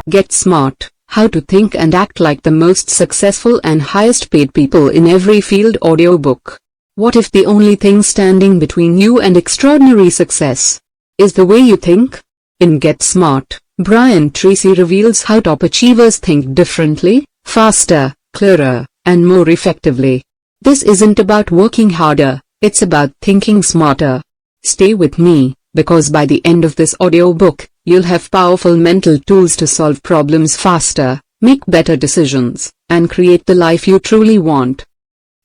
Get Smart, How to Think and Act Like the Most Successful and Highest Paid People in Every Field audiobook. What if the only thing standing between you and extraordinary success is the way you think? In Get Smart, Tracy reveals how top achievers think differently, faster, clearer, and more effectively. This isn't about working harder, it's about thinking smarter. Stay with me, because by the end of this audiobook, you'll have powerful mental tools to solve problems faster, make better decisions, and create the life you truly want.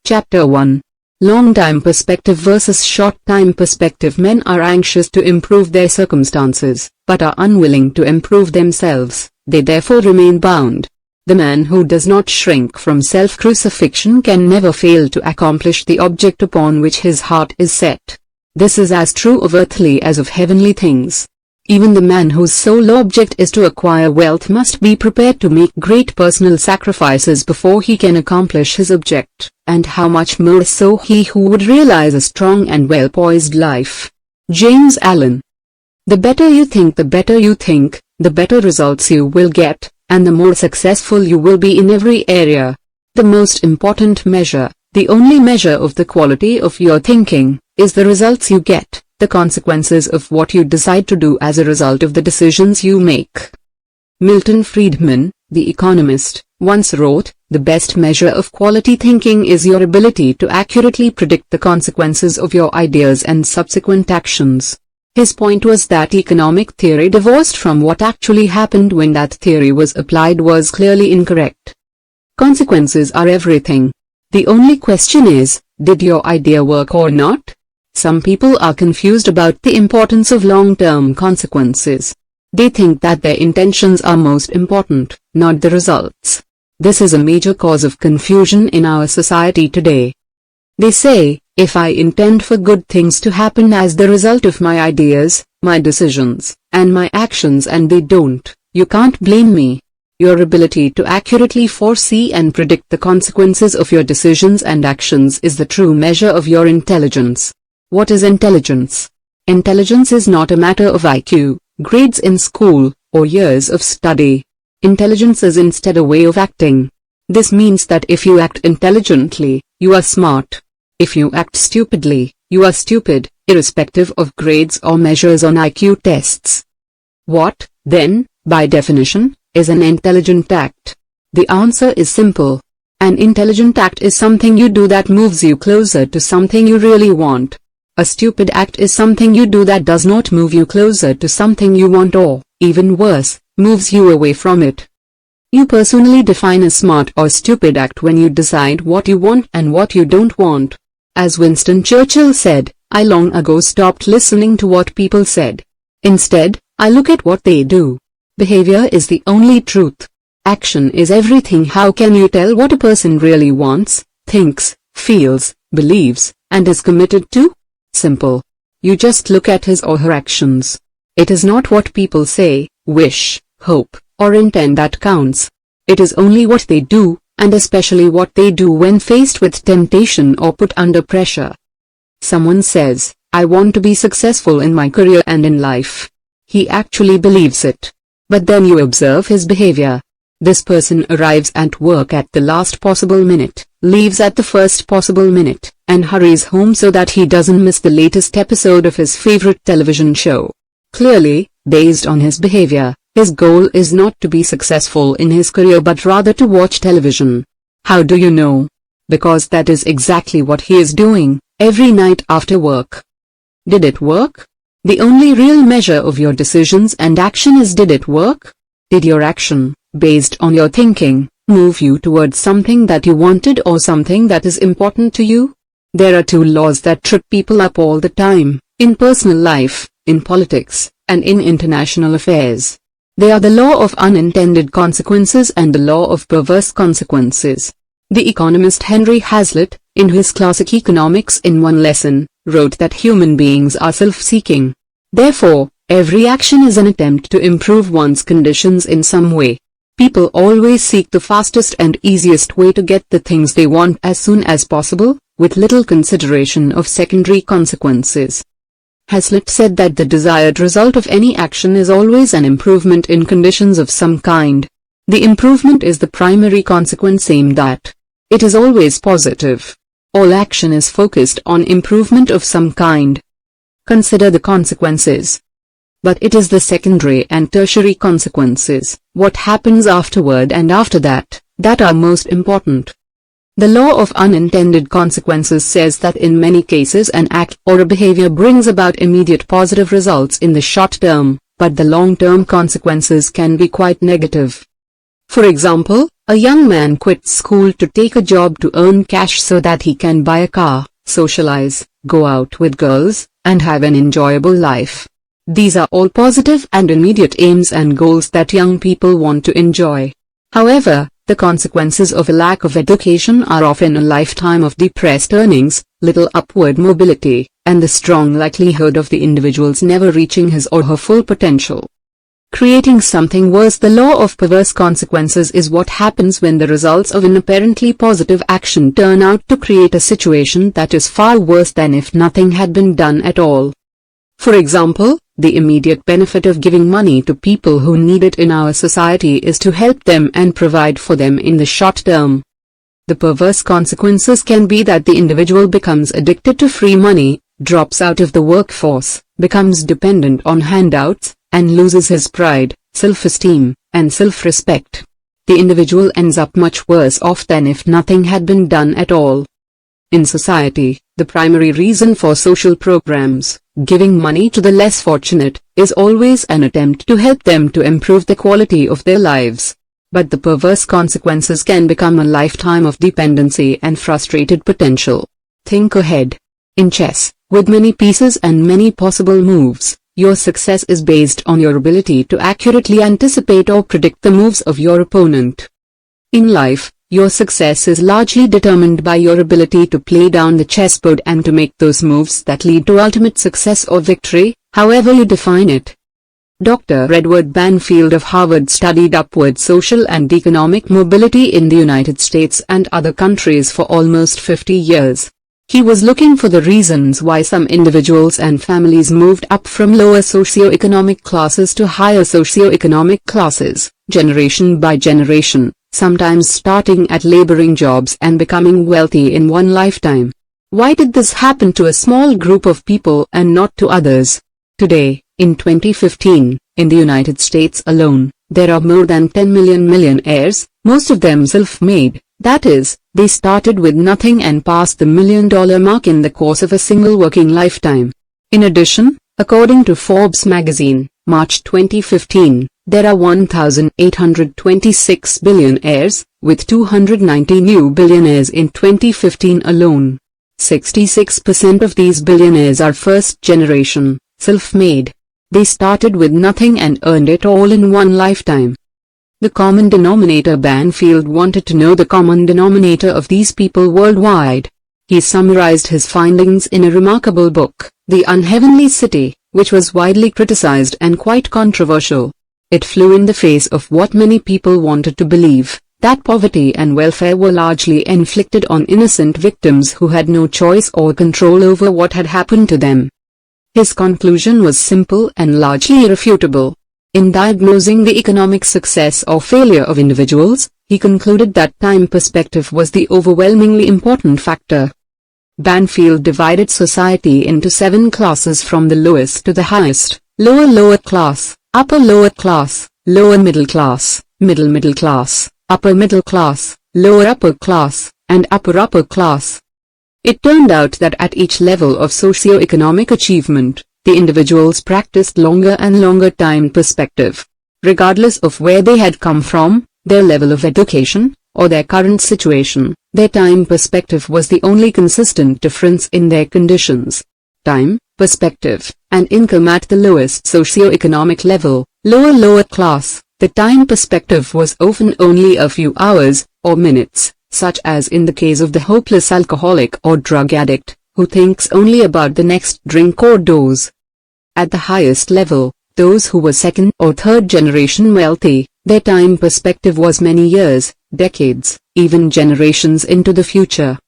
Chapter 1. Long-time perspective versus short-time perspective. Men are anxious to improve their circumstances, but are unwilling to improve themselves. They therefore remain bound. The man who does not shrink from self-crucifixion can never fail to accomplish the object upon which his heart is set. This is as true of earthly as of heavenly things. Even the man whose sole object is to acquire wealth must be prepared to make great personal sacrifices before he can accomplish his object, and how much more so he who would realize a strong and well-poised life. James Allen. The better you think, the better results you will get, and the more successful you will be in every area. The most important measure, the only measure of the quality of your thinking, is the results you get, the consequences of what you decide to do as a result of the decisions you make. Milton Friedman, the economist, once wrote, "The best measure of quality thinking is your ability to accurately predict the consequences of your ideas and subsequent actions." His point was that economic theory divorced from what actually happened when that theory was applied was clearly incorrect. Consequences are everything. The only question is, did your idea work or not? Some people are confused about the importance of long-term consequences. They think that their intentions are most important, not the results. This is a major cause of confusion in our society today. They say, if I intend for good things to happen as the result of my ideas, my decisions, and my actions, and they don't, you can't blame me. Your ability to accurately foresee and predict the consequences of your decisions and actions is the true measure of your intelligence. What is intelligence? Intelligence is not a matter of IQ, grades in school, or years of study. Intelligence is instead a way of acting. This means that if you act intelligently, you are smart. If you act stupidly, you are stupid, irrespective of grades or measures on IQ tests. What, then, by definition, is an intelligent act? The answer is simple. An intelligent act is something you do that moves you closer to something you really want. A stupid act is something you do that does not move you closer to something you want, or, even worse, moves you away from it. You personally define a smart or stupid act when you decide what you want and what you don't want. As Winston Churchill said, I long ago stopped listening to what people said. Instead, I look at what they do. Behavior is the only truth. Action is everything. How can you tell what a person really wants, thinks, feels, believes, and is committed to? Simple. You just look at his or her actions. It is not what people say, wish, hope, or intend that counts. It is only what they do, and especially what they do when faced with temptation or put under pressure. Someone says, I want to be successful in my career and in life. He actually believes it. But then you observe his behavior. This person arrives at work at the last possible minute, leaves at the first possible minute, and hurries home so that he doesn't miss the latest episode of his favorite television show. Clearly, based on his behavior, his goal is not to be successful in his career but rather to watch television. How do you know? Because that is exactly what he is doing, every night after work. Did it work? The only real measure of your decisions and action is, did it work? Did your action, based on your thinking, move you towards something that you wanted or something that is important to you? There are two laws that trip people up all the time, in personal life, in politics, and in international affairs. They are the law of unintended consequences and the law of perverse consequences. The economist Henry Hazlitt, in his classic Economics in One Lesson, wrote that human beings are self-seeking. Therefore, every action is an attempt to improve one's conditions in some way. People always seek the fastest and easiest way to get the things they want as soon as possible, with little consideration of secondary consequences. Hazlitt said that the desired result of any action is always an improvement in conditions of some kind. The improvement is the primary consequence aimed at. It is always positive. All action is focused on improvement of some kind. Consider the consequences. But it is the secondary and tertiary consequences, what happens afterward and after that are most important. The law of unintended consequences says that in many cases an act or a behavior brings about immediate positive results in the short term, but the long-term consequences can be quite negative. For example, a young man quits school to take a job to earn cash so that he can buy a car, socialize, go out with girls, and have an enjoyable life. These are all positive and immediate aims and goals that young people want to enjoy. However, the consequences of a lack of education are often a lifetime of depressed earnings, little upward mobility, and the strong likelihood of the individual's never reaching his or her full potential. Creating something worse. The law of perverse consequences is what happens when the results of an apparently positive action turn out to create a situation that is far worse than if nothing had been done at all. For example, the immediate benefit of giving money to people who need it in our society is to help them and provide for them in the short term. The perverse consequences can be that the individual becomes addicted to free money, drops out of the workforce, becomes dependent on handouts, and loses his pride, self-esteem, and self-respect. The individual ends up much worse off than if nothing had been done at all. In society, the primary reason for social programs, giving money to the less fortunate, is always an attempt to help them to improve the quality of their lives. But the perverse consequences can become a lifetime of dependency and frustrated potential. Think ahead. In chess, with many pieces and many possible moves, your success is based on your ability to accurately anticipate or predict the moves of your opponent. In life, your success is largely determined by your ability to play down the chessboard and to make those moves that lead to ultimate success or victory, however you define it. Dr. Edward Banfield of Harvard studied upward social and economic mobility in the United States and other countries for almost 50 years. He was looking for the reasons why some individuals and families moved up from lower socioeconomic classes to higher socioeconomic classes, generation by generation, sometimes starting at laboring jobs and becoming wealthy in one lifetime. Why did this happen to a small group of people and not to others? Today, in 2015, in the United States alone, there are more than 10 million millionaires, most of them self-made. That is, they started with nothing and passed the $1 million mark in the course of a single working lifetime. In addition, according to Forbes magazine, March 2015, there are 1,826 billionaires, with 290 new billionaires in 2015 alone. 66% of these billionaires are first-generation, self-made. They started with nothing and earned it all in one lifetime. The common denominator. Banfield wanted to know the common denominator of these people worldwide. He summarized his findings in a remarkable book, The Unheavenly City, which was widely criticized and quite controversial. It flew in the face of what many people wanted to believe, that poverty and welfare were largely inflicted on innocent victims who had no choice or control over what had happened to them. His conclusion was simple and largely irrefutable. In diagnosing the economic success or failure of individuals, he concluded that time perspective was the overwhelmingly important factor. Banfield divided society into 7 classes from the lowest to the highest: lower class, upper lower class, lower middle class, middle class, upper middle class, lower upper class, and upper class. It turned out that at each level of socio-economic achievement, the individuals practiced longer and longer time perspective. Regardless of where they had come from, their level of education, or their current situation, their time perspective was the only consistent difference in their conditions. Time, perspective, and income. At the lowest socio-economic level, lower class, the time perspective was often only a few hours, or minutes, such as in the case of the hopeless alcoholic or drug addict, who thinks only about the next drink or dose. At the highest level, those who were second or third generation wealthy, their time perspective was many years, decades, even generations into the future.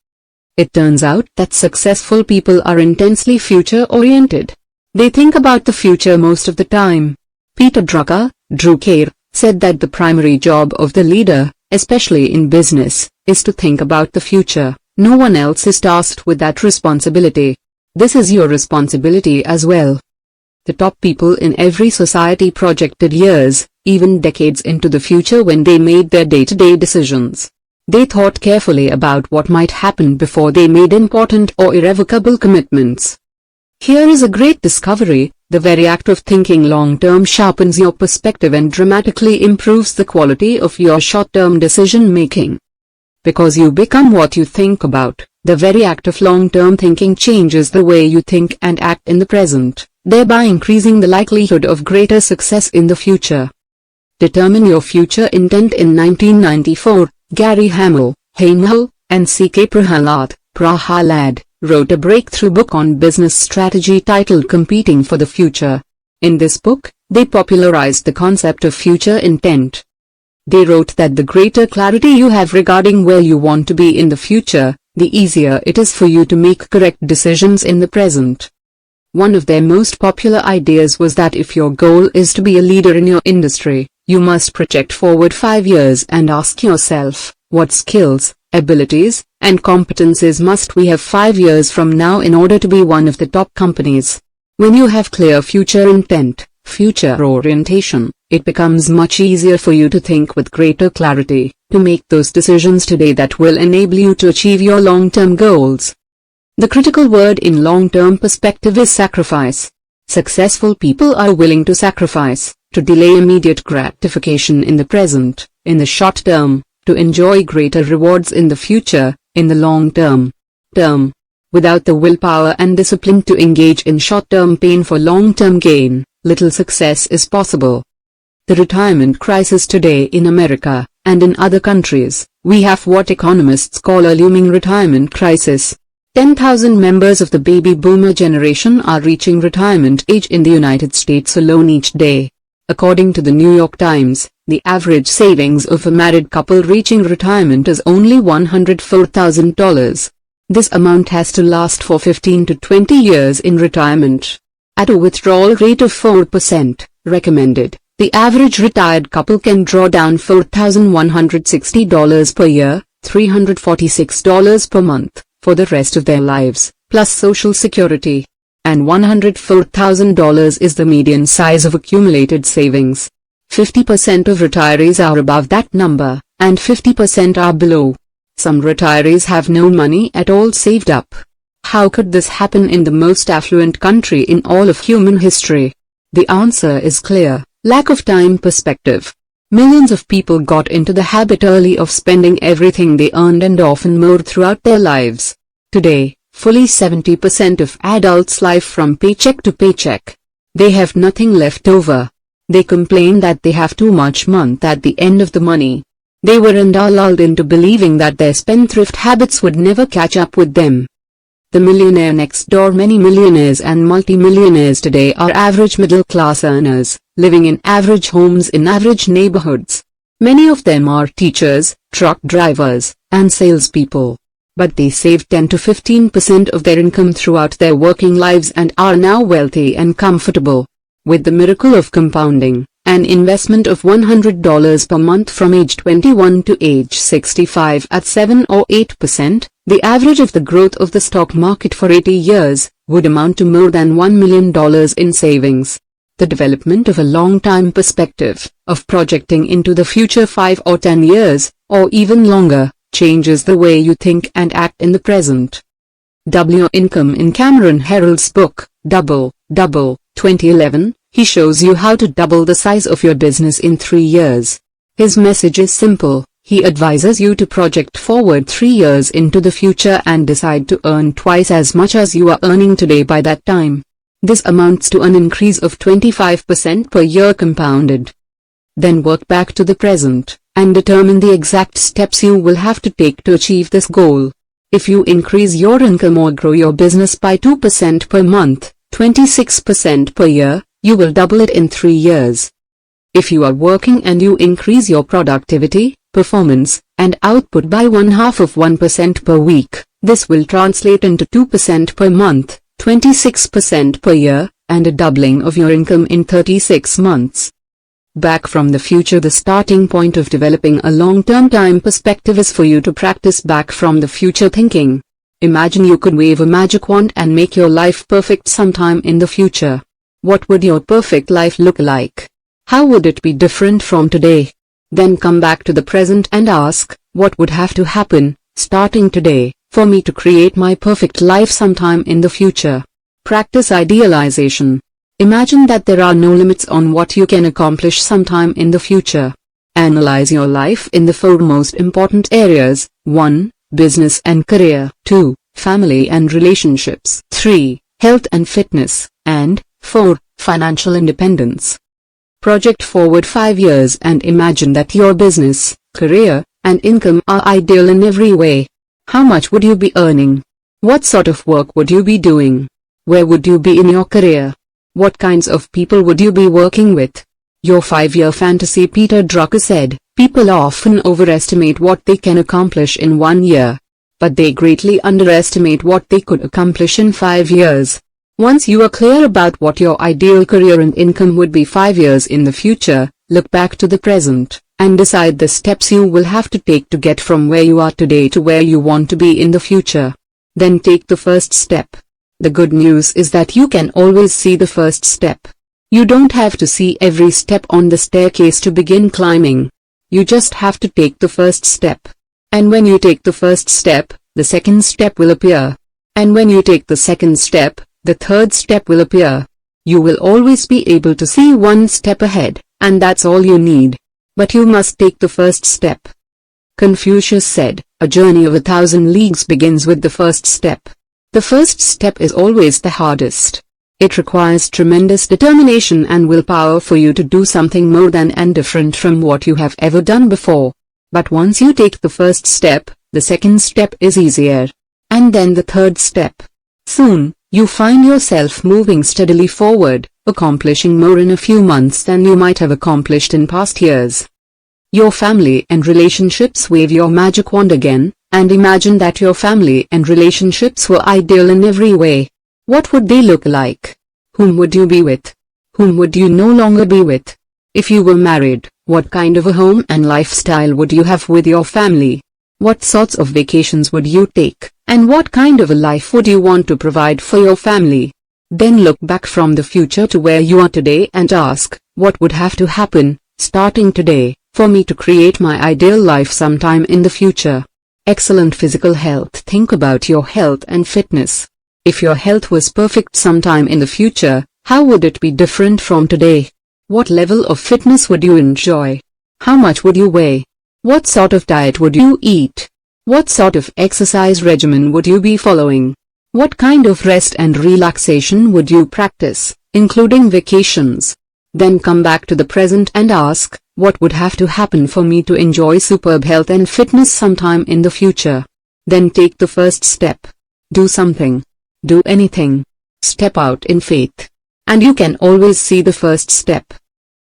It turns out that successful people are intensely future-oriented. They think about the future most of the time. Peter Drucker said that the primary job of the leader, especially in business, is to think about the future. No one else is tasked with that responsibility. This is your responsibility as well. The top people in every society projected years, even decades into the future when they made their day-to-day decisions. They thought carefully about what might happen before they made important or irrevocable commitments. Here is a great discovery: the very act of thinking long-term sharpens your perspective and dramatically improves the quality of your short-term decision-making. Because you become what you think about, the very act of long-term thinking changes the way you think and act in the present, thereby increasing the likelihood of greater success in the future. Determine Your Future Intent. In 1994, Gary Hamel, and C.K. Prahalad wrote a breakthrough book on business strategy titled Competing for the Future. In this book, they popularized the concept of future intent. They wrote that the greater clarity you have regarding where you want to be in the future, the easier it is for you to make correct decisions in the present. One of their most popular ideas was that if your goal is to be a leader in your industry, you must project forward 5 years and ask yourself, what skills, abilities, and competencies must we have 5 years from now in order to be one of the top companies? When you have clear future intent, future orientation, it becomes much easier for you to think with greater clarity, to make those decisions today that will enable you to achieve your long-term goals. The critical word in long-term perspective is sacrifice. Successful people are willing to sacrifice, to delay immediate gratification in the present, in the short term, to enjoy greater rewards in the future, in the long term. Without the willpower and discipline to engage in short-term pain for long-term gain, little success is possible. The retirement crisis today in America, and in other countries, we have what economists call a looming retirement crisis. 10,000 members of the baby boomer generation are reaching retirement age in the United States alone each day. According to the New York Times, the average savings of a married couple reaching retirement is only $104,000. This amount has to last for 15 to 20 years in retirement. At a withdrawal rate of 4%, recommended, the average retired couple can draw down $4,160 per year, $346 per month, for the rest of their lives, plus Social Security. And $104,000 is the median size of accumulated savings. 50% of retirees are above that number, and 50% are below. Some retirees have no money at all saved up. How could this happen in the most affluent country in all of human history? The answer is clear: lack of time perspective. Millions of people got into the habit early of spending everything they earned and often more throughout their lives. Today, fully 70% of adults live from paycheck to paycheck. They have nothing left over. They complain that they have too much month at the end of the money. They were lulled into believing that their spendthrift habits would never catch up with them. The millionaire next door. Many millionaires and multimillionaires today are average middle-class earners, living in average homes in average neighborhoods. Many of them are teachers, truck drivers, and salespeople. But they saved 10 to 15% of their income throughout their working lives and are now wealthy and comfortable. With the miracle of compounding, an investment of $100 per month from age 21 to age 65 at 7 or 8%, the average of the growth of the stock market for 80 years, would amount to more than $1 million in savings. The development of a long-time perspective, of projecting into the future 5 or 10 years, or even longer, changes the way you think and act in the present. Double Your Income. In Cameron Herold's book, Double, 2011, he shows you how to double the size of your business in 3 years. His message is simple. He advises you to project forward 3 years into the future and decide to earn twice as much as you are earning today by that time. This amounts to an increase of 25% per year compounded. Then work back to the present, and determine the exact steps you will have to take to achieve this goal. If you increase your income or grow your business by 2% per month, 26% per year, you will double it in 3 years. If you are working and you increase your productivity, performance, and output by 0.5% per week, this will translate into 2% per month, 26% per year, and a doubling of your income in 36 months. Back from the future. The starting point of developing a long-term time perspective is for you to practice back from the future thinking. Imagine you could wave a magic wand and make your life perfect sometime in the future. What would your perfect life look like? How would it be different from today? Then come back to the present and ask, what would have to happen, starting today, for me to create my perfect life sometime in the future? Practice idealization. Imagine that there are no limits on what you can accomplish sometime in the future. Analyze your life in the four most important areas: 1. Business and career, 2. Family and relationships, 3. Health and fitness, and 4. Financial independence. Project forward 5 years and imagine that your business, career, and income are ideal in every way. How much would you be earning? What sort of work would you be doing? Where would you be in your career? What kinds of people would you be working with? Your 5-year fantasy. Peter Drucker said, people often overestimate what they can accomplish in 1 year, but they greatly underestimate what they could accomplish in 5 years. Once you are clear about what your ideal career and income would be 5 years in the future, look back to the present, and decide the steps you will have to take to get from where you are today to where you want to be in the future. Then take the first step. The good news is that you can always see the first step. You don't have to see every step on the staircase to begin climbing. You just have to take the first step. And when you take the first step, the second step will appear. And when you take the second step, the third step will appear. You will always be able to see one step ahead, and that's all you need. But you must take the first step. Confucius said, a journey of 1,000 leagues begins with the first step. The first step is always the hardest. It requires tremendous determination and willpower for you to do something more than and different from what you have ever done before. But once you take the first step, the second step is easier. And then the third step. Soon, you find yourself moving steadily forward, accomplishing more in a few months than you might have accomplished in past years. Your family and relationships. Wave your magic wand again, and imagine that your family and relationships were ideal in every way. What would they look like? Whom would you be with? Whom would you no longer be with? If you were married, what kind of a home and lifestyle would you have with your family? What sorts of vacations would you take, and what kind of a life would you want to provide for your family? Then look back from the future to where you are today and ask, what would have to happen, starting today, for me to create my ideal life sometime in the future? Excellent physical health. Think about your health and fitness. If your health was perfect sometime in the future, how would it be different from today? What level of fitness would you enjoy? How much would you weigh? What sort of diet would you eat? What sort of exercise regimen would you be following? What kind of rest and relaxation would you practice, including vacations? Then come back to the present and ask, what would have to happen for me to enjoy superb health and fitness sometime in the future? Then take the first step. Do something. Do anything. Step out in faith. And you can always see the first step.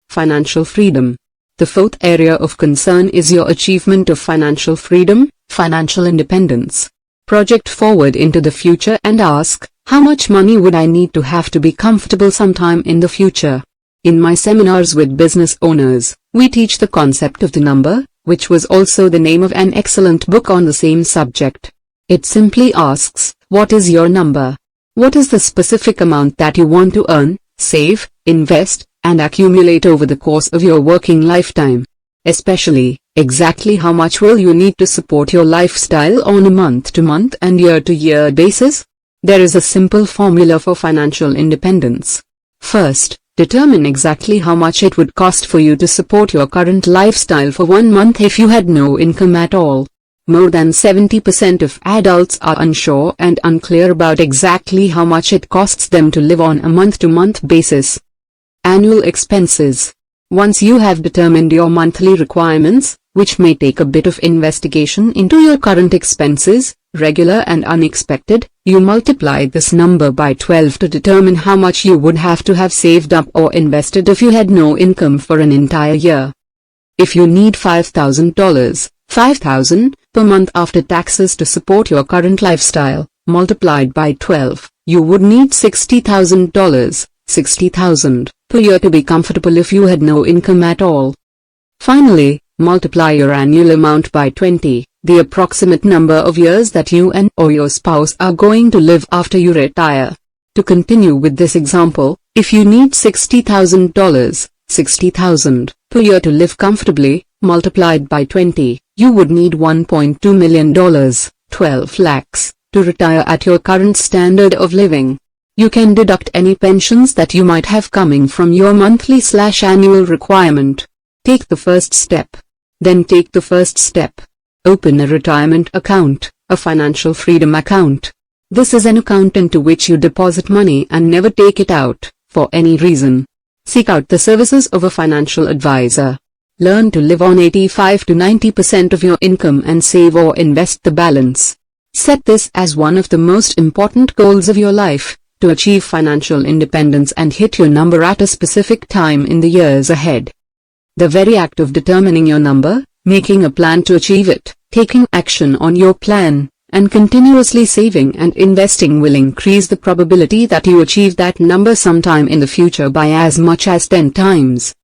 Financial freedom. The fourth area of concern is your achievement of financial freedom, financial independence. Project forward into the future and ask, how much money would I need to have to be comfortable sometime in the future? In my seminars with business owners, we teach the concept of the number, which was also the name of an excellent book on the same subject. It simply asks, what is your number? What is the specific amount that you want to earn, save, invest, and accumulate over the course of your working lifetime? Especially, exactly how much will you need to support your lifestyle on a month-to-month and year-to-year basis? There is a simple formula for financial independence. First, determine exactly how much it would cost for you to support your current lifestyle for 1 month if you had no income at all. More than 70% of adults are unsure and unclear about exactly how much it costs them to live on a month-to-month basis. Annual expenses. Once you have determined your monthly requirements, which may take a bit of investigation into your current expenses, regular and unexpected, you multiply this number by 12 to determine how much you would have to have saved up or invested if you had no income for an entire year. If you need $5,000, $5,000 per month after taxes to support your current lifestyle, multiplied by 12, you would need $60,000, $60,000 per year to be comfortable if you had no income at all. Finally, multiply your annual amount by 20, the approximate number of years that you and or your spouse are going to live after you retire. To continue with this example, if you need $60,000, $60,000 per year to live comfortably, multiplied by 20, you would need $1.2 million, 12 lakhs, to retire at your current standard of living. You can deduct any pensions that you might have coming from your monthly/annual requirement. Take the first step. Then take the first step. Open a retirement account, a financial freedom account. This is an account into which you deposit money and never take it out, for any reason. Seek out the services of a financial advisor. Learn to live on 85 to 90% of your income and save or invest the balance. Set this as one of the most important goals of your life, to achieve financial independence and hit your number at a specific time in the years ahead. The very act of determining your number, making a plan to achieve it, taking action on your plan, and continuously saving and investing will increase the probability that you achieve that number sometime in the future by as much as 10 times.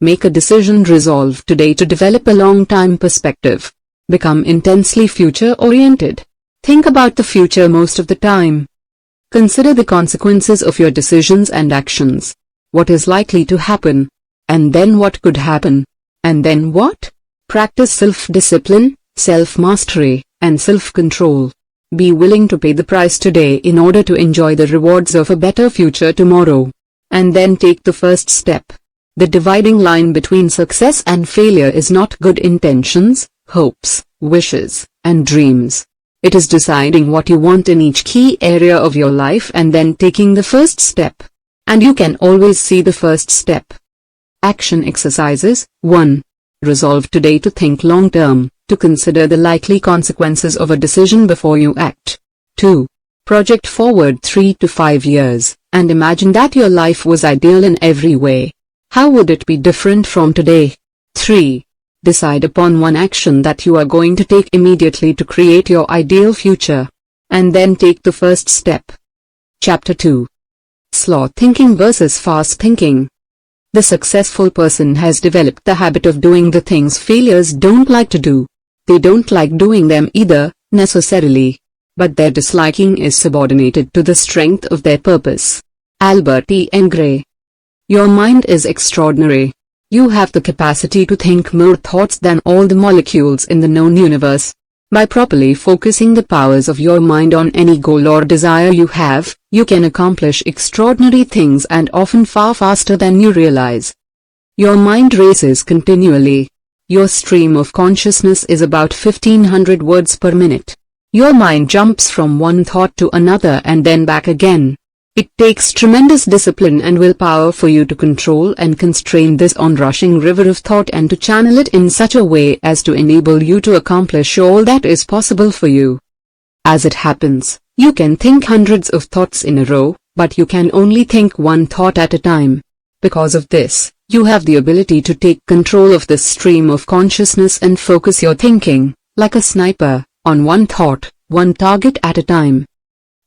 Make a decision resolve today to develop a long-time perspective. Become intensely future-oriented. Think about the future most of the time. Consider the consequences of your decisions and actions. What is likely to happen? And then what could happen? And then what? Practice self-discipline, self-mastery, and self-control. Be willing to pay the price today in order to enjoy the rewards of a better future tomorrow. And then take the first step. The dividing line between success and failure is not good intentions, hopes, wishes, and dreams. It is deciding what you want in each key area of your life and then taking the first step. And you can always see the first step. Action exercises. 1. Resolve today to think long-term, to consider the likely consequences of a decision before you act. 2. Project forward 3 to 5 years, and imagine that your life was ideal in every way. How would it be different from today? 3. Decide upon one action that you are going to take immediately to create your ideal future. And then take the first step. Chapter 2. Slow thinking versus fast thinking. The successful person has developed the habit of doing the things failures don't like to do. They don't like doing them either, necessarily. But their disliking is subordinated to the strength of their purpose. Albert E. N. Gray. Your mind is extraordinary. You have the capacity to think more thoughts than all the molecules in the known universe. By properly focusing the powers of your mind on any goal or desire you have, you can accomplish extraordinary things and often far faster than you realize. Your mind races continually. Your stream of consciousness is about 1500 words per minute. Your mind jumps from one thought to another and then back again. It takes tremendous discipline and willpower for you to control and constrain this onrushing river of thought and to channel it in such a way as to enable you to accomplish all that is possible for you. As it happens, you can think hundreds of thoughts in a row, but you can only think one thought at a time. Because of this, you have the ability to take control of this stream of consciousness and focus your thinking, like a sniper, on one thought, one target at a time.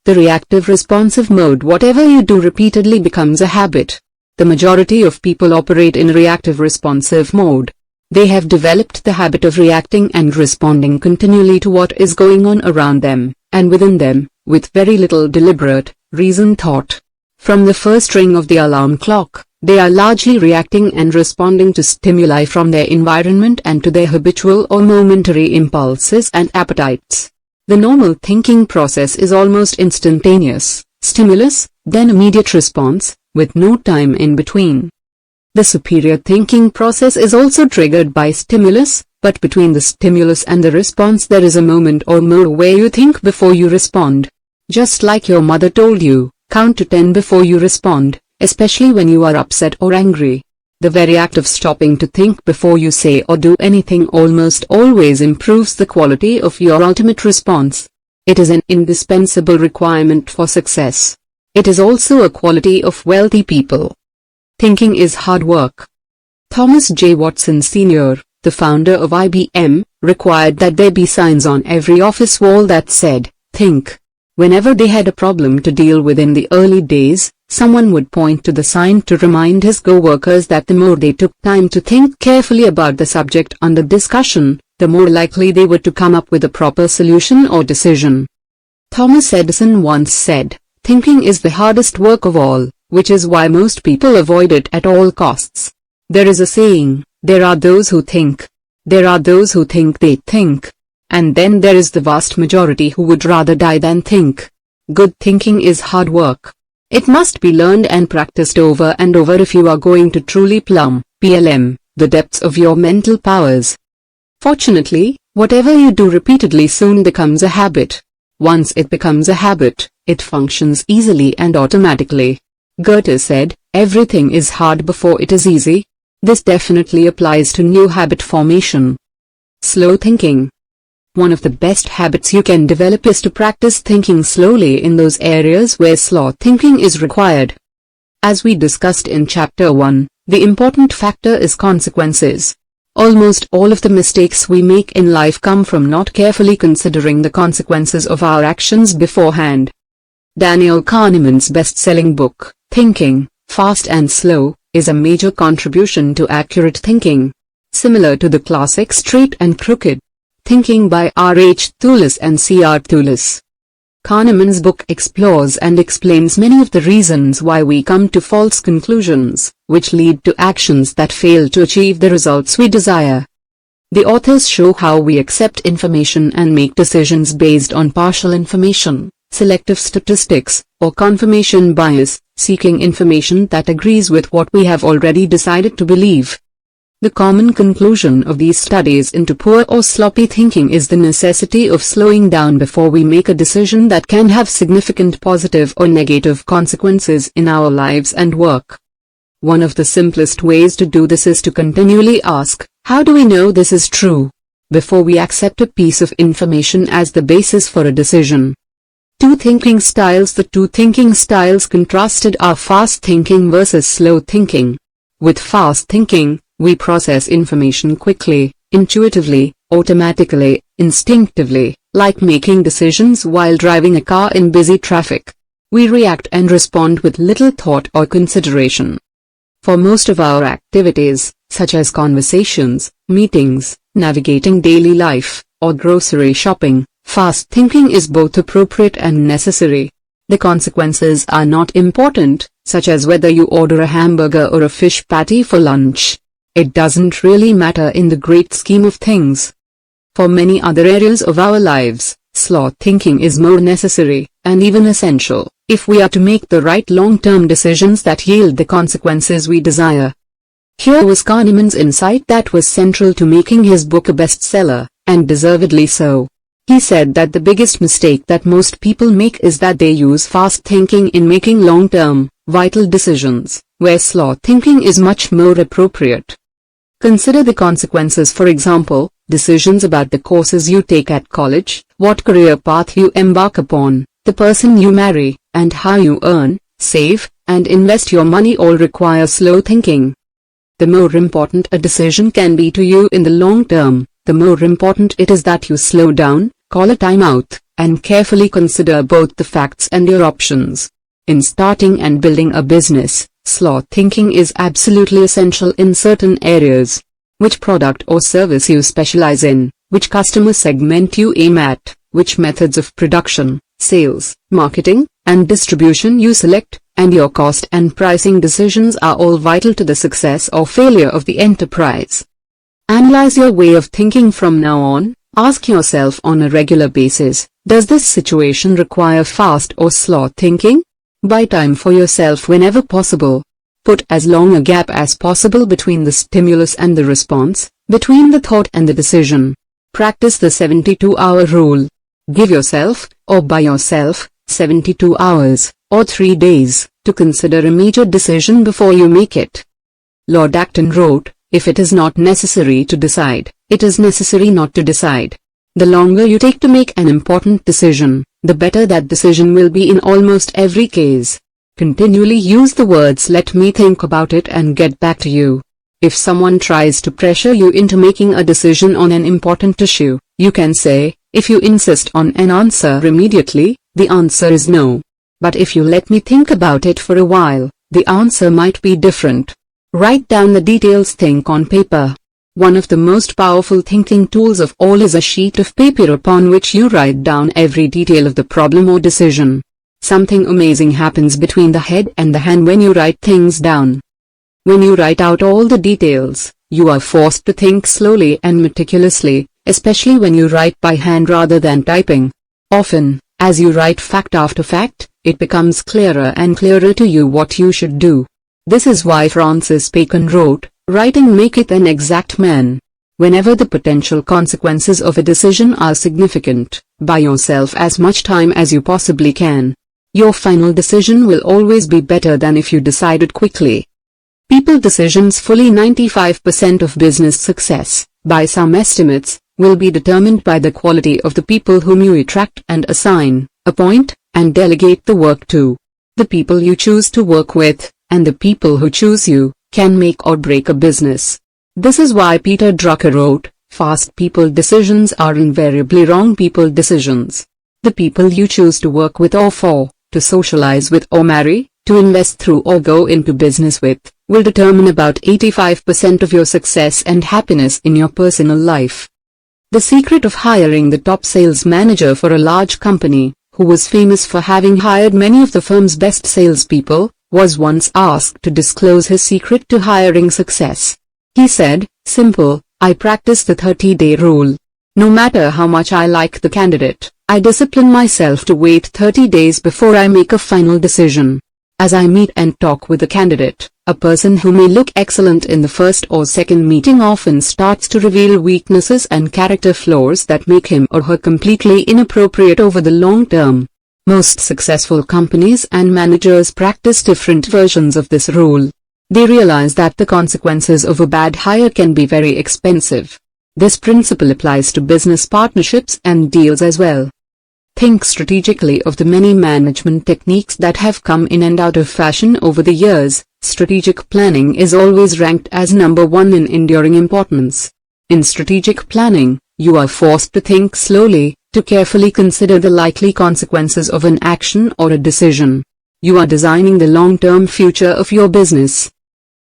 The reactive responsive mode, whatever you do repeatedly, becomes a habit. The majority of people operate in reactive responsive mode. They have developed the habit of reacting and responding continually to what is going on around them, and within them, with very little deliberate, reasoned thought. From the first ring of the alarm clock, they are largely reacting and responding to stimuli from their environment and to their habitual or momentary impulses and appetites. The normal thinking process is almost instantaneous, stimulus, then immediate response, with no time in between. The superior thinking process is also triggered by stimulus, but between the stimulus and the response there is a moment or more where you think before you respond. Just like your mother told you, count to 10 before you respond, especially when you are upset or angry. The very act of stopping to think before you say or do anything almost always improves the quality of your ultimate response. It is an indispensable requirement for success. It is also a quality of wealthy people. Thinking is hard work. Thomas J. Watson Sr., the founder of IBM, required that there be signs on every office wall that said, "Think." Whenever they had a problem to deal with in the early days, someone would point to the sign to remind his co-workers that the more they took time to think carefully about the subject under discussion, the more likely they were to come up with a proper solution or decision. Thomas Edison once said, "Thinking is the hardest work of all, which is why most people avoid it at all costs." There is a saying, there are those who think. There are those who think they think. And then there is the vast majority who would rather die than think. Good thinking is hard work. It must be learned and practiced over and over if you are going to truly plumb, the depths of your mental powers. Fortunately, whatever you do repeatedly soon becomes a habit. Once it becomes a habit, it functions easily and automatically. Goethe said, "Everything is hard before it is easy." This definitely applies to new habit formation. Slow thinking. One of the best habits you can develop is to practice thinking slowly in those areas where slow thinking is required. As we discussed in Chapter 1, the important factor is consequences. Almost all of the mistakes we make in life come from not carefully considering the consequences of our actions beforehand. Daniel Kahneman's best-selling book, Thinking, Fast and Slow, is a major contribution to accurate thinking. Similar to the classic Straight and Crooked Thinking by R.H. Toulis and C.R. Toulis. Kahneman's book explores and explains many of the reasons why we come to false conclusions, which lead to actions that fail to achieve the results we desire. The authors show how we accept information and make decisions based on partial information, selective statistics, or confirmation bias, seeking information that agrees with what we have already decided to believe. The common conclusion of these studies into poor or sloppy thinking is the necessity of slowing down before we make a decision that can have significant positive or negative consequences in our lives and work. One of the simplest ways to do this is to continually ask, "How do we know this is true?" before we accept a piece of information as the basis for a decision. Two thinking styles. The two thinking styles contrasted are fast thinking versus slow thinking. With fast thinking, we process information quickly, intuitively, automatically, instinctively, like making decisions while driving a car in busy traffic. We react and respond with little thought or consideration. For most of our activities, such as conversations, meetings, navigating daily life, or grocery shopping, fast thinking is both appropriate and necessary. The consequences are not important, such as whether you order a hamburger or a fish patty for lunch. It doesn't really matter in the great scheme of things. For many other areas of our lives, slow thinking is more necessary, and even essential, if we are to make the right long-term decisions that yield the consequences we desire. Here was Kahneman's insight that was central to making his book a bestseller, and deservedly so. He said that the biggest mistake that most people make is that they use fast thinking in making long-term, vital decisions, where slow thinking is much more appropriate. Consider the consequences. For example, decisions about the courses you take at college, what career path you embark upon, the person you marry, and how you earn, save, and invest your money all require slow thinking. The more important a decision can be to you in the long term, the more important it is that you slow down, call a timeout, and carefully consider both the facts and your options. In starting and building a business, slow thinking is absolutely essential in certain areas. Which product or service you specialize in, which customer segment you aim at, which methods of production, sales, marketing, and distribution you select, and your cost and pricing decisions are all vital to the success or failure of the enterprise. Analyze your way of thinking from now on. Ask yourself on a regular basis, does this situation require fast or slow thinking? Buy time for yourself whenever possible. Put as long a gap as possible between the stimulus and the response, between the thought and the decision. Practice the 72-hour rule. Give yourself, or buy yourself, 72 hours, or 3 days, to consider a major decision before you make it. Lord Acton wrote, "If it is not necessary to decide, it is necessary not to decide." The longer you take to make an important decision, the better that decision will be in almost every case. Continually use the words "let me think about it and get back to you." If someone tries to pressure you into making a decision on an important issue, you can say, "If you insist on an answer immediately, The answer is no. But if you let me think about it for a while, the answer might be different. Write down the details. Think on paper. One of the most powerful thinking tools of all is a sheet of paper upon which you write down every detail of the problem or decision. Something amazing happens between the head and the hand when you write things down. When you write out all the details, you are forced to think slowly and meticulously, especially when you write by hand rather than typing. Often, as you write fact after fact, it becomes clearer and clearer to you what you should do. This is why Francis Bacon wrote, "Writing maketh an exact man." Whenever the potential consequences of a decision are significant, buy yourself as much time as you possibly can. Your final decision will always be better than if you decided quickly. People decisions. Fully 95% of business success, by some estimates, will be determined by the quality of the people whom you attract and assign, appoint, and delegate the work to. The people you choose to work with, and the people who choose you, can make or break a business. This is why Peter Drucker wrote, "Fast people decisions are invariably wrong people decisions." The people you choose to work with or for, to socialize with or marry, to invest through or go into business with, will determine about 85% of your success and happiness in your personal life. The secret of hiring the top sales manager for a large company, who was famous for having hired many of the firm's best salespeople, was once asked to disclose his secret to hiring success. He said, "Simple, I practice the 30-day rule. No matter how much I like the candidate, I discipline myself to wait 30 days before I make a final decision. As I meet and talk with the candidate, a person who may look excellent in the first or second meeting often starts to reveal weaknesses and character flaws that make him or her completely inappropriate over the long term." Most successful companies and managers practice different versions of this rule. They realize that the consequences of a bad hire can be very expensive. This principle applies to business partnerships and deals as well. Think strategically of the many management techniques that have come in and out of fashion over the years. Strategic planning is always ranked as number one in enduring importance. In strategic planning, you are forced to think slowly, to carefully consider the likely consequences of an action or a decision. You are designing the long-term future of your business.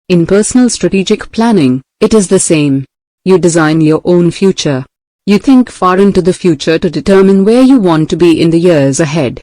In personal strategic planning, it is the same. You design your own future. You think far into the future to determine where you want to be in the years ahead.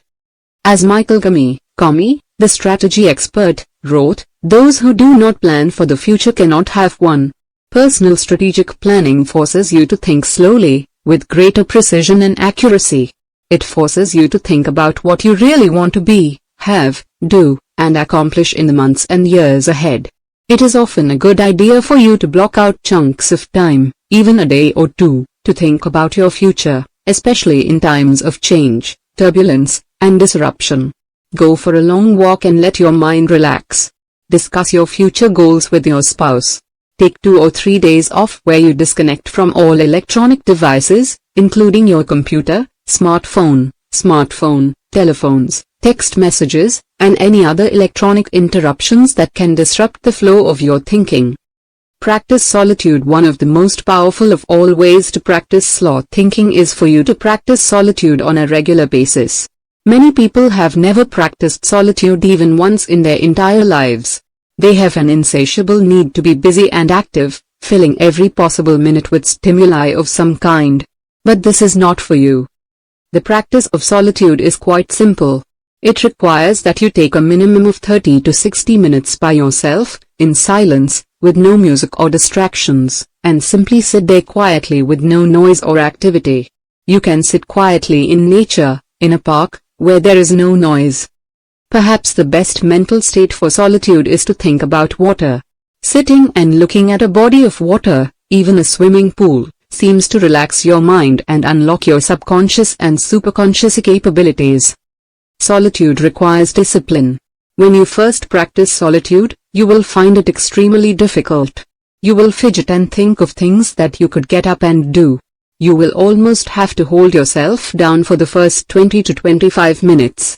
As Michael Gummy, the strategy expert, wrote, "Those who do not plan for the future cannot have one." Personal strategic planning forces you to think slowly, with greater precision and accuracy. It forces you to think about what you really want to be, have, do, and accomplish in the months and years ahead. It is often a good idea for you to block out chunks of time, even a day or two, to think about your future, especially in times of change, turbulence, and disruption. Go for a long walk and let your mind relax. Discuss your future goals with your spouse. Take 2 or 3 days off where you disconnect from all electronic devices, including your computer, smartphone, telephones, text messages, and any other electronic interruptions that can disrupt the flow of your thinking. Practice solitude. One of the most powerful of all ways to practice slow thinking is for you to practice solitude on a regular basis. Many people have never practiced solitude even once in their entire lives. They have an insatiable need to be busy and active, filling every possible minute with stimuli of some kind. But this is not for you. The practice of solitude is quite simple. It requires that you take a minimum of 30 to 60 minutes by yourself, in silence, with no music or distractions, and simply sit there quietly with no noise or activity. You can sit quietly in nature, in a park, where there is no noise. Perhaps the best mental state for solitude is to think about water. Sitting and looking at a body of water, even a swimming pool, seems to relax your mind and unlock your subconscious and superconscious capabilities. Solitude requires discipline. When you first practice solitude, you will find it extremely difficult. You will fidget and think of things that you could get up and do. You will almost have to hold yourself down for the first 20 to 25 minutes.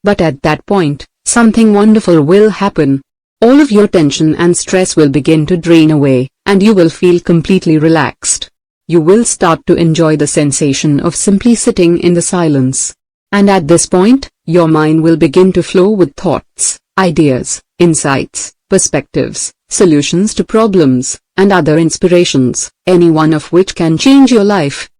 But at that point, something wonderful will happen. All of your tension and stress will begin to drain away, and you will feel completely relaxed. You will start to enjoy the sensation of simply sitting in the silence. And at this point, your mind will begin to flow with thoughts, ideas, insights, perspectives, solutions to problems, and other inspirations, any one of which can change your life.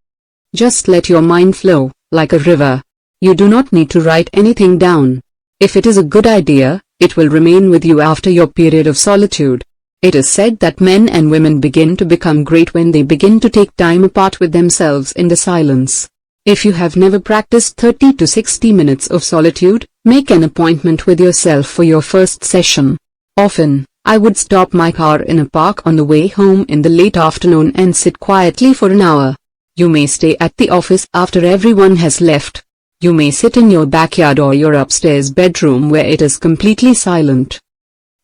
Just let your mind flow, like a river. You do not need to write anything down. If it is a good idea, it will remain with you after your period of solitude. It is said that men and women begin to become great when they begin to take time apart with themselves in the silence. If you have never practiced 30 to 60 minutes of solitude, make an appointment with yourself for your first session. Often, I would stop my car in a park on the way home in the late afternoon and sit quietly for an hour. You may stay at the office after everyone has left. You may sit in your backyard or your upstairs bedroom where it is completely silent.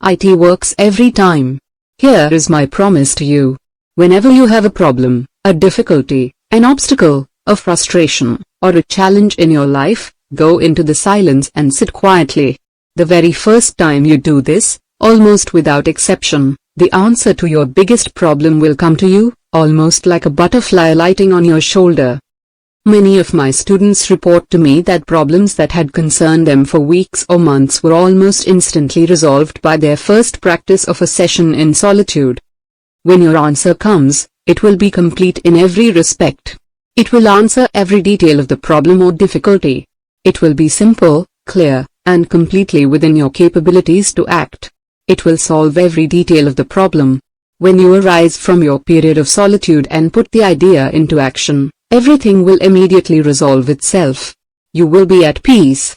It works every time. Here is my promise to you. Whenever you have a problem, a difficulty, an obstacle, a frustration, or a challenge in your life, go into the silence and sit quietly. The very first time you do this, almost without exception, the answer to your biggest problem will come to you, almost like a butterfly alighting on your shoulder. Many of my students report to me that problems that had concerned them for weeks or months were almost instantly resolved by their first practice of a session in solitude. When your answer comes, it will be complete in every respect. It will answer every detail of the problem or difficulty. It will be simple, clear, and completely within your capabilities to act. It will solve every detail of the problem. When you arise from your period of solitude and put the idea into action, everything will immediately resolve itself. You will be at peace.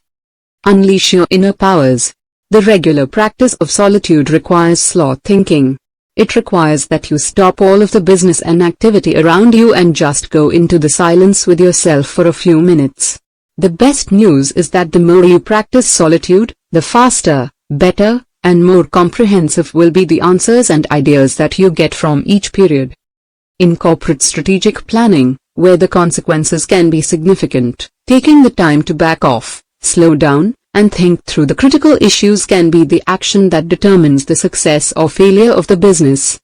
Unleash your inner powers. The regular practice of solitude requires slow thinking. It requires that you stop all of the business and activity around you and just go into the silence with yourself for a few minutes. The best news is that the more you practice solitude, the faster, better, and more comprehensive will be the answers and ideas that you get from each period. In corporate strategic planning, where the consequences can be significant, taking the time to back off, slow down, and think through the critical issues can be the action that determines the success or failure of the business.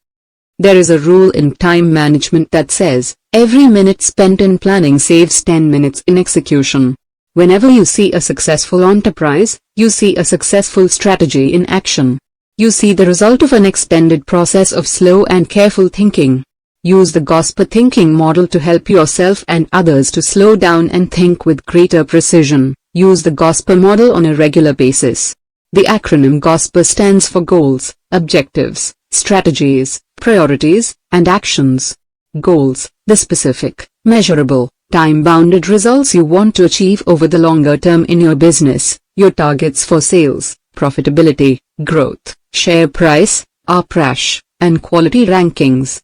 There is a rule in time management that says, every minute spent in planning saves 10 minutes in execution. Whenever you see a successful enterprise, you see a successful strategy in action. You see the result of an extended process of slow and careful thinking. Use the GOSPER thinking model to help yourself and others to slow down and think with greater precision. Use the GOSPER model on a regular basis. The acronym GOSPER stands for Goals, Objectives, Strategies, Priorities, and Actions. Goals, the specific, measurable, time-bounded results you want to achieve over the longer term in your business, your targets for sales, profitability, growth, share price, RPRASH, and quality rankings.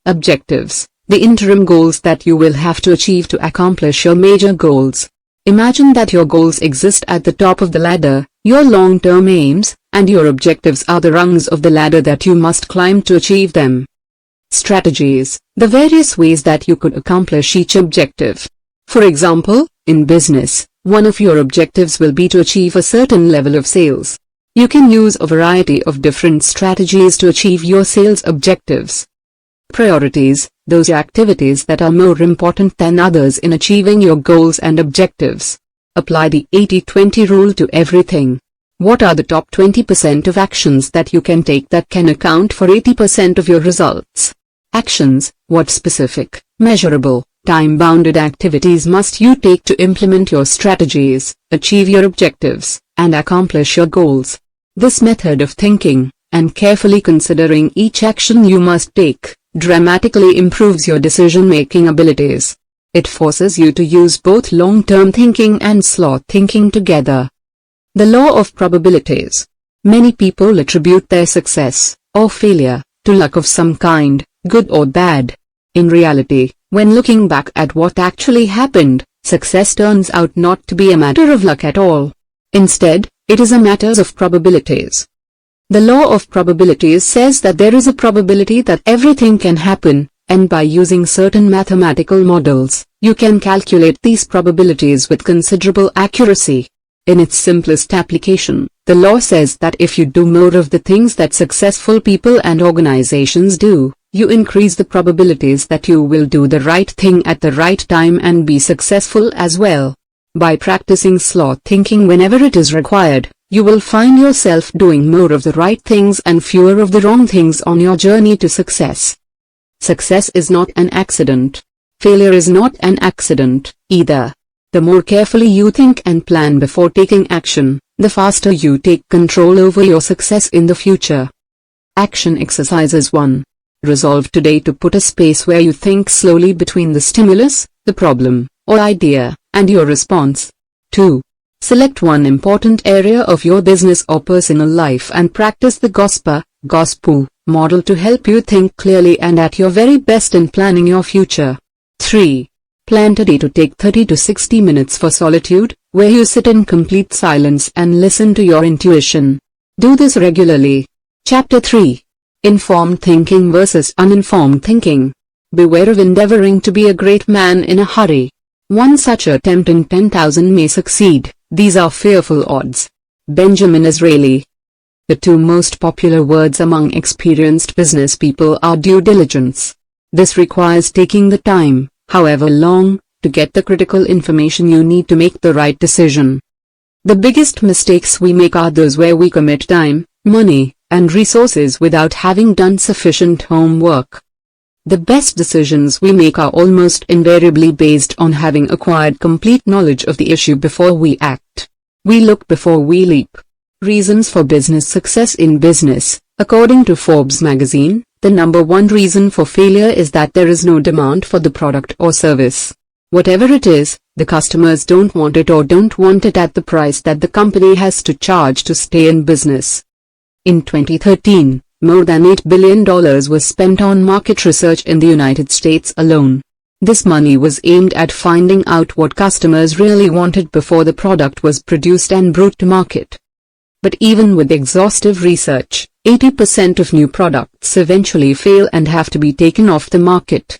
Objectives, the interim goals that you will have to achieve to accomplish your major goals. Imagine that your goals exist at the top of the ladder, your long-term aims, and your objectives are the rungs of the ladder that you must climb to achieve them. Strategies, the various ways that you could accomplish each objective. For example, in business, one of your objectives will be to achieve a certain level of sales. You can use a variety of different strategies to achieve your sales objectives. Priorities, those activities that are more important than others in achieving your goals and objectives. Apply the 80-20 rule to everything. What are the top 20% of actions that you can take that can account for 80% of your results? Actions, what specific, measurable, time-bounded activities must you take to implement your strategies, achieve your objectives, and accomplish your goals? This method of thinking, and carefully considering each action you must take, dramatically improves your decision-making abilities. It forces you to use both long-term thinking and slow thinking together. The law of probabilities. Many people attribute their success, or failure, to luck of some kind, good or bad. In reality, when looking back at what actually happened, success turns out not to be a matter of luck at all. Instead, it is a matter of probabilities. The law of probabilities says that there is a probability that everything can happen, and by using certain mathematical models, you can calculate these probabilities with considerable accuracy. In its simplest application, the law says that if you do more of the things that successful people and organizations do, you increase the probabilities that you will do the right thing at the right time and be successful as well. By practicing slow thinking whenever it is required, you will find yourself doing more of the right things and fewer of the wrong things on your journey to success. Success is not an accident. Failure is not an accident, either. The more carefully you think and plan before taking action, the faster you take control over your success in the future. Action exercises 1. Resolve today to put a space where you think slowly between the stimulus, the problem, or idea, and your response. 2. Select one important area of your business or personal life and practice the GOSPO model to help you think clearly and at your very best in planning your future. 3. Plan today to take 30 to 60 minutes for solitude, where you sit in complete silence and listen to your intuition. Do this regularly. Chapter 3. Informed thinking versus uninformed thinking. Beware of endeavoring to be a great man in a hurry. One such attempt in 10,000 may succeed. These are fearful odds. Benjamin Disraeli. The two most popular words among experienced business people are due diligence. This requires taking the time, however long, to get the critical information you need to make the right decision. The biggest mistakes we make are those where we commit time, money, and resources without having done sufficient homework. The best decisions we make are almost invariably based on having acquired complete knowledge of the issue before we act. We look before we leap. Reasons for business success in business. According to Forbes magazine, the number one reason for failure is that there is no demand for the product or service. Whatever it is, the customers don't want it or don't want it at the price that the company has to charge to stay in business. In 2013, more than $8 billion was spent on market research in the United States alone. This money was aimed at finding out what customers really wanted before the product was produced and brought to market. But even with exhaustive research, 80% of new products eventually fail and have to be taken off the market.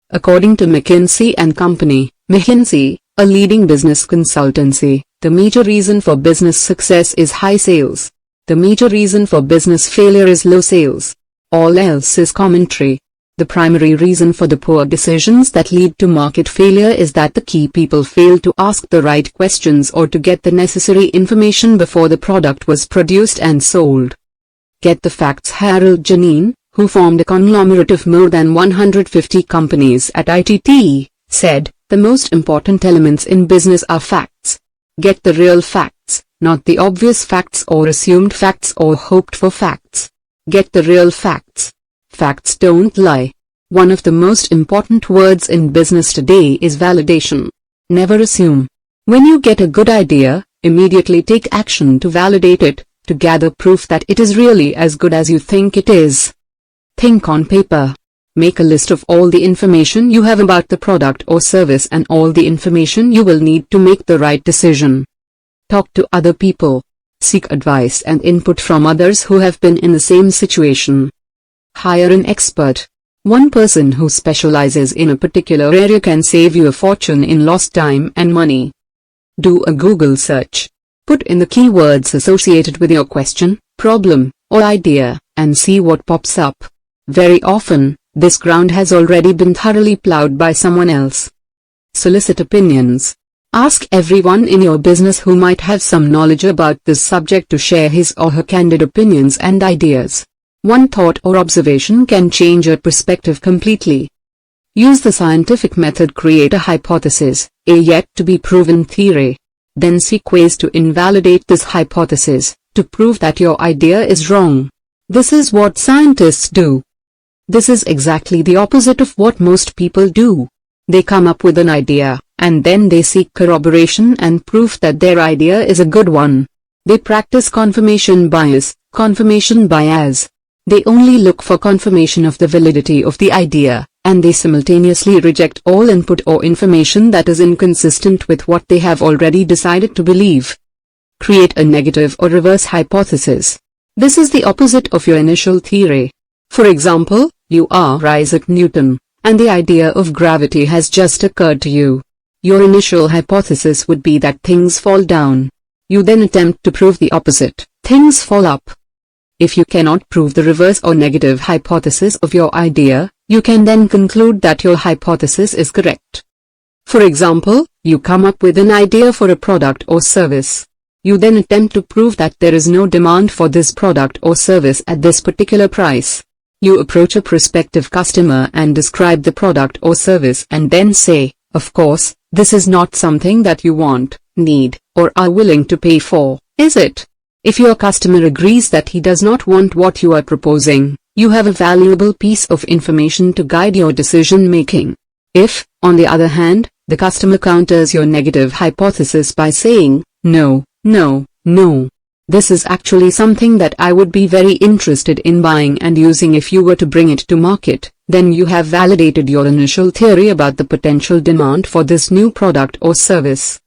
According to McKinsey & Company, McKinsey, a leading business consultancy, the major reason for business success is high sales. The major reason for business failure is low sales. All else is commentary. The primary reason for the poor decisions that lead to market failure is that the key people failed to ask the right questions or to get the necessary information before the product was produced and sold. Get the facts. Harold Janine, who formed a conglomerate of more than 150 companies at ITT, said, "The most important elements in business are facts. Get the real facts, not the obvious facts or assumed facts or hoped for facts. Get the real facts. Facts don't lie." One of the most important words in business today is validation. Never assume. When you get a good idea, immediately take action to validate it, to gather proof that it is really as good as you think it is. Think on paper. Make a list of all the information you have about the product or service and all the information you will need to make the right decision. Talk to other people. Seek advice and input from others who have been in the same situation. Hire an expert. One person who specializes in a particular area can save you a fortune in lost time and money. Do a Google search. Put in the keywords associated with your question, problem, or idea, and see what pops up. Very often, this ground has already been thoroughly plowed by someone else. Solicit opinions. Ask everyone in your business who might have some knowledge about this subject to share his or her candid opinions and ideas. One thought or observation can change your perspective completely. Use the scientific method. Create a hypothesis, a yet-to-be-proven theory. Then seek ways to invalidate this hypothesis, to prove that your idea is wrong. This is what scientists do. This is exactly the opposite of what most people do. They come up with an idea, and then they seek corroboration and proof that their idea is a good one. They practice confirmation bias. They only look for confirmation of the validity of the idea, and they simultaneously reject all input or information that is inconsistent with what they have already decided to believe. Create a negative or reverse hypothesis. This is the opposite of your initial theory. For example, you are Isaac Newton, and the idea of gravity has just occurred to you. Your initial hypothesis would be that things fall down. You then attempt to prove the opposite, things fall up. If you cannot prove the reverse or negative hypothesis of your idea, you can then conclude that your hypothesis is correct. For example, you come up with an idea for a product or service. You then attempt to prove that there is no demand for this product or service at this particular price. You approach a prospective customer and describe the product or service and then say, of course, this is not something that you want, need, or are willing to pay for, is it? If your customer agrees that he does not want what you are proposing, you have a valuable piece of information to guide your decision making. If, on the other hand, the customer counters your negative hypothesis by saying, no, no, no. This is actually something that I would be very interested in buying and using if you were to bring it to market, then you have validated your initial theory about the potential demand for this new product or service.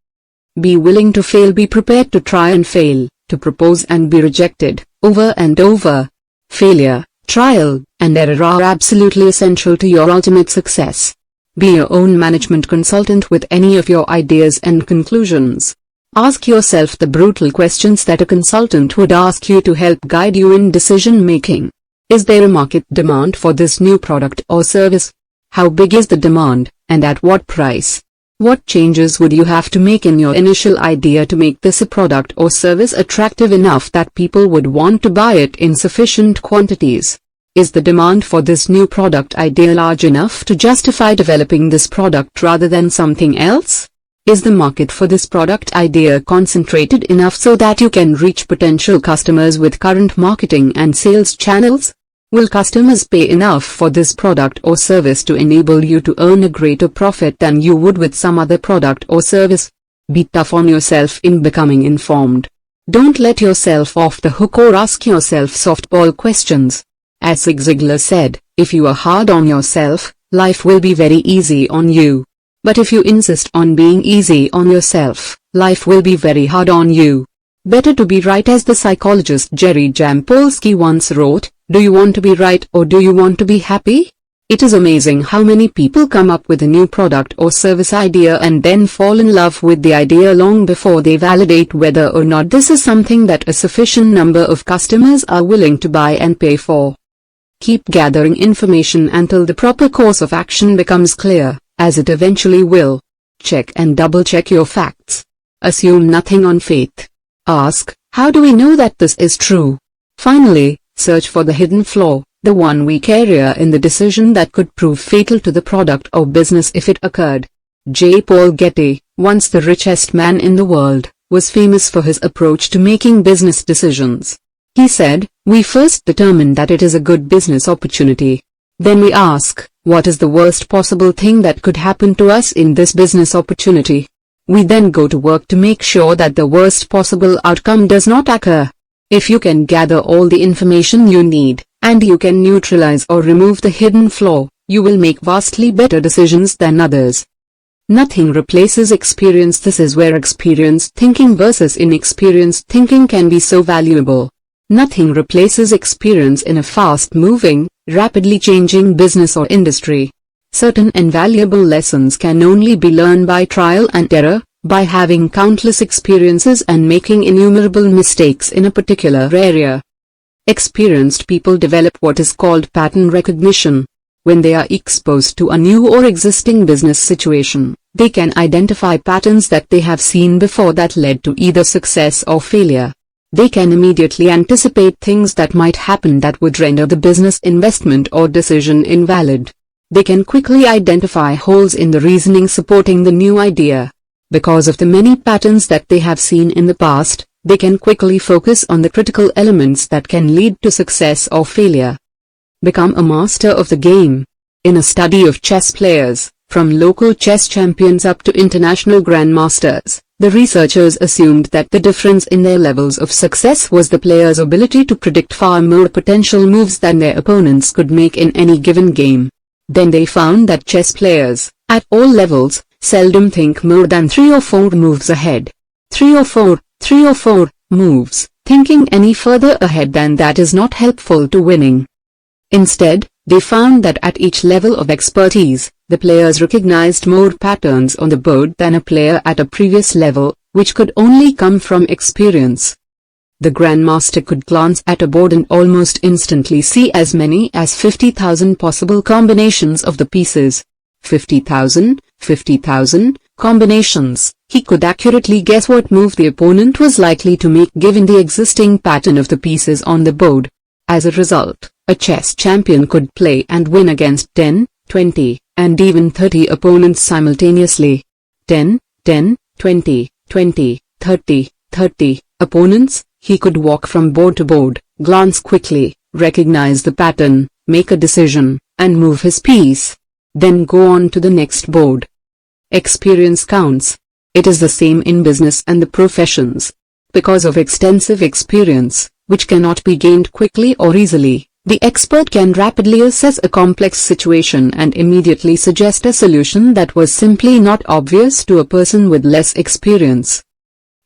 Be willing to fail. Be prepared to try and fail, to propose and be rejected, over and over. Failure, trial, and error are absolutely essential to your ultimate success. Be your own management consultant with any of your ideas and conclusions. Ask yourself the brutal questions that a consultant would ask you to help guide you in decision making. Is there a market demand for this new product or service? How big is the demand, and at what price? What changes would you have to make in your initial idea to make this a product or service attractive enough that people would want to buy it in sufficient quantities? Is the demand for this new product idea large enough to justify developing this product rather than something else? Is the market for this product idea concentrated enough so that you can reach potential customers with current marketing and sales channels? Will customers pay enough for this product or service to enable you to earn a greater profit than you would with some other product or service? Be tough on yourself in becoming informed. Don't let yourself off the hook or ask yourself softball questions. As Zig Ziglar said, if you are hard on yourself, life will be very easy on you. But if you insist on being easy on yourself, life will be very hard on you. Better to be right, as the psychologist Jerry Jampolsky once wrote. Do you want to be right or do you want to be happy? It is amazing how many people come up with a new product or service idea and then fall in love with the idea long before they validate whether or not this is something that a sufficient number of customers are willing to buy and pay for. Keep gathering information until the proper course of action becomes clear, as it eventually will. Check and double-check your facts. Assume nothing on faith. Ask, how do we know that this is true? Finally, search for the hidden flaw, the one weak area in the decision that could prove fatal to the product or business if it occurred. J. Paul Getty, once the richest man in the world, was famous for his approach to making business decisions. He said, we first determine that it is a good business opportunity. Then we ask, what is the worst possible thing that could happen to us in this business opportunity? We then go to work to make sure that the worst possible outcome does not occur. If you can gather all the information you need, and you can neutralize or remove the hidden flaw, you will make vastly better decisions than others. Nothing replaces experience. This is where experienced thinking versus inexperienced thinking can be so valuable. Nothing replaces experience in a fast-moving, rapidly changing business or industry. Certain invaluable lessons can only be learned by trial and error, by having countless experiences and making innumerable mistakes in a particular area. Experienced people develop what is called pattern recognition. When they are exposed to a new or existing business situation, they can identify patterns that they have seen before that led to either success or failure. They can immediately anticipate things that might happen that would render the business investment or decision invalid. They can quickly identify holes in the reasoning supporting the new idea. Because of the many patterns that they have seen in the past, they can quickly focus on the critical elements that can lead to success or failure. Become a master of the game. In a study of chess players, from local chess champions up to international grandmasters, the researchers assumed that the difference in their levels of success was the player's ability to predict far more potential moves than their opponents could make in any given game. Then they found that chess players, at all levels, seldom think more than 3 or 4 moves ahead. 3 or 4 moves. Thinking any further ahead than that is not helpful to winning. Instead, they found that at each level of expertise, the players recognized more patterns on the board than a player at a previous level, which could only come from experience. The grandmaster could glance at a board and almost instantly see as many as 50,000 possible combinations of the pieces. 50,000, 50,000 combinations. He could accurately guess what move the opponent was likely to make given the existing pattern of the pieces on the board. As a result, a chess champion could play and win against 10, 20, and even 30 opponents simultaneously. 10, 10, 20, 20, 30, 30 opponents. He could walk from board to board, glance quickly, recognize the pattern, make a decision, and move his piece. Then go on to the next board. Experience counts. It is the same in business and the professions. Because of extensive experience, which cannot be gained quickly or easily, the expert can rapidly assess a complex situation and immediately suggest a solution that was simply not obvious to a person with less experience.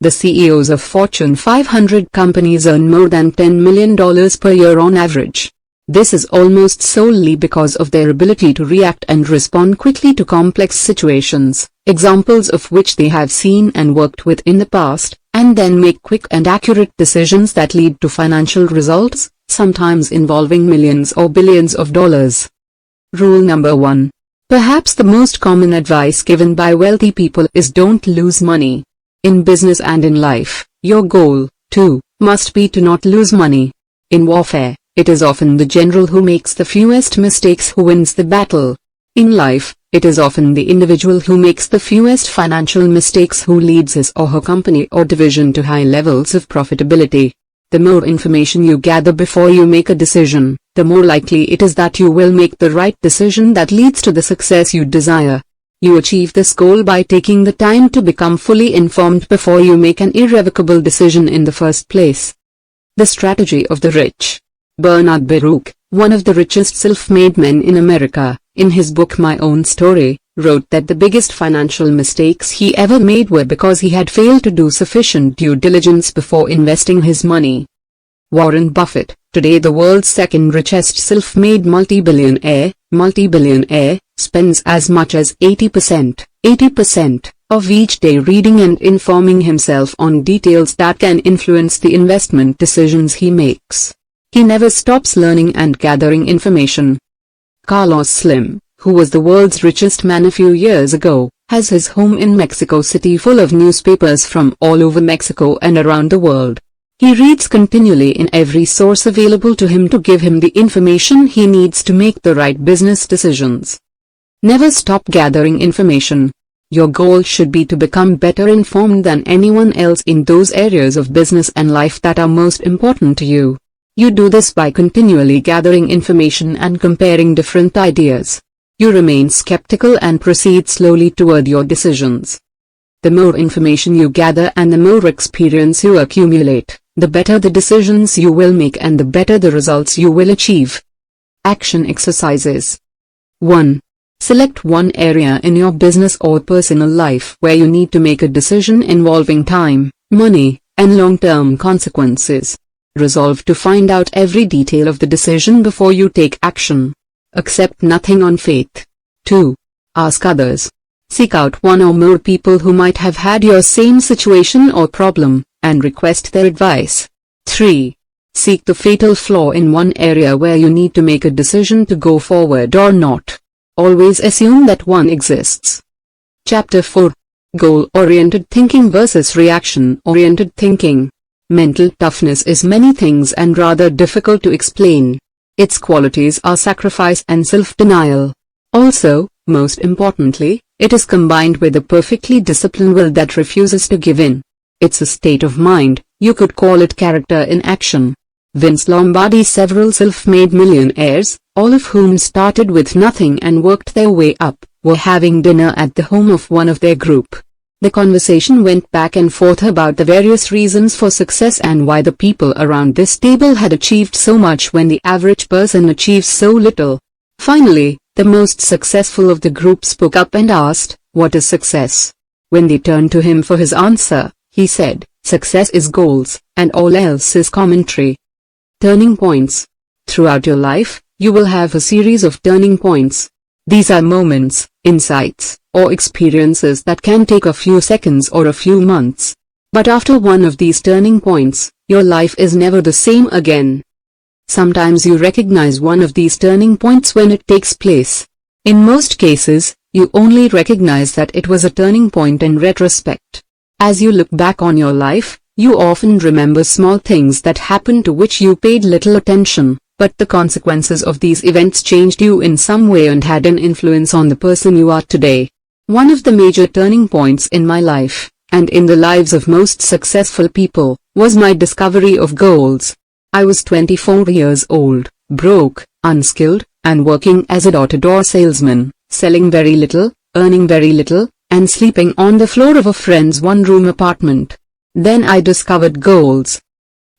The CEOs of Fortune 500 companies earn more than $10 million per year on average. This is almost solely because of their ability to react and respond quickly to complex situations, examples of which they have seen and worked with in the past, and then make quick and accurate decisions that lead to financial results, sometimes involving millions or billions of dollars. Rule number 1. Perhaps the most common advice given by wealthy people is don't lose money. In business and in life, your goal, too, must be to not lose money. In warfare, it is often the general who makes the fewest mistakes who wins the battle. In life, it is often the individual who makes the fewest financial mistakes who leads his or her company or division to high levels of profitability. The more information you gather before you make a decision, the more likely it is that you will make the right decision that leads to the success you desire. You achieve this goal by taking the time to become fully informed before you make an irrevocable decision in the first place. The Strategy of the Rich. Bernard Baruch, one of the richest self-made men in America, in his book My Own Story, wrote that the biggest financial mistakes he ever made were because he had failed to do sufficient due diligence before investing his money. Warren Buffett, today the world's second richest self-made multi-billionaire, spends as much as 80% of each day reading and informing himself on details that can influence the investment decisions he makes. He never stops learning and gathering information. Carlos Slim, who was the world's richest man a few years ago, has his home in Mexico City full of newspapers from all over Mexico and around the world. He reads continually in every source available to him to give him the information he needs to make the right business decisions. Never stop gathering information. Your goal should be to become better informed than anyone else in those areas of business and life that are most important to you. You do this by continually gathering information and comparing different ideas. You remain skeptical and proceed slowly toward your decisions. The more information you gather and the more experience you accumulate, the better the decisions you will make and the better the results you will achieve. Action exercises. 1. Select one area in your business or personal life where you need to make a decision involving time, money, and long-term consequences. Resolve to find out every detail of the decision before you take action. Accept nothing on faith. 2. Ask others. Seek out one or more people who might have had your same situation or problem, and request their advice. 3. Seek the fatal flaw in one area where you need to make a decision to go forward or not. Always assume that one exists. Chapter 4. Goal-oriented thinking versus reaction-oriented thinking. Mental toughness is many things and rather difficult to explain. Its qualities are sacrifice and self-denial. Also, most importantly, it is combined with a perfectly disciplined will that refuses to give in. It's a state of mind, you could call it character in action. Vince Lombardi. Several self-made millionaires, all of whom started with nothing and worked their way up, were having dinner at the home of one of their group. The conversation went back and forth about the various reasons for success and why the people around this table had achieved so much when the average person achieves so little. Finally, the most successful of the group spoke up and asked, "What is success?" When they turned to him for his answer, he said, "Success is goals, and all else is commentary." Turning points. Throughout your life, you will have a series of turning points. These are moments, insights, or experiences that can take a few seconds or a few months. But after one of these turning points, your life is never the same again. Sometimes you recognize one of these turning points when it takes place. In most cases, You only recognize that it was a turning point in retrospect. As you look back on your life, you often remember small things that happened to which you paid little attention, but the consequences of these events changed you in some way and had an influence on the person you are today. One of the major turning points in my life, and in the lives of most successful people, was my discovery of goals. I was 24 years old, broke, unskilled, and working as a door-to-door salesman, selling very little, earning very little, and sleeping on the floor of a friend's one-room apartment. Then I discovered goals.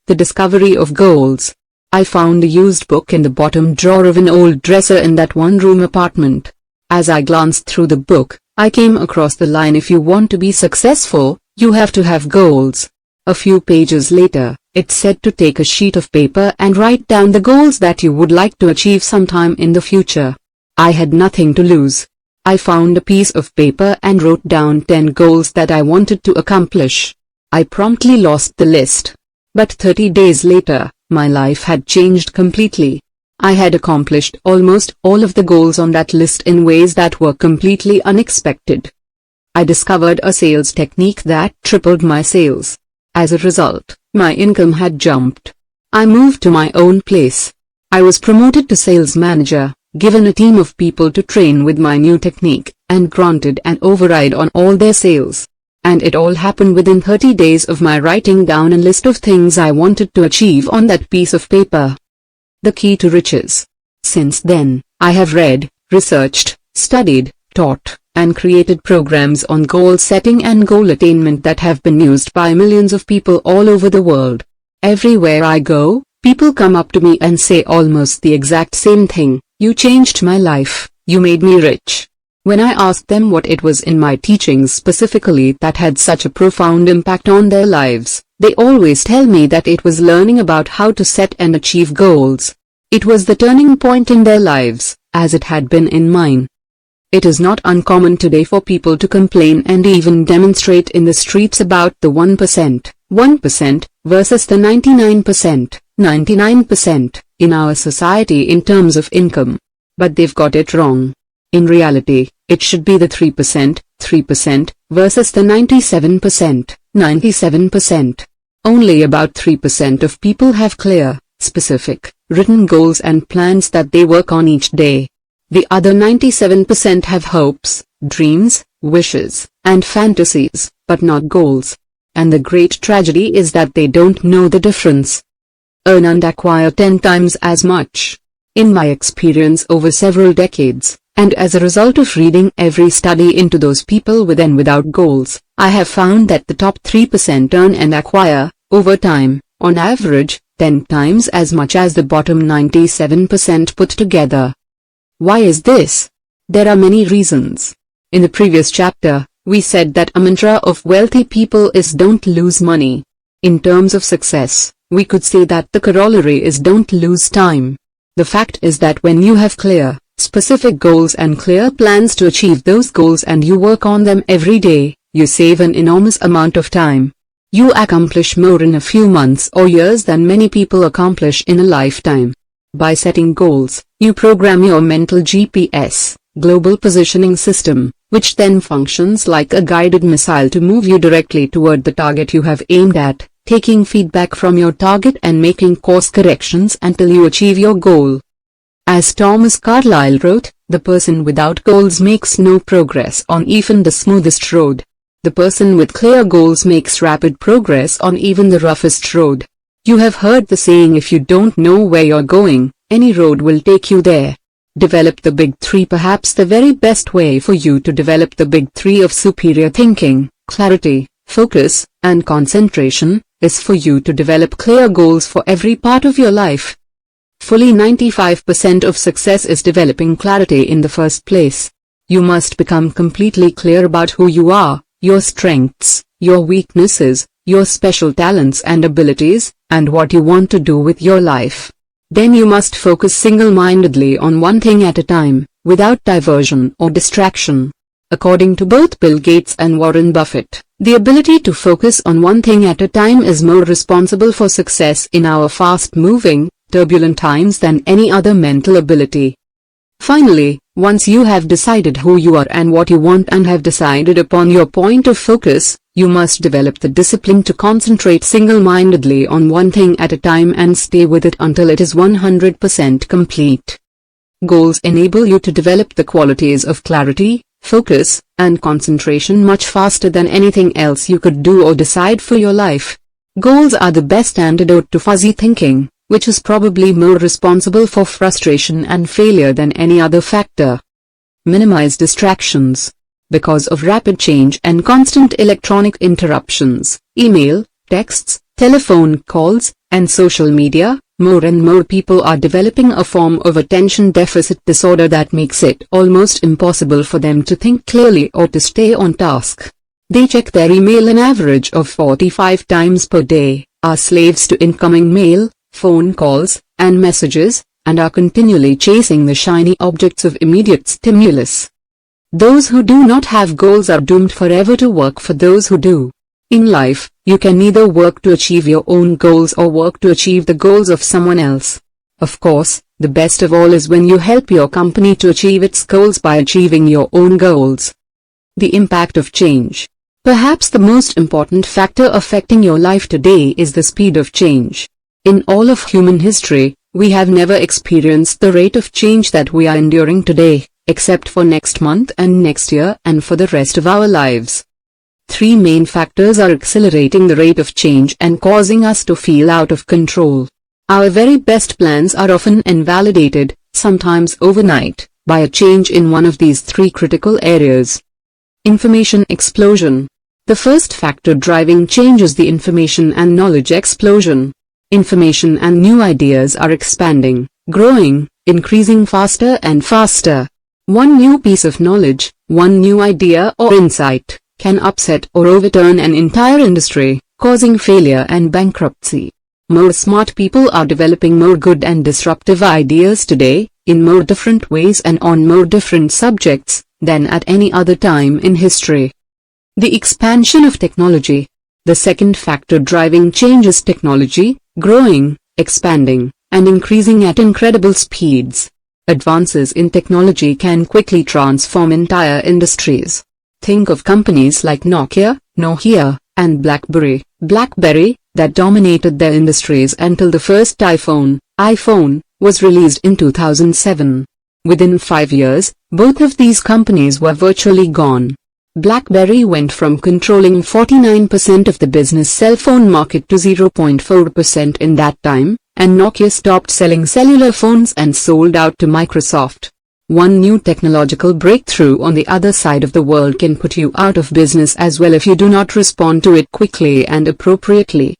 The discovery of goals. I found a used book in the bottom drawer of an old dresser in that one-room apartment. As I glanced through the book, I came across the line, "If you want to be successful, you have to have goals." A few pages later, it said to take a sheet of paper and write down the goals that you would like to achieve sometime in the future. I had nothing to lose. I found a piece of paper and wrote down 10 goals that I wanted to accomplish. I promptly lost the list. But 30 days later, my life had changed completely. I had accomplished almost all of the goals on that list in ways that were completely unexpected. I discovered a sales technique that tripled my sales. As a result, my income had jumped. I moved to my own place. I was promoted to sales manager, given a team of people to train with my new technique, and granted an override on all their sales. And it all happened within 30 days of my writing down a list of things I wanted to achieve on that piece of paper. The key to riches. Since then, I have read, researched, studied, taught, and created programs on goal setting and goal attainment that have been used by millions of people all over the world. Everywhere I go, people come up to me and say almost the exact same thing: "You changed my life, you made me rich." When I ask them what it was in my teachings specifically that had such a profound impact on their lives, they always tell me that it was learning about how to set and achieve goals. It was the turning point in their lives, as it had been in mine. It is not uncommon today for people to complain and even demonstrate in the streets about the 1% versus the 99% in our society in terms of income. But they've got it wrong. In reality, it should be the 3% versus the 97%. Only about 3% of people have clear, specific, written goals and plans that they work on each day. The other 97% have hopes, dreams, wishes, and fantasies, but not goals. And the great tragedy is that they don't know the difference. Earn and acquire 10 times as much. In my experience over several decades, and as a result of reading every study into those people with and without goals, I have found that the top 3% earn and acquire, over time, on average, 10 times as much as the bottom 97% put together. Why is this? There are many reasons. In the previous chapter, we said that a mantra of wealthy people is don't lose money. In terms of success, we could say that the corollary is don't lose time. The fact is that when you have clear, specific goals and clear plans to achieve those goals and you work on them every day, you save an enormous amount of time. You accomplish more in a few months or years than many people accomplish in a lifetime. By setting goals, you program your mental GPS, global positioning system, which then functions like a guided missile to move you directly toward the target you have aimed at, taking feedback from your target and making course corrections until you achieve your goal. As Thomas Carlyle wrote, the person without goals makes no progress on even the smoothest road. The person with clear goals makes rapid progress on even the roughest road. You have heard the saying, if you don't know where you're going, any road will take you there. Develop the big three. Perhaps the very best way for you to develop the big three of superior thinking, clarity, focus, and concentration, is for you to develop clear goals for every part of your life. Fully 95% of success is developing clarity in the first place. You must become completely clear about who you are, your strengths, your weaknesses, your special talents and abilities, and what you want to do with your life. Then you must focus single-mindedly on one thing at a time, without diversion or distraction. According to both Bill Gates and Warren Buffett, the ability to focus on one thing at a time is more responsible for success in our fast-moving, turbulent times than any other mental ability. Finally, Once you have decided who you are and what you want and have decided upon your point of focus, you must develop the discipline to concentrate single-mindedly on one thing at a time and stay with it until it is 100% complete. Goals enable you to develop the qualities of clarity, focus, and concentration much faster than anything else you could do or decide for your life. Goals are the best antidote to fuzzy thinking, which is probably more responsible for frustration and failure than any other factor. Minimize distractions. Because of rapid change and constant electronic interruptions, email, texts, telephone calls, and social media, more and more people are developing a form of attention deficit disorder that makes it almost impossible for them to think clearly or to stay on task. They check their email an average of 45 times per day, are slaves to incoming mail, phone calls, and messages, and are continually chasing the shiny objects of immediate stimulus. Those who do not have goals are doomed forever to work for those who do. In life, you can either work to achieve your own goals or work to achieve the goals of someone else. Of course, the best of all is when you help your company to achieve its goals by achieving your own goals. The impact of change. Perhaps the most important factor affecting your life today is the speed of change. In all of human history, we have never experienced the rate of change that we are enduring today, except for next month and next year and for the rest of our lives. Three main factors are accelerating the rate of change and causing us to feel out of control. Our very best plans are often invalidated, sometimes overnight, by a change in one of these three critical areas. Information explosion. The first factor driving change is the information and knowledge explosion. Information and new ideas are expanding, growing, increasing faster and faster. One new piece of knowledge, one new idea or insight, can upset or overturn an entire industry, causing failure and bankruptcy. More smart people are developing more good and disruptive ideas today, in more different ways and on more different subjects, than at any other time in history. The expansion of technology. The second factor driving change is technology, growing, expanding, and increasing at incredible speeds. Advances in technology can quickly transform entire industries. Think of companies like Nokia, and BlackBerry, that dominated their industries until the first iPhone, was released in 2007. Within 5 years, both of these companies were virtually gone. BlackBerry went from controlling 49% of the business cell phone market to 0.4% in that time, and Nokia stopped selling cellular phones and sold out to Microsoft. One new technological breakthrough on the other side of the world can put you out of business as well if you do not respond to it quickly and appropriately.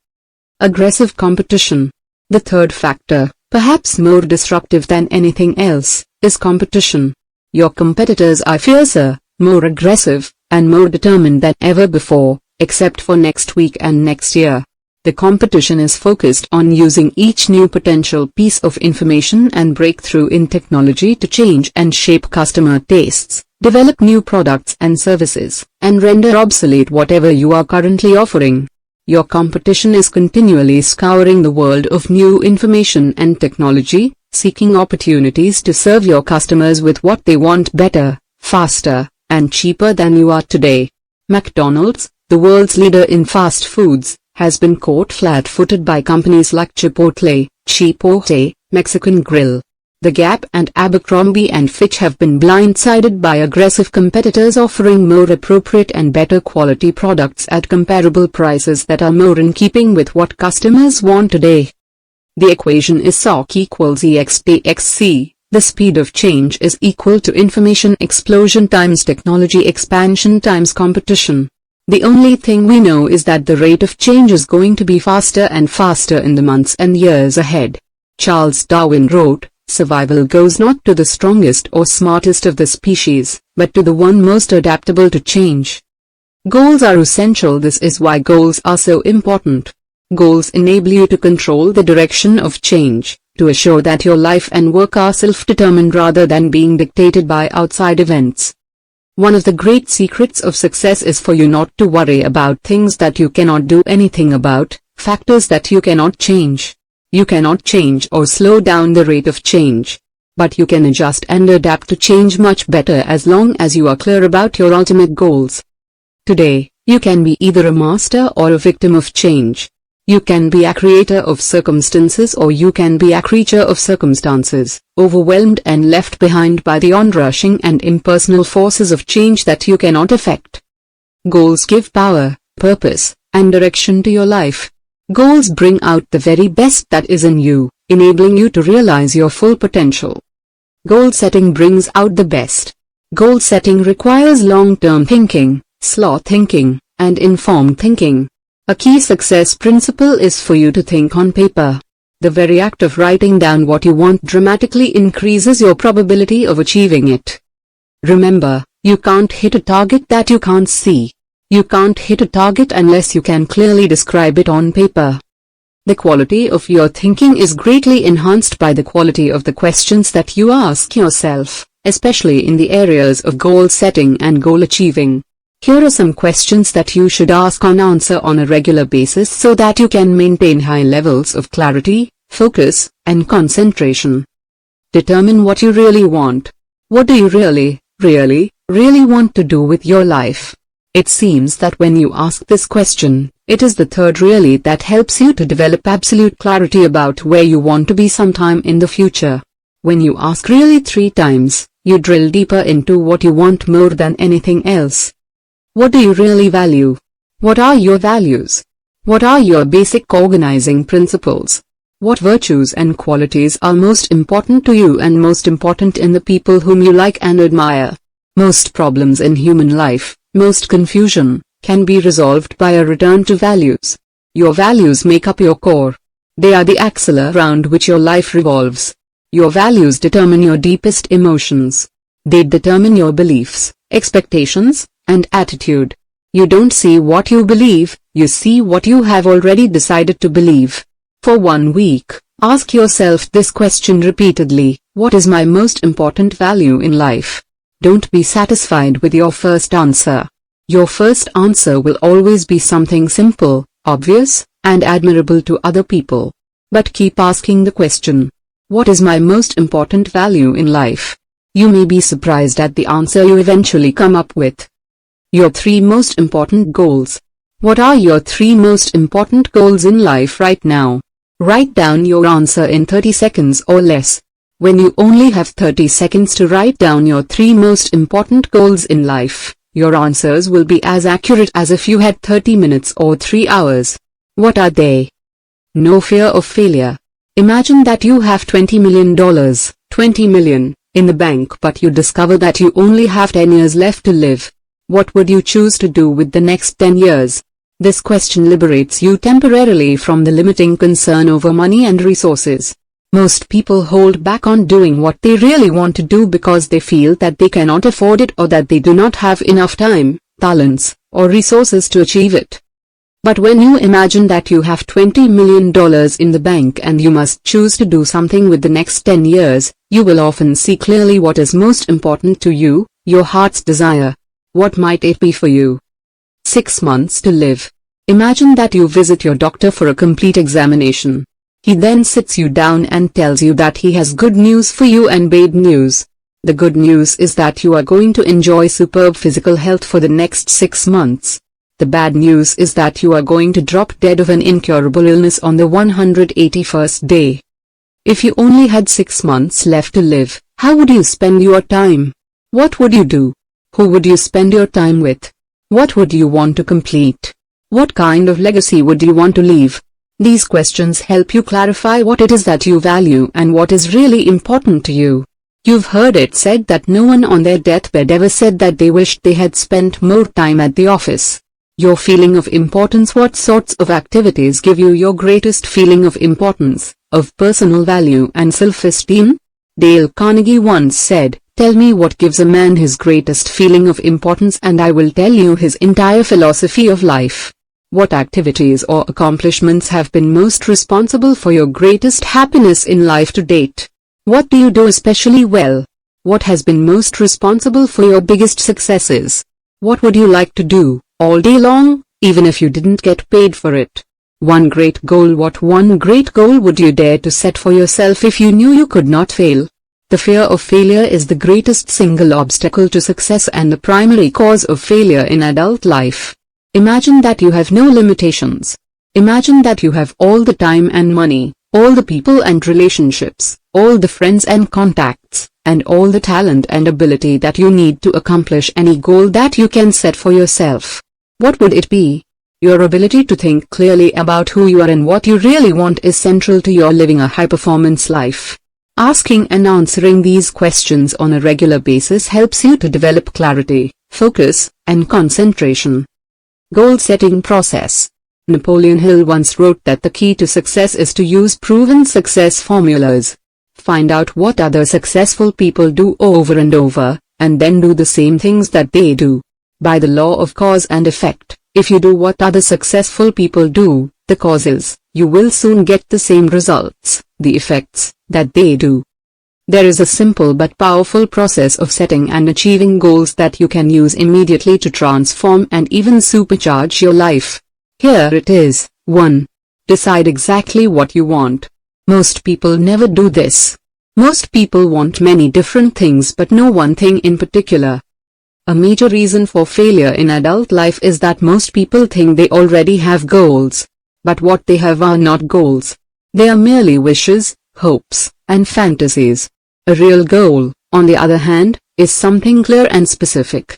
Aggressive competition. The third factor, perhaps more disruptive than anything else, is competition. Your competitors are fiercer, more aggressive, and more determined than ever before, except for next week and next year. The competition is focused on using each new potential piece of information and breakthrough in technology to change and shape customer tastes, develop new products and services, and render obsolete whatever you are currently offering. Your competition is continually scouring the world of new information and technology, seeking opportunities to serve your customers with what they want better, faster, and cheaper than you are today. McDonald's, the world's leader in fast foods, has been caught flat-footed by companies like Chipotle, Mexican Grill. The Gap and Abercrombie & Fitch have been blindsided by aggressive competitors offering more appropriate and better quality products at comparable prices that are more in keeping with what customers want today. The equation is SOC equals EXPXC. The speed of change is equal to information explosion times technology expansion times competition. The only thing we know is that the rate of change is going to be faster and faster in the months and years ahead. Charles Darwin wrote, "Survival goes not to the strongest or smartest of the species, but to the one most adaptable to change." Goals are essential. This is why goals are so important. Goals enable you to control the direction of change, to assure that your life and work are self-determined rather than being dictated by outside events. One of the great secrets of success is for you not to worry about things that you cannot do anything about, factors that you cannot change. You cannot change or slow down the rate of change. but you can adjust and adapt to change much better as long as you are clear about your ultimate goals. Today, you can be either a master or a victim of change. You can be a creator of circumstances, or you can be a creature of circumstances, overwhelmed and left behind by the onrushing and impersonal forces of change that you cannot affect. Goals give power, purpose, and direction to your life. Goals bring out the very best that is in you, enabling you to realize your full potential. Goal setting brings out the best. Goal setting requires long-term thinking, slow thinking, and informed thinking. A key success principle is for you to think on paper. The very act of writing down what you want dramatically increases your probability of achieving it. Remember, you can't hit a target that you can't see. You can't hit a target unless you can clearly describe it on paper. The quality of your thinking is greatly enhanced by the quality of the questions that you ask yourself, especially in the areas of goal setting and goal achieving. Here are some questions that you should ask and answer on a regular basis so that you can maintain high levels of clarity, focus, and concentration. Determine what you really want. What do you really want to do with your life? It seems that when you ask this question, it is the third really that helps you to develop absolute clarity about where you want to be sometime in the future. When you ask really 3 times, you drill deeper into what you want more than anything else. What do you really value? What are your values? What are your basic organizing principles? What virtues and qualities are most important to you and most important in the people whom you like and admire? Most problems in human life, most confusion, can be resolved by a return to values. Your values make up your core. They are the axle around which your life revolves. Your values determine your deepest emotions. They determine your beliefs, expectations, and attitude. You don't see what you believe, you see what you have already decided to believe. For 1 week, ask yourself this question repeatedly: what is my most important value in life? Don't be satisfied with your first answer. Your first answer will always be something simple, obvious, and admirable to other people. But keep asking the question: what is my most important value in life? You may be surprised at the answer you eventually come up with. Your 3 most important goals. What are your 3 most important goals in life right now? Write down your answer in 30 seconds or less. When you only have 30 seconds to write down your 3 most important goals in life, your answers will be as accurate as if you had 30 minutes or 3 hours. What are they? No fear of failure. Imagine that you have $20 million, 20 million, in the bank, but you discover that you only have 10 years left to live. What would you choose to do with the next 10 years? This question liberates you temporarily from the limiting concern over money and resources. Most people hold back on doing what they really want to do because they feel that they cannot afford it or that they do not have enough time, talents, or resources to achieve it. But when you imagine that you have $20 million in the bank and you must choose to do something with the next 10 years, you will often see clearly what is most important to you, your heart's desire. What might it be for you? 6 months to live. Imagine that you visit your doctor for a complete examination. He then sits you down and tells you that he has good news for you and bad news. The good news is that you are going to enjoy superb physical health for the next 6 months. The bad news is that you are going to drop dead of an incurable illness on the 181st day. If you only had 6 months left to live, how would you spend your time? What would you do? Who would you spend your time with? What would you want to complete? What kind of legacy would you want to leave? These questions help you clarify what it is that you value and what is really important to you. You've heard it said that no one on their deathbed ever said that they wished they had spent more time at the office. Your feeling of importance. What sorts of activities give you your greatest feeling of importance, of personal value and self-esteem? Dale Carnegie once said, "Tell me what gives a man his greatest feeling of importance and I will tell you his entire philosophy of life." What activities or accomplishments have been most responsible for your greatest happiness in life to date? What do you do especially well? What has been most responsible for your biggest successes? What would you like to do all day long, even if you didn't get paid for it? One great goal. What one great goal would you dare to set for yourself if you knew you could not fail? The fear of failure is the greatest single obstacle to success and the primary cause of failure in adult life. Imagine that you have no limitations. Imagine that you have all the time and money, all the people and relationships, all the friends and contacts, and all the talent and ability that you need to accomplish any goal that you can set for yourself. What would it be? Your ability to think clearly about who you are and what you really want is central to your living a high-performance life. Asking and answering these questions on a regular basis helps you to develop clarity, focus, and concentration. Goal-setting process. Napoleon Hill once wrote that the key to success is to use proven success formulas. Find out what other successful people do over and over, and then do the same things that they do. By the law of cause and effect, if you do what other successful people do, the causes, you will soon get the same results, the effects, that they do. There is a simple but powerful process of setting and achieving goals that you can use immediately to transform and even supercharge your life. Here it is. 1. Decide exactly what you want. Most people never do this. Most people want many different things but no one thing in particular. A major reason for failure in adult life is that most people think they already have goals. But what they have are not goals. They are merely wishes, hopes, and fantasies. A real goal, on the other hand, is something clear and specific.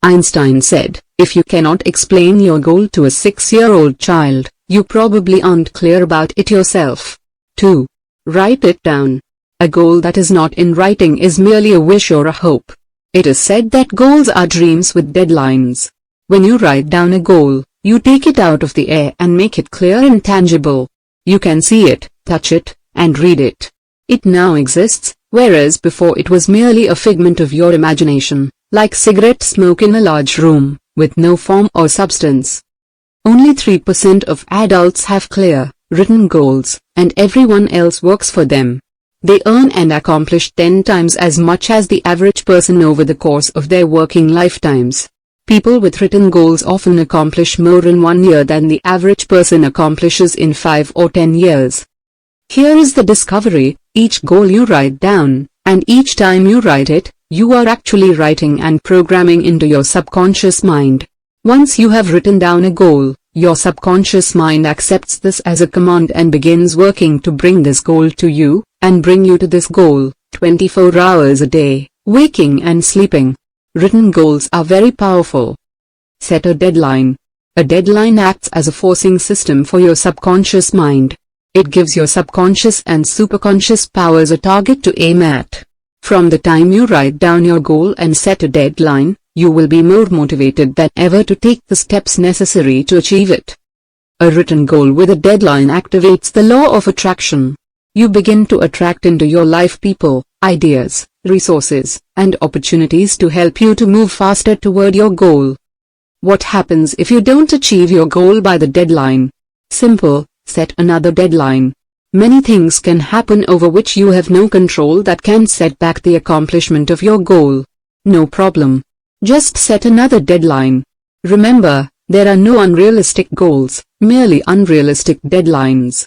Einstein said, if you cannot explain your goal to a 6-year-old child, you probably aren't clear about it yourself. 2. Write it down. A goal that is not in writing is merely a wish or a hope. It is said that goals are dreams with deadlines. When you write down a goal, you take it out of the air and make it clear and tangible. You can see it, touch it, and read it. It now exists, whereas before it was merely a figment of your imagination, like cigarette smoke in a large room, with no form or substance. Only 3% of adults have clear, written goals, and everyone else works for them. They earn and accomplish 10 times as much as the average person over the course of their working lifetimes. People with written goals often accomplish more in 1 year than the average person accomplishes in 5 or 10 years. Here is the discovery: each goal you write down, and each time you write it, you are actually writing and programming into your subconscious mind. Once you have written down a goal, your subconscious mind accepts this as a command and begins working to bring this goal to you, and bring you to this goal, 24 hours a day, waking and sleeping. Written goals are very powerful. Set a deadline. A deadline acts as a forcing system for your subconscious mind. It gives your subconscious and superconscious powers a target to aim at. From the time you write down your goal and set a deadline, you will be more motivated than ever to take the steps necessary to achieve it. A written goal with a deadline activates the law of attraction. You begin to attract into your life people, ideas, resources, and opportunities to help you to move faster toward your goal. What happens if you don't achieve your goal by the deadline? Simple. Set another deadline. Many things can happen over which you have no control that can set back the accomplishment of your goal. No problem. Just set another deadline. Remember, there are no unrealistic goals, merely unrealistic deadlines.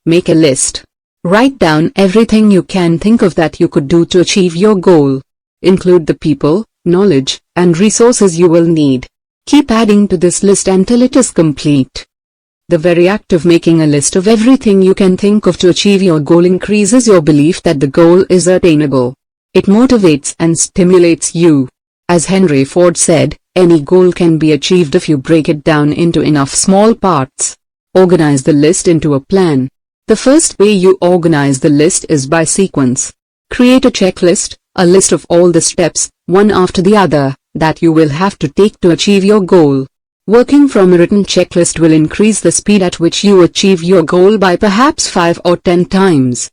Make a list. Write down everything you can think of that you could do to achieve your goal. Include the people, knowledge, and resources you will need. Keep adding to this list until it is complete. The very act of making a list of everything you can think of to achieve your goal increases your belief that the goal is attainable. It motivates and stimulates you. As Henry Ford said, any goal can be achieved if you break it down into enough small parts. Organize the list into a plan. The first way you organize the list is by sequence. Create a checklist, a list of all the steps, one after the other, that you will have to take to achieve your goal. Working from a written checklist will increase the speed at which you achieve your goal by perhaps 5 or 10 times.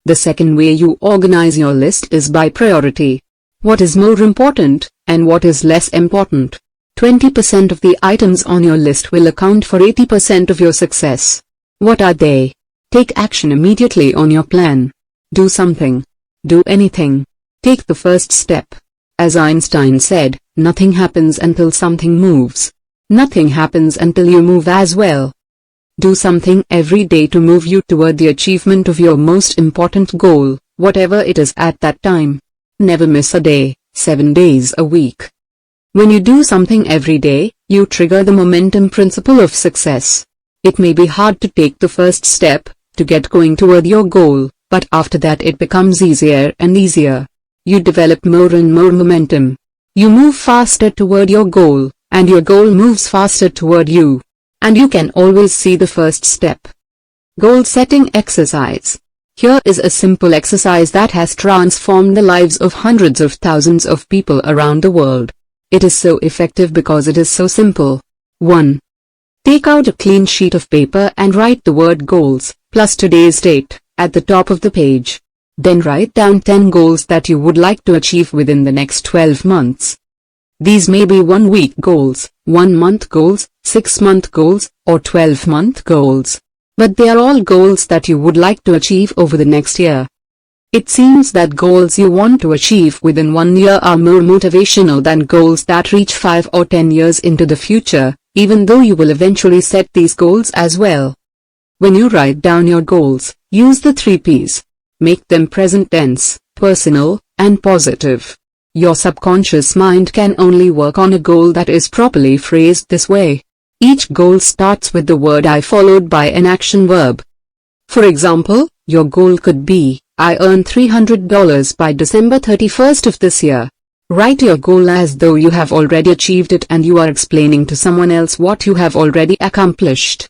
The second way you organize your list is by priority. What is more important, and what is less important? 20% of the items on your list will account for 80% of your success. What are they? Take action immediately on your plan. Do something. Do anything. Take the first step. As Einstein said, nothing happens until something moves. Nothing happens until you move as well. Do something every day to move you toward the achievement of your most important goal, whatever it is at that time. Never miss a day, 7 days a week. When you do something every day, you trigger the momentum principle of success. It may be hard to take the first step, to get going toward your goal, but after that it becomes easier and easier. You develop more and more momentum. You move faster toward your goal, and your goal moves faster toward you. And you can always see the first step. Goal setting exercise. Here is a simple exercise that has transformed the lives of hundreds of thousands of people around the world. It is so effective because it is so simple. 1. Take out a clean sheet of paper and write the word goals, plus today's date, at the top of the page. Then write down 10 goals that you would like to achieve within the next 12 months. These may be 1-week goals, 1-month goals, 6-month goals, or 12-month goals. But they are all goals that you would like to achieve over the next year. It seems that goals you want to achieve within 1 year are more motivational than goals that reach 5 or 10 years into the future, even though you will eventually set these goals as well. When you write down your goals, use the 3 P's. Make them present tense, personal, and positive. Your subconscious mind can only work on a goal that is properly phrased this way. Each goal starts with the word I followed by an action verb. For example, your goal could be, I earn $300 by December 31st of this year. Write your goal as though you have already achieved it and you are explaining to someone else what you have already accomplished.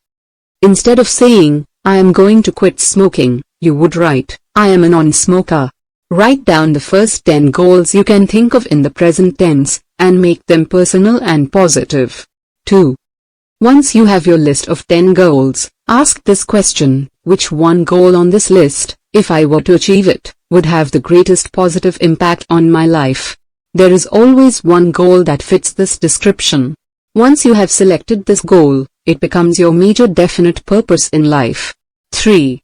Instead of saying, I am going to quit smoking, you would write, I am a non-smoker. Write down the first 10 goals you can think of in the present tense, and make them personal and positive. 2. Once you have your list of 10 goals, ask this question, which one goal on this list, if I were to achieve it, would have the greatest positive impact on my life? There is always one goal that fits this description. Once you have selected this goal, it becomes your major definite purpose in life. 3.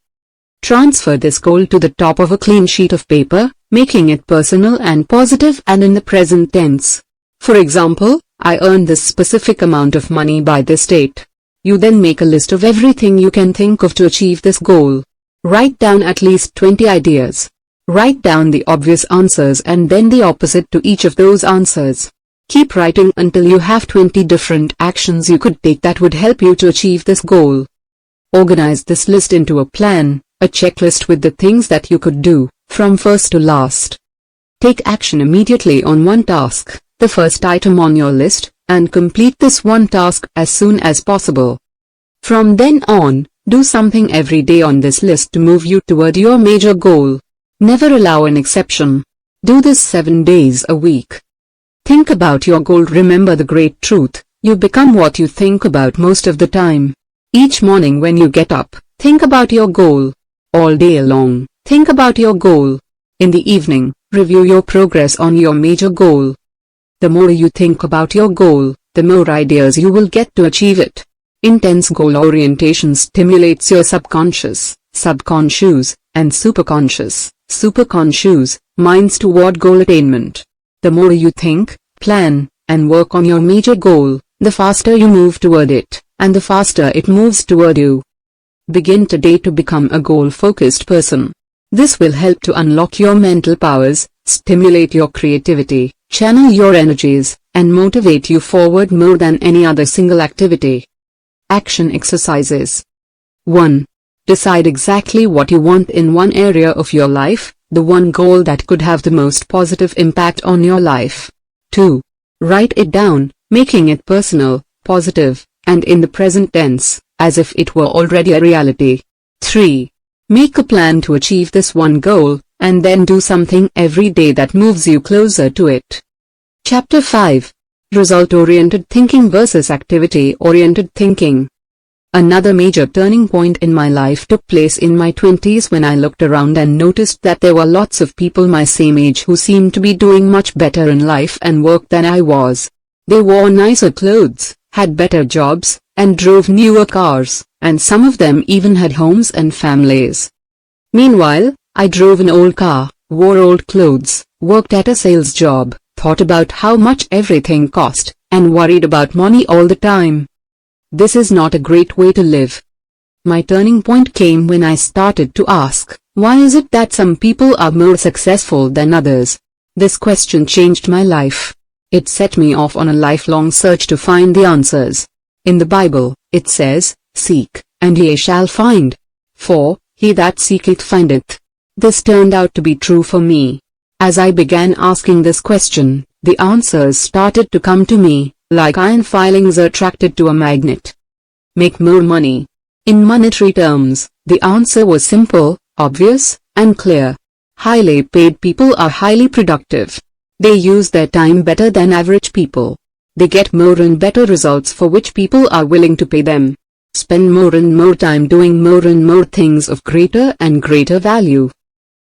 Transfer this goal to the top of a clean sheet of paper, making it personal and positive and in the present tense. For example, I earned this specific amount of money by this date. You then make a list of everything you can think of to achieve this goal. Write down at least 20 ideas. Write down the obvious answers and then the opposite to each of those answers. Keep writing until you have 20 different actions you could take that would help you to achieve this goal. Organize this list into a plan, a checklist with the things that you could do, from first to last. Take action immediately on one task, the first item on your list, and complete this one task as soon as possible. From then on, do something every day on this list to move you toward your major goal. Never allow an exception. Do this 7 days a week. Think about your goal. Remember the great truth, you become what you think about most of the time. Each morning when you get up, think about your goal. All day long, think about your goal. In the evening, review your progress on your major goal. The more you think about your goal, the more ideas you will get to achieve it. Intense goal orientation stimulates your subconscious, subconscious, and superconscious minds toward goal attainment. The more you think, plan, and work on your major goal, the faster you move toward it, and the faster it moves toward you. Begin today to become a goal-focused person. This will help to unlock your mental powers, stimulate your creativity, channel your energies, and motivate you forward more than any other single activity. Action exercises. 1. Decide exactly what you want in one area of your life, the one goal that could have the most positive impact on your life. 2. Write it down, making it personal, positive, and in the present tense, as if it were already a reality. 3. Make a plan to achieve this one goal, and then do something every day that moves you closer to it. Chapter 5. Result-oriented thinking versus activity-oriented thinking. Another major turning point in my life took place in my 20s when I looked around and noticed that there were lots of people my same age who seemed to be doing much better in life and work than I was. They wore nicer clothes, had better jobs, and drove newer cars, and some of them even had homes and families. Meanwhile, I drove an old car, wore old clothes, worked at a sales job, thought about how much everything cost, and worried about money all the time. This is not a great way to live. My turning point came when I started to ask, Why is it that some people are more successful than others? This question changed my life. It set me off on a lifelong search to find the answers. In the Bible, it says, "Seek, and ye shall find. For, he that seeketh findeth." This turned out to be true for me. As I began asking this question, the answers started to come to me, like iron filings attracted to a magnet. Make more money. In monetary terms, the answer was simple, obvious, and clear. Highly paid people are highly productive. They use their time better than average people. They get more and better results for which people are willing to pay them. Spend more and more time doing more and more things of greater and greater value.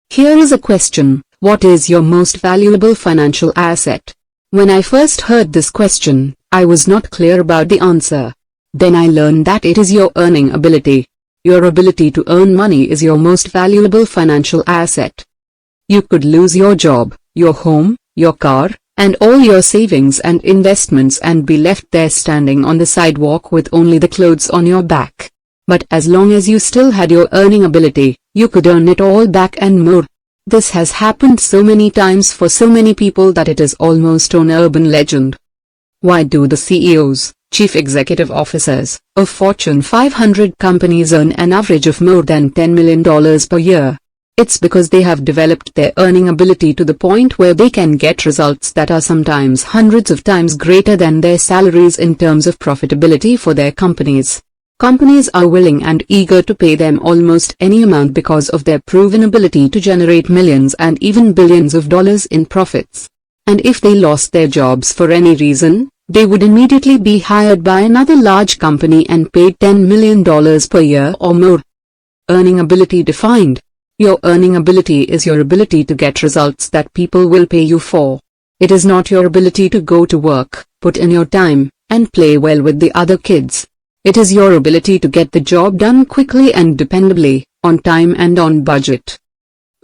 Here is a question: what is your most valuable financial asset? When I first heard this question, I was not clear about the answer. Then I learned that it is your earning ability. Your ability to earn money is your most valuable financial asset. You could lose your job, your home, your car, and all your savings and investments and be left there standing on the sidewalk with only the clothes on your back. But as long as you still had your earning ability, you could earn it all back and more. This has happened so many times for so many people that it is almost an urban legend. Why do the CEOs, chief executive officers, of Fortune 500 companies earn an average of more than $10 million per year? It's because they have developed their earning ability to the point where they can get results that are sometimes hundreds of times greater than their salaries in terms of profitability for their companies. Companies are willing and eager to pay them almost any amount because of their proven ability to generate millions and even billions of dollars in profits. And if they lost their jobs for any reason, they would immediately be hired by another large company and paid $10 million per year or more. Earning ability defined. Your earning ability is your ability to get results that people will pay you for. It is not your ability to go to work, put in your time, and play well with the other kids. It is your ability to get the job done quickly and dependably, on time and on budget.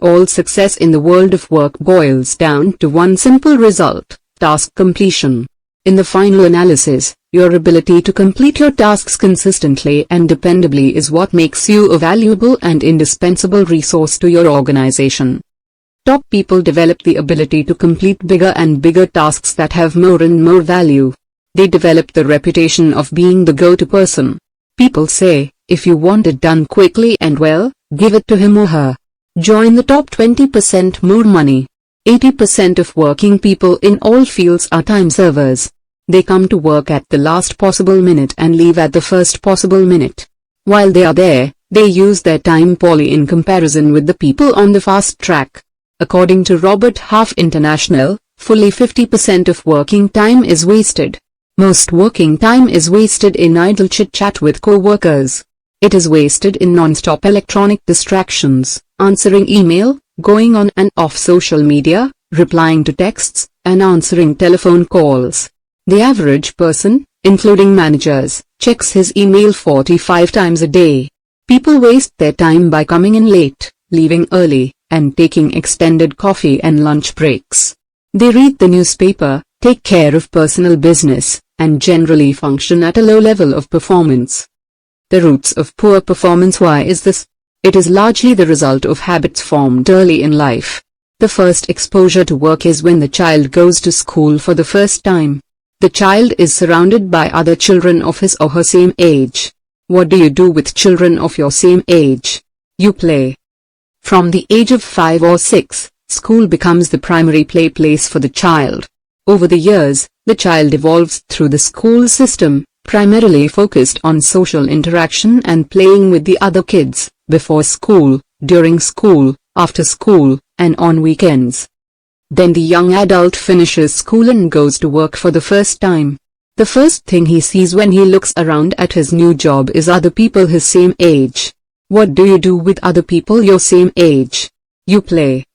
All success in the world of work boils down to one simple result: task completion. In the final analysis, your ability to complete your tasks consistently and dependably is what makes you a valuable and indispensable resource to your organization. Top people develop the ability to complete bigger and bigger tasks that have more and more value. They develop the reputation of being the go-to person. People say, if you want it done quickly and well, give it to him or her. Join the top 20%. More money. 80% of working people in all fields are time servers. They come to work at the last possible minute and leave at the first possible minute. While they are there, they use their time poorly in comparison with the people on the fast track. According to Robert Half International, fully 50% of working time is wasted. Most working time is wasted in idle chit-chat with co-workers. It is wasted in non-stop electronic distractions, answering email, going on and off social media, replying to texts, and answering telephone calls. The average person, including managers, checks his email 45 times a day. People waste their time by coming in late, leaving early, and taking extended coffee and lunch breaks. They read the newspaper, take care of personal business, and generally function at a low level of performance. The roots of poor performance. Why is this? It is largely the result of habits formed early in life. The first exposure to work is when the child goes to school for the first time. The child is surrounded by other children of his or her same age. What do you do with children of your same age? You play. From the age of 5 or 6, school becomes the primary play place for the child. Over the years, the child evolves through the school system, primarily focused on social interaction and playing with the other kids, before school, during school, after school, and on weekends. Then the young adult finishes school and goes to work for the first time. The first thing he sees when he looks around at his new job is other people his same age. What do you do with other people your same age? You play.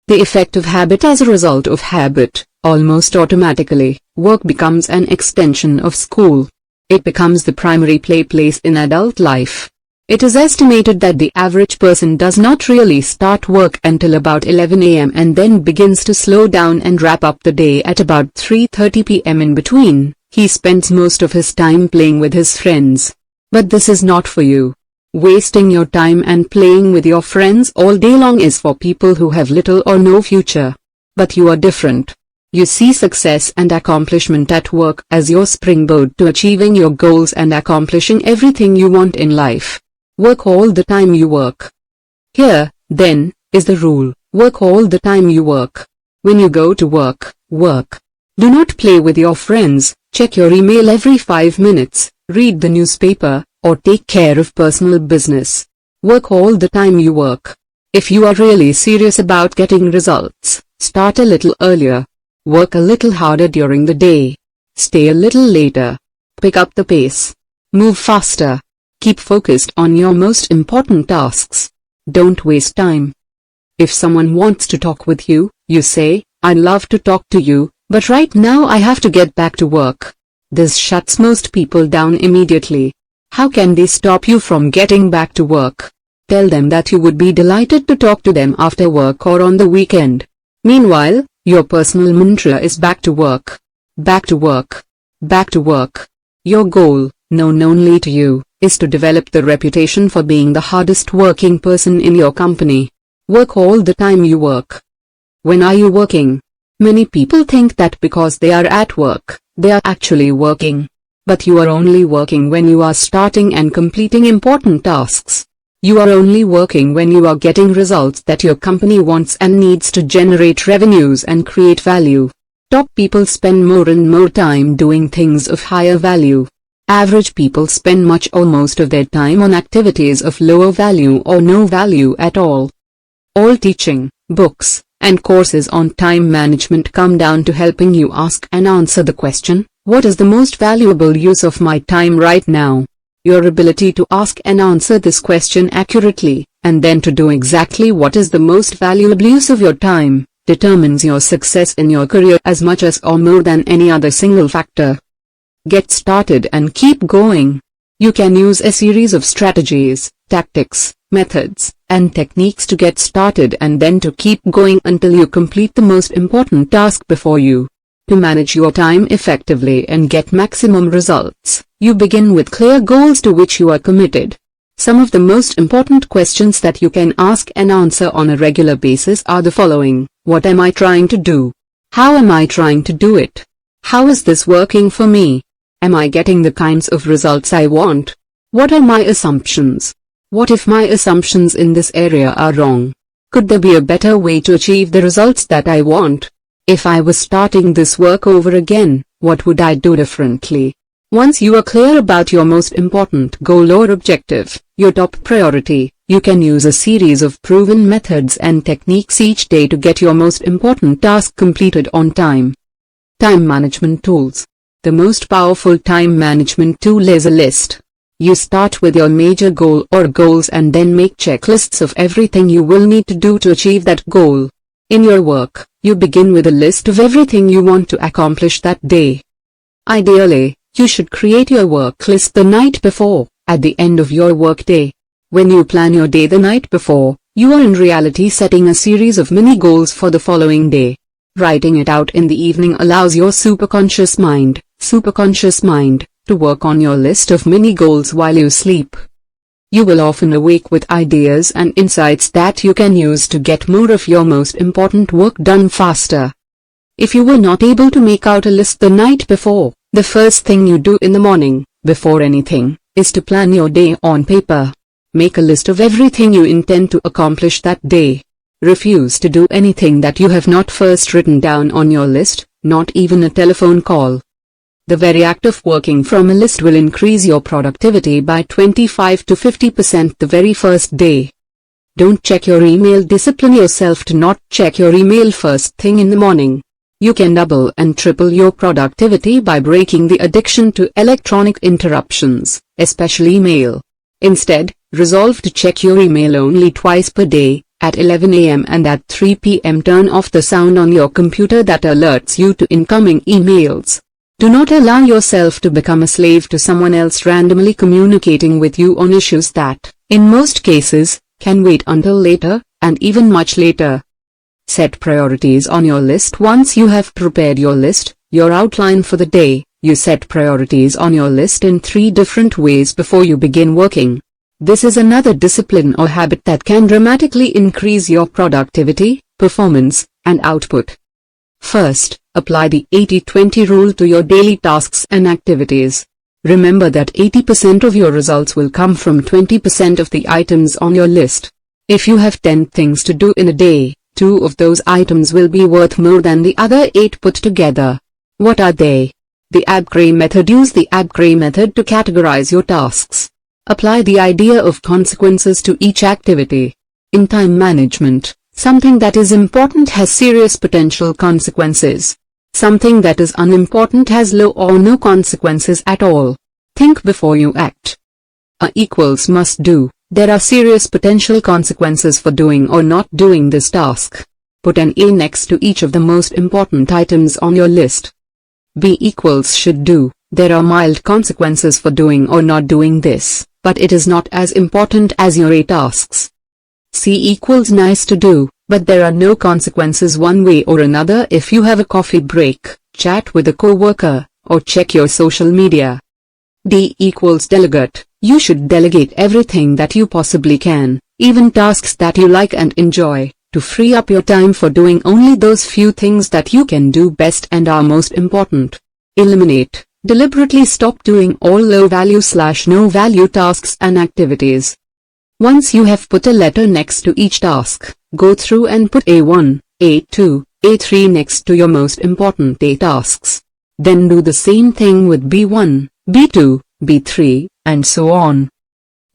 The effect of habit. As a result of habit, almost automatically, work becomes an extension of school. It becomes the primary play place in adult life. It is estimated that the average person does not really start work until about 11 a.m. and then begins to slow down and wrap up the day at about 3:30 p.m. In between, he spends most of his time playing with his friends. But this is not for you. Wasting your time and playing with your friends all day long is for people who have little or no future. But you are different. You see success and accomplishment at work as your springboard to achieving your goals and accomplishing everything you want in life. Work all the time you work. Here, then, is the rule: work all the time you work. When you go to work, work. Do not play with your friends, check your email every 5 minutes, read the newspaper, or take care of personal business. Work all the time you work. If you are really serious about getting results, start a little earlier. Work a little harder during the day. Stay a little later. Pick up the pace. Move faster. Keep focused on your most important tasks. Don't waste time. If someone wants to talk with you, you say, "I'd love to talk to you, but right now I have to get back to work." This shuts most people down immediately. How can they stop you from getting back to work? Tell them that you would be delighted to talk to them after work or on the weekend. Meanwhile, your personal mantra is back to work. Back to work. Back to work. Your goal, known only to you, is to develop the reputation for being the hardest working person in your company. Work all the time you work. When are you working? Many people think that because they are at work, they are actually working. But you are only working when you are starting and completing important tasks. You are only working when you are getting results that your company wants and needs to generate revenues and create value. Top people spend more and more time doing things of higher value. Average people spend much or most of their time on activities of lower value or no value at all. All teaching, books, and courses on time management come down to helping you ask and answer the question, what is the most valuable use of my time right now? Your ability to ask and answer this question accurately, and then to do exactly what is the most valuable use of your time, determines your success in your career as much as or more than any other single factor. Get started and keep going. You can use a series of strategies, tactics, methods, and techniques to get started and then to keep going until you complete the most important task before you. To manage your time effectively and get maximum results, you begin with clear goals to which you are committed. Some of the most important questions that you can ask and answer on a regular basis are the following: what am I trying to do? How am I trying to do it? How is this working for me? Am I getting the kinds of results I want? What are my assumptions? What if my assumptions in this area are wrong? Could there be a better way to achieve the results that I want? If I was starting this work over again, what would I do differently? Once you are clear about your most important goal or objective, your top priority, you can use a series of proven methods and techniques each day to get your most important task completed on time. Time management tools. The most powerful time management tool is a list. You start with your major goal or goals and then make checklists of everything you will need to do to achieve that goal. In your work, you begin with a list of everything you want to accomplish that day. Ideally, you should create your work list the night before, at the end of your work day. When you plan your day the night before, you are in reality setting a series of mini goals for the following day. Writing it out in the evening allows your superconscious mind, to work on your list of mini goals while you sleep. You will often awake with ideas and insights that you can use to get more of your most important work done faster. If you were not able to make out a list the night before, the first thing you do in the morning, before anything, is to plan your day on paper. Make a list of everything you intend to accomplish that day. Refuse to do anything that you have not first written down on your list, not even a telephone call. The very act of working from a list will increase your productivity by 25 to 50% the very first day. Don't check your email. Discipline yourself to not check your email first thing in the morning. You can double and triple your productivity by breaking the addiction to electronic interruptions, especially email. Instead, resolve to check your email only twice per day, at 11 a.m. and at 3 p.m. Turn off the sound on your computer that alerts you to incoming emails. Do not allow yourself to become a slave to someone else randomly communicating with you on issues that, in most cases, can wait until later, and even much later. Set priorities on your list. Once you have prepared your list, your outline for the day, you set priorities on your list in 3 different ways before you begin working. This is another discipline or habit that can dramatically increase your productivity, performance, and output. First, apply the 80-20 rule to your daily tasks and activities. Remember that 80% of your results will come from 20% of the items on your list. If you have 10 things to do in a day, 2 of those items will be worth more than the other 8 put together. What are they? The ABGRAY method. Use the ABGRAY method to categorize your tasks. Apply the idea of consequences to each activity. In time management, something that is important has serious potential consequences. Something that is unimportant has low or no consequences at all. Think before you act. A equals must do. There are serious potential consequences for doing or not doing this task. Put an A next to each of the most important items on your list. B equals should do. There are mild consequences for doing or not doing this, but it is not as important as your A tasks. C equals nice to do, but there are no consequences one way or another if you have a coffee break, chat with a coworker, or check your social media. D equals delegate. You should delegate everything that you possibly can, even tasks that you like and enjoy, to free up your time for doing only those few things that you can do best and are most important. Eliminate. Deliberately stop doing all low-value/no value tasks and activities. Once you have put a letter next to each task, go through and put A1, A2, A3 next to your most important A tasks. Then do the same thing with B1, B2, B3, and so on.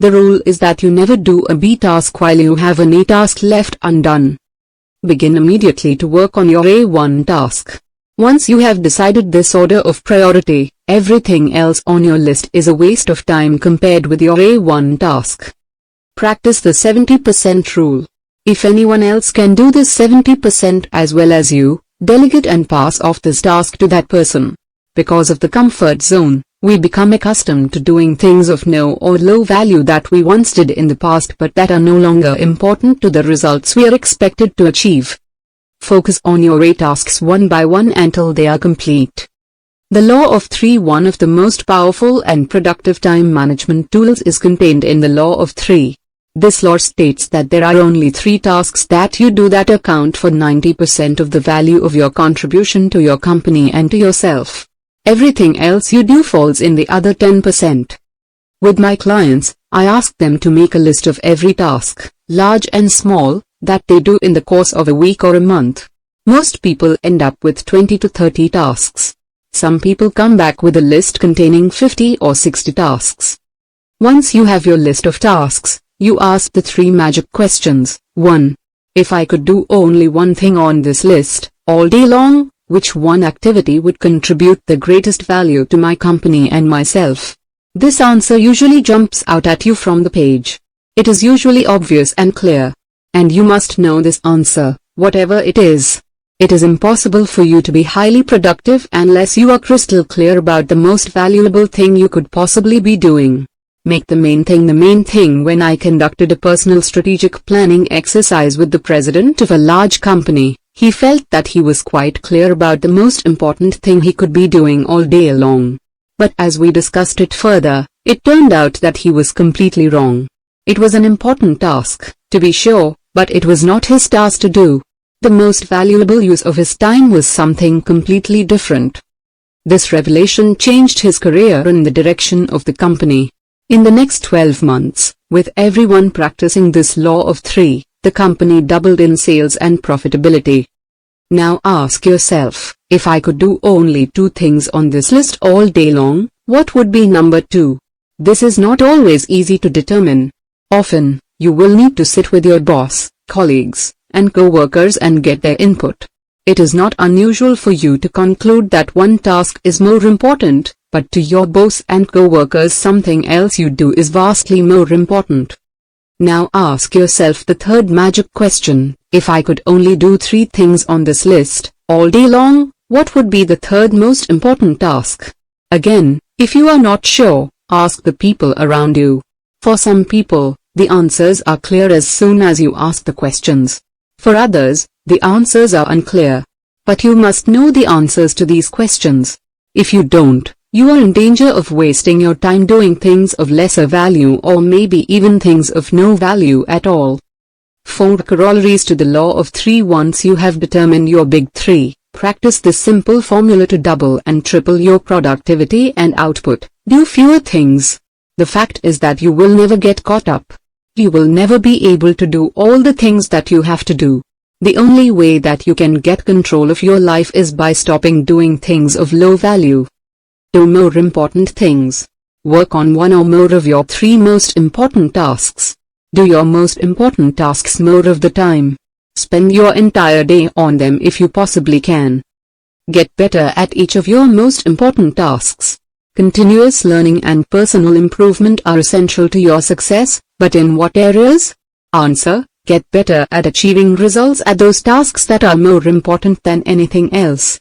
The rule is that you never do a B task while you have an A task left undone. Begin immediately to work on your A1 task. Once you have decided this order of priority, everything else on your list is a waste of time compared with your A1 task. Practice the 70% rule. If anyone else can do this 70% as well as you, delegate and pass off this task to that person. Because of the comfort zone, we become accustomed to doing things of no or low value that we once did in the past but that are no longer important to the results we are expected to achieve. Focus on your A tasks one by one until they are complete. The law of 3. One of the most powerful and productive time management tools is contained in the law of 3. This law states that there are only 3 tasks that you do that account for 90% of the value of your contribution to your company and to yourself. Everything else you do falls in the other 10%. With my clients, I ask them to make a list of every task, large and small, that they do in the course of a week or a month. Most people end up with 20 to 30 tasks. Some people come back with a list containing 50 or 60 tasks. Once you have your list of tasks, you ask the 3 magic questions. 1. If I could do only one thing on this list, all day long, which one activity would contribute the greatest value to my company and myself? This answer usually jumps out at you from the page. It is usually obvious and clear. And you must know this answer, whatever it is. It is impossible for you to be highly productive unless you are crystal clear about the most valuable thing you could possibly be doing. Make the main thing the main thing. When I conducted a personal strategic planning exercise with the president of a large company, he felt that he was quite clear about the most important thing he could be doing all day long. But as we discussed it further, it turned out that he was completely wrong. It was an important task, to be sure, but it was not his task to do. The most valuable use of his time was something completely different. This revelation changed his career and the direction of the company. In the next 12 months, with everyone practicing this law of 3, the company doubled in sales and profitability. Now ask yourself, if I could do only 2 things on this list all day long, what would be number 2? This is not always easy to determine. Often, you will need to sit with your boss, colleagues, and co-workers and get their input. It is not unusual for you to conclude that one task is more important, but to your boss and co-workers something else you do is vastly more important. Now ask yourself the 3rd magic question, if I could only do 3 things on this list, all day long, what would be the 3rd most important task? Again, if you are not sure, ask the people around you. For some people, the answers are clear as soon as you ask the questions. For others, the answers are unclear. But you must know the answers to these questions. If you don't, You are in danger of wasting your time doing things of lesser value or maybe even things of no value at all. 4 corollaries to the law of 3. Once you have determined your big 3, practice this simple formula to double and triple your productivity and output. Do fewer things. The fact is that you will never get caught up. You will never be able to do all the things that you have to do. The only way that you can get control of your life is by stopping doing things of low value. Do more important things. Work on one or more of your 3 most important tasks. Do your most important tasks more of the time. Spend your entire day on them if you possibly can. Get better at each of your most important tasks. Continuous learning and personal improvement are essential to your success, but in what areas? Answer: get better at achieving results at those tasks that are more important than anything else.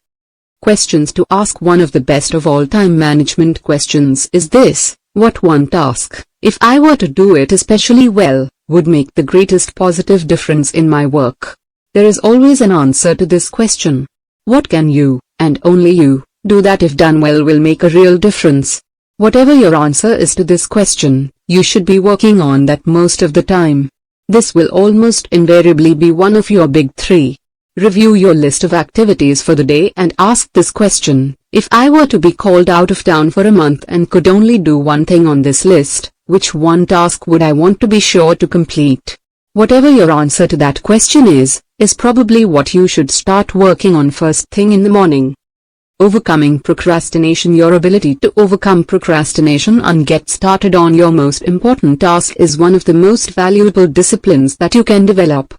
Questions to ask. One of the best of all time management questions is this: what one task, if I were to do it especially well, would make the greatest positive difference in my work? There is always an answer to this question. What can you, and only you, do that if done well will make a real difference? Whatever your answer is to this question, you should be working on that most of the time. This will almost invariably be one of your big 3. Review your list of activities for the day and ask this question: if I were to be called out of town for a month and could only do one thing on this list, which one task would I want to be sure to complete? Whatever your answer to that question is probably what you should start working on first thing in the morning. Overcoming procrastination. Your ability to overcome procrastination and get started on your most important task is one of the most valuable disciplines that you can develop.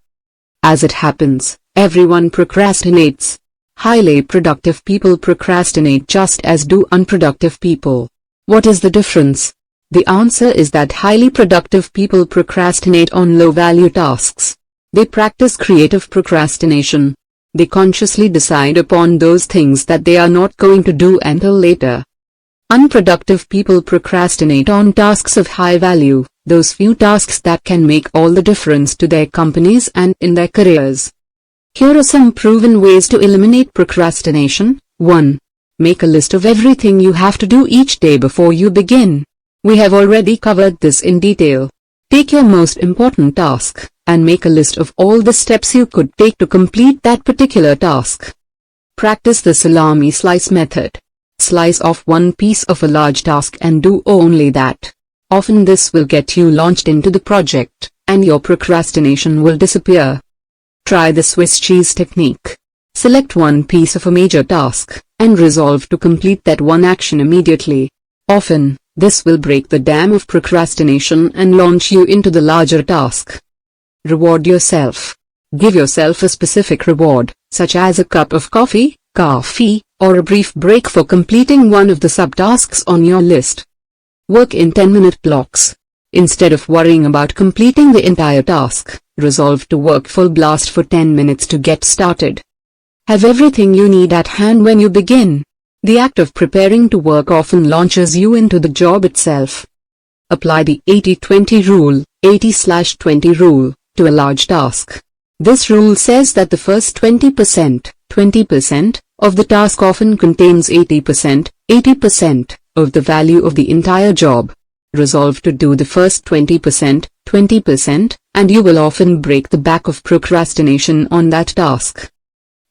As it happens, everyone procrastinates. Highly productive people procrastinate just as do unproductive people. What is the difference? The answer is that highly productive people procrastinate on low-value tasks. They practice creative procrastination. They consciously decide upon those things that they are not going to do until later. Unproductive people procrastinate on tasks of high value, those few tasks that can make all the difference to their companies and in their careers. Here are some proven ways to eliminate procrastination. 1. Make a list of everything you have to do each day before you begin. We have already covered this in detail. Take your most important task, and make a list of all the steps you could take to complete that particular task. Practice the salami slice method. Slice off one piece of a large task and do only that. Often this will get you launched into the project, and your procrastination will disappear. Try the Swiss cheese technique. Select one piece of a major task, and resolve to complete that one action immediately. Often, this will break the dam of procrastination and launch you into the larger task. Reward yourself. Give yourself a specific reward, such as a cup of coffee, or a brief break for completing one of the subtasks on your list. Work in 10-minute blocks. Instead of worrying about completing the entire task, resolve to work full blast for 10 minutes to get started. Have everything you need at hand when you begin. The act of preparing to work often launches you into the job itself. Apply the 80-20 rule, 80/20 rule, to a large task. This rule says that the first 20% of the task often contains 80% of the value of the entire job. Resolve to do the first 20%, and you will often break the back of procrastination on that task.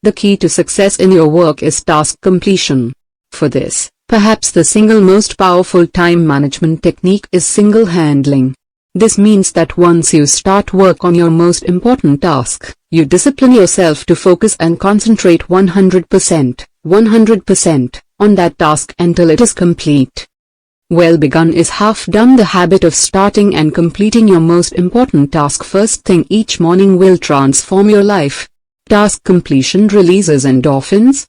The key to success in your work is task completion. For this, perhaps the single most powerful time management technique is single handling. This means that once you start work on your most important task, you discipline yourself to focus and concentrate 100% on that task until it is complete. Well begun is half done. The habit of starting and completing your most important task first thing each morning will transform your life. Task completion releases endorphins,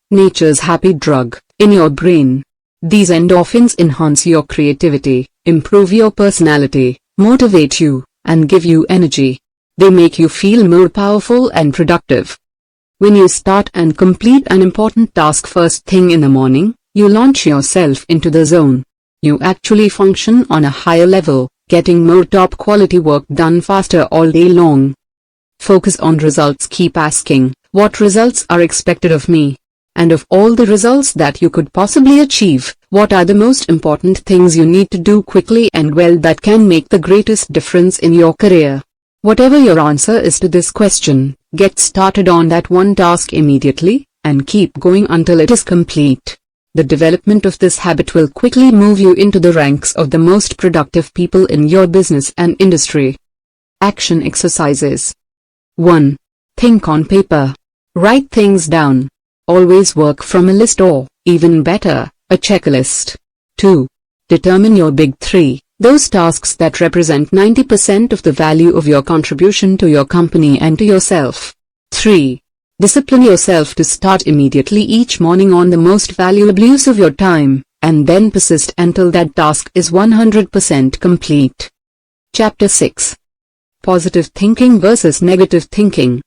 nature's happy drug, in your brain. These endorphins enhance your creativity, improve your personality, motivate you, and give you energy. They make you feel more powerful and productive. When you start and complete an important task first thing in the morning, you launch yourself into the zone. You actually function on a higher level, getting more top quality work done faster all day long. Focus on results. Keep asking, what results are expected of me? And of all the results that you could possibly achieve, what are the most important things you need to do quickly and well that can make the greatest difference in your career? Whatever your answer is to this question, get started on that one task immediately, and keep going until it is complete. The development of this habit will quickly move you into the ranks of the most productive people in your business and industry. Action exercises. 1. Think on paper. Write things down. Always work from a list or, even better, a checklist. 2. Determine your big 3, those tasks that represent 90% of the value of your contribution to your company and to yourself. 3. Discipline yourself to start immediately each morning on the most valuable use of your time, and then persist until that task is 100% complete. Chapter 6. Positive thinking versus negative thinking.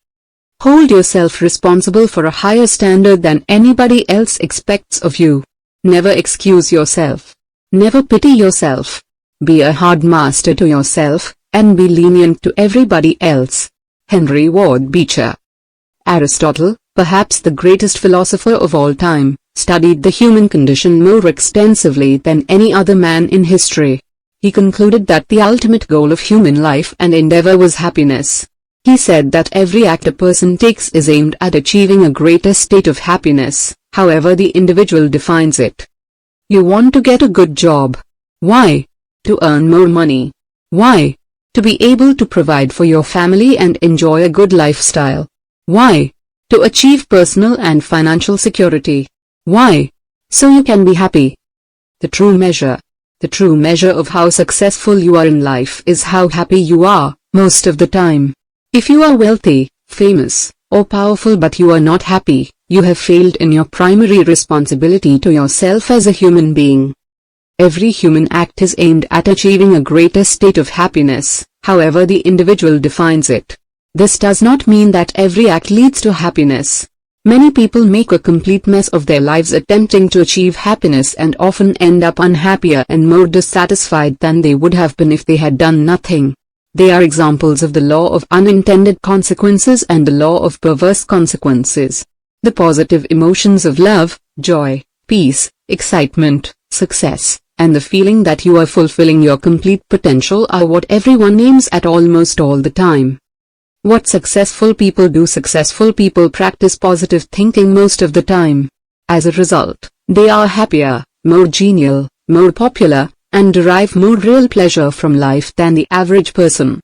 Hold yourself responsible for a higher standard than anybody else expects of you. Never excuse yourself. Never pity yourself. Be a hard master to yourself, and be lenient to everybody else. Henry Ward Beecher. Aristotle, perhaps the greatest philosopher of all time, studied the human condition more extensively than any other man in history. He concluded that the ultimate goal of human life and endeavor was happiness. He said that every act a person takes is aimed at achieving a greater state of happiness, however the individual defines it. You want to get a good job. Why? To earn more money. Why? To be able to provide for your family and enjoy a good lifestyle. Why? To achieve personal and financial security. Why? So you can be happy. The true measure of how successful you are in life is how happy you are, most of the time. If you are wealthy, famous, or powerful but you are not happy, you have failed in your primary responsibility to yourself as a human being. Every human act is aimed at achieving a greater state of happiness, however the individual defines it. This does not mean that every act leads to happiness. Many people make a complete mess of their lives attempting to achieve happiness and often end up unhappier and more dissatisfied than they would have been if they had done nothing. They are examples of the law of unintended consequences and the law of perverse consequences. The positive emotions of love, joy, peace, excitement, success, and the feeling that you are fulfilling your complete potential are what everyone aims at almost all the time. What successful people do? Successful people practice positive thinking most of the time. As a result, they are happier, more genial, more popular, and derive more real pleasure from life than the average person.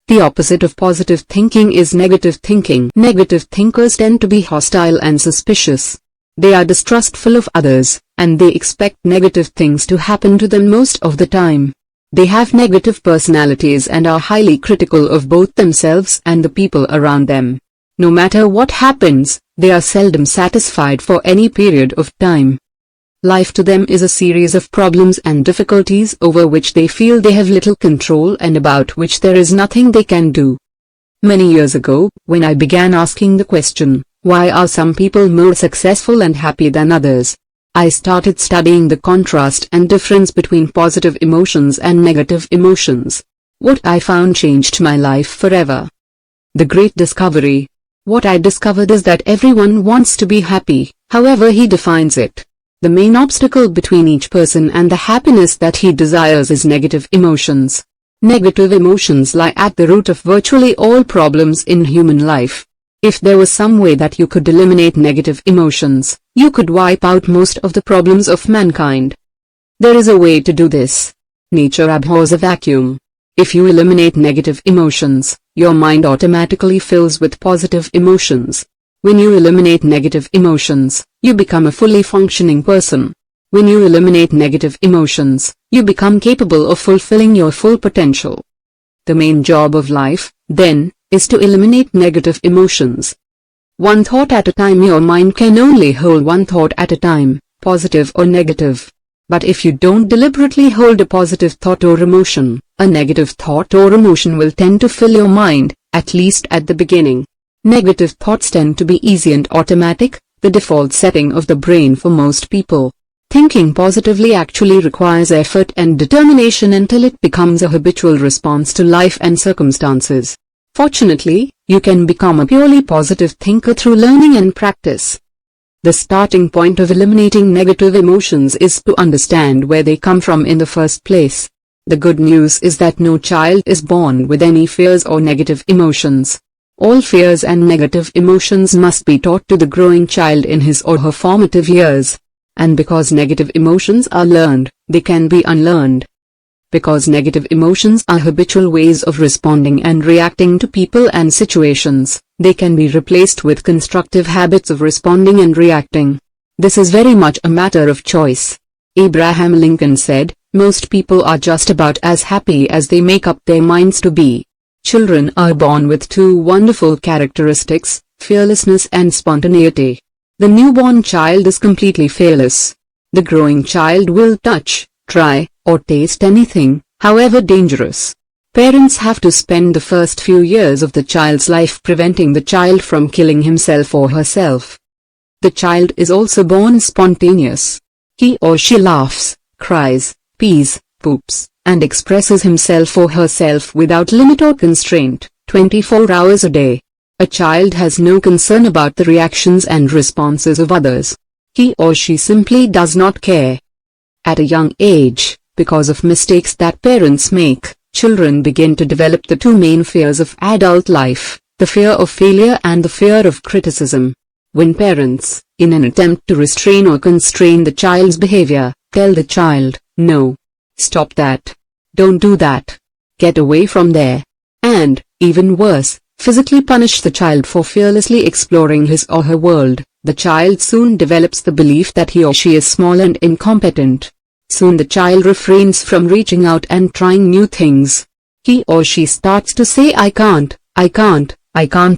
The opposite of positive thinking is negative thinking. Negative thinkers tend to be hostile and suspicious. They are distrustful of others, and they expect negative things to happen to them most of the time. They have negative personalities and are highly critical of both themselves and the people around them. No matter what happens, they are seldom satisfied for any period of time. Life to them is a series of problems and difficulties over which they feel they have little control and about which there is nothing they can do. Many years ago, when I began asking the question, why are some people more successful and happy than others? I started studying the contrast and difference between positive emotions and negative emotions. What I found changed my life forever. The great discovery. What I discovered is that everyone wants to be happy, however he defines it. The main obstacle between each person and the happiness that he desires is negative emotions. Negative emotions lie at the root of virtually all problems in human life. If there was some way that you could eliminate negative emotions, you could wipe out most of the problems of mankind. There is a way to do this. Nature abhors a vacuum. If you eliminate negative emotions, your mind automatically fills with positive emotions. When you eliminate negative emotions, you become a fully functioning person. When you eliminate negative emotions, you become capable of fulfilling your full potential. The main job of life, then, is to eliminate negative emotions. One thought at a time. Your mind can only hold one thought at a time, positive or negative. But if you don't deliberately hold a positive thought or emotion, a negative thought or emotion will tend to fill your mind, at least at the beginning. Negative thoughts tend to be easy and automatic, the default setting of the brain for most people. Thinking positively actually requires effort and determination until it becomes a habitual response to life and circumstances. Fortunately, you can become a purely positive thinker through learning and practice. The starting point of eliminating negative emotions is to understand where they come from in the first place. The good news is that no child is born with any fears or negative emotions. All fears and negative emotions must be taught to the growing child in his or her formative years. And because negative emotions are learned, they can be unlearned. Because negative emotions are habitual ways of responding and reacting to people and situations, they can be replaced with constructive habits of responding and reacting. This is very much a matter of choice. Abraham Lincoln said, "Most people are just about as happy as they make up their minds to be." Children are born with two wonderful characteristics, fearlessness and spontaneity. The newborn child is completely fearless. The growing child will touch, try, or taste anything, however dangerous. Parents have to spend the first few years of the child's life preventing the child from killing himself or herself. The child is also born spontaneous. He or she laughs, cries, pees, poops, and expresses himself or herself without limit or constraint, 24 hours a day. A child has no concern about the reactions and responses of others. He or she simply does not care. At a young age, because of mistakes that parents make, children begin to develop the two main fears of adult life, the fear of failure and the fear of criticism. When parents, in an attempt to restrain or constrain the child's behavior, tell the child, "No. Stop that. Don't do that. Get away from there," and, even worse, physically punish the child for fearlessly exploring his or her world, the child soon develops the belief that he or she is small and incompetent. Soon the child refrains from reaching out and trying new things. He or she starts to say I can't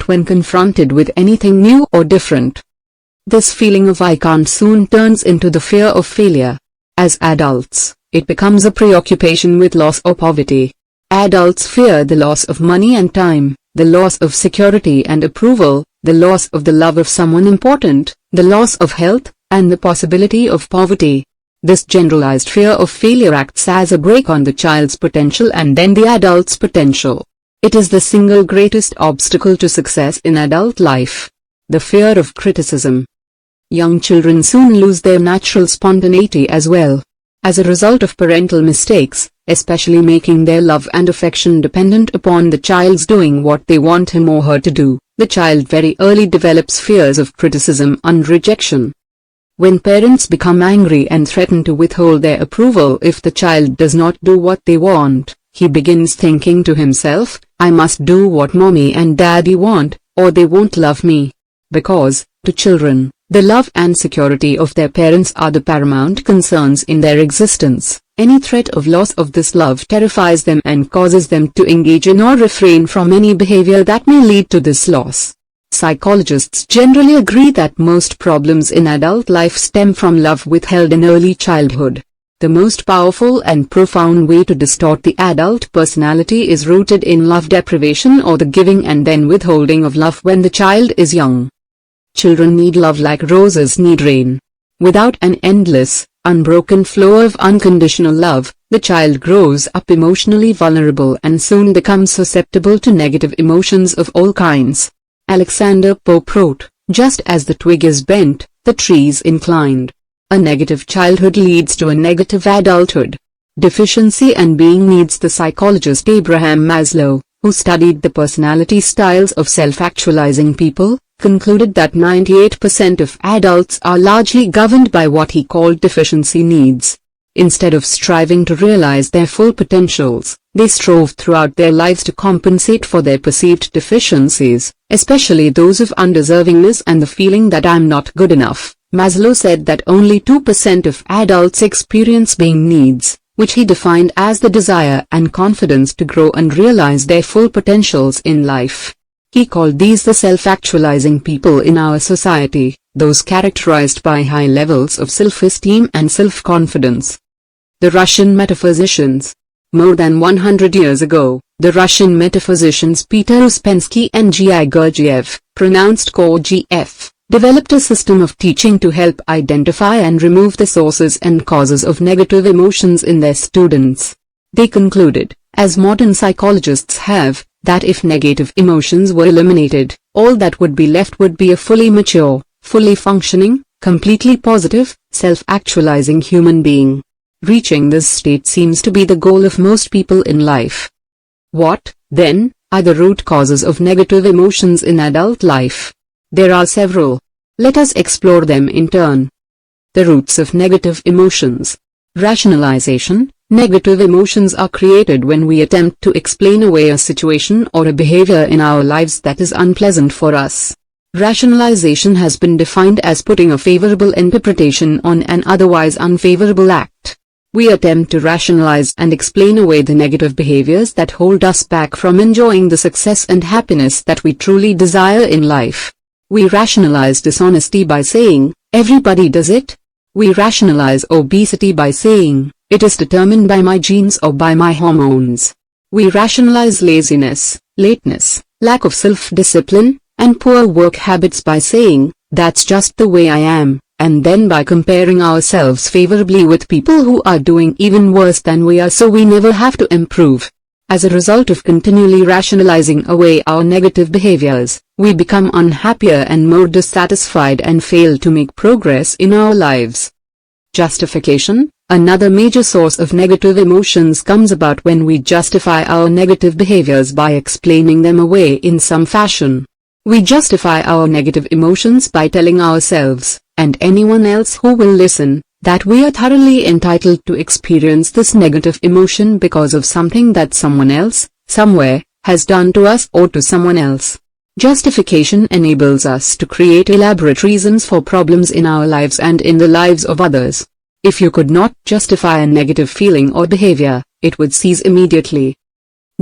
when confronted with anything new or different. This feeling of I can't soon turns into the fear of failure. As adults, it becomes a preoccupation with loss or poverty. Adults fear the loss of money and time, the loss of security and approval, the loss of the love of someone important, the loss of health, and the possibility of poverty. This generalized fear of failure acts as a brake on the child's potential and then the adult's potential. It is the single greatest obstacle to success in adult life. The fear of criticism. Young children soon lose their natural spontaneity as well. As a result of parental mistakes, especially making their love and affection dependent upon the child's doing what they want him or her to do, the child very early develops fears of criticism and rejection. When parents become angry and threaten to withhold their approval if the child does not do what they want, he begins thinking to himself, I must do what mommy and daddy want, or they won't love me. Because, to children, the love and security of their parents are the paramount concerns in their existence. Any threat of loss of this love terrifies them and causes them to engage in or refrain from any behavior that may lead to this loss. Psychologists generally agree that most problems in adult life stem from love withheld in early childhood. The most powerful and profound way to distort the adult personality is rooted in love deprivation or the giving and then withholding of love when the child is young. Children need love like roses need rain. Without an endless, unbroken flow of unconditional love, the child grows up emotionally vulnerable and soon becomes susceptible to negative emotions of all kinds. Alexander Pope wrote, just as the twig is bent, the tree is inclined. A negative childhood leads to a negative adulthood. Deficiency and being needs. The psychologist Abraham Maslow, who studied the personality styles of self-actualizing people, concluded that 98% of adults are largely governed by what he called deficiency needs. Instead of striving to realize their full potentials, they strove throughout their lives to compensate for their perceived deficiencies, especially those of undeservingness and the feeling that I'm not good enough. Maslow said that only 2% of adults experience being needs, which he defined as the desire and confidence to grow and realize their full potentials in life. He called these the self-actualizing people in our society, those characterized by high levels of self-esteem and self-confidence. The Russian metaphysicians. More than 100 years ago, the Russian metaphysicians Peter Uspensky and G.I. Gurdjieff, pronounced Gurdjieff, developed a system of teaching to help identify and remove the sources and causes of negative emotions in their students. They concluded, as modern psychologists have, that if negative emotions were eliminated, all that would be left would be a fully mature, fully functioning, completely positive, self-actualizing human being. Reaching this state seems to be the goal of most people in life. What, then, are the root causes of negative emotions in adult life? There are several. Let us explore them in turn. The roots of negative emotions. Rationalization. Negative emotions are created when we attempt to explain away a situation or a behavior in our lives that is unpleasant for us. Rationalization has been defined as putting a favorable interpretation on an otherwise unfavorable act. We attempt to rationalize and explain away the negative behaviors that hold us back from enjoying the success and happiness that we truly desire in life. We rationalize dishonesty by saying, everybody does it. We rationalize obesity by saying, it is determined by my genes or by my hormones. We rationalize laziness, lateness, lack of self-discipline, and poor work habits by saying, that's just the way I am, and then by comparing ourselves favorably with people who are doing even worse than we are so we never have to improve. As a result of continually rationalizing away our negative behaviors, we become unhappier and more dissatisfied and fail to make progress in our lives. Justification. Another major source of negative emotions comes about when we justify our negative behaviors by explaining them away in some fashion. We justify our negative emotions by telling ourselves, and anyone else who will listen, that we are thoroughly entitled to experience this negative emotion because of something that someone else, somewhere, has done to us or to someone else. Justification enables us to create elaborate reasons for problems in our lives and in the lives of others. If you could not justify a negative feeling or behavior, it would cease immediately.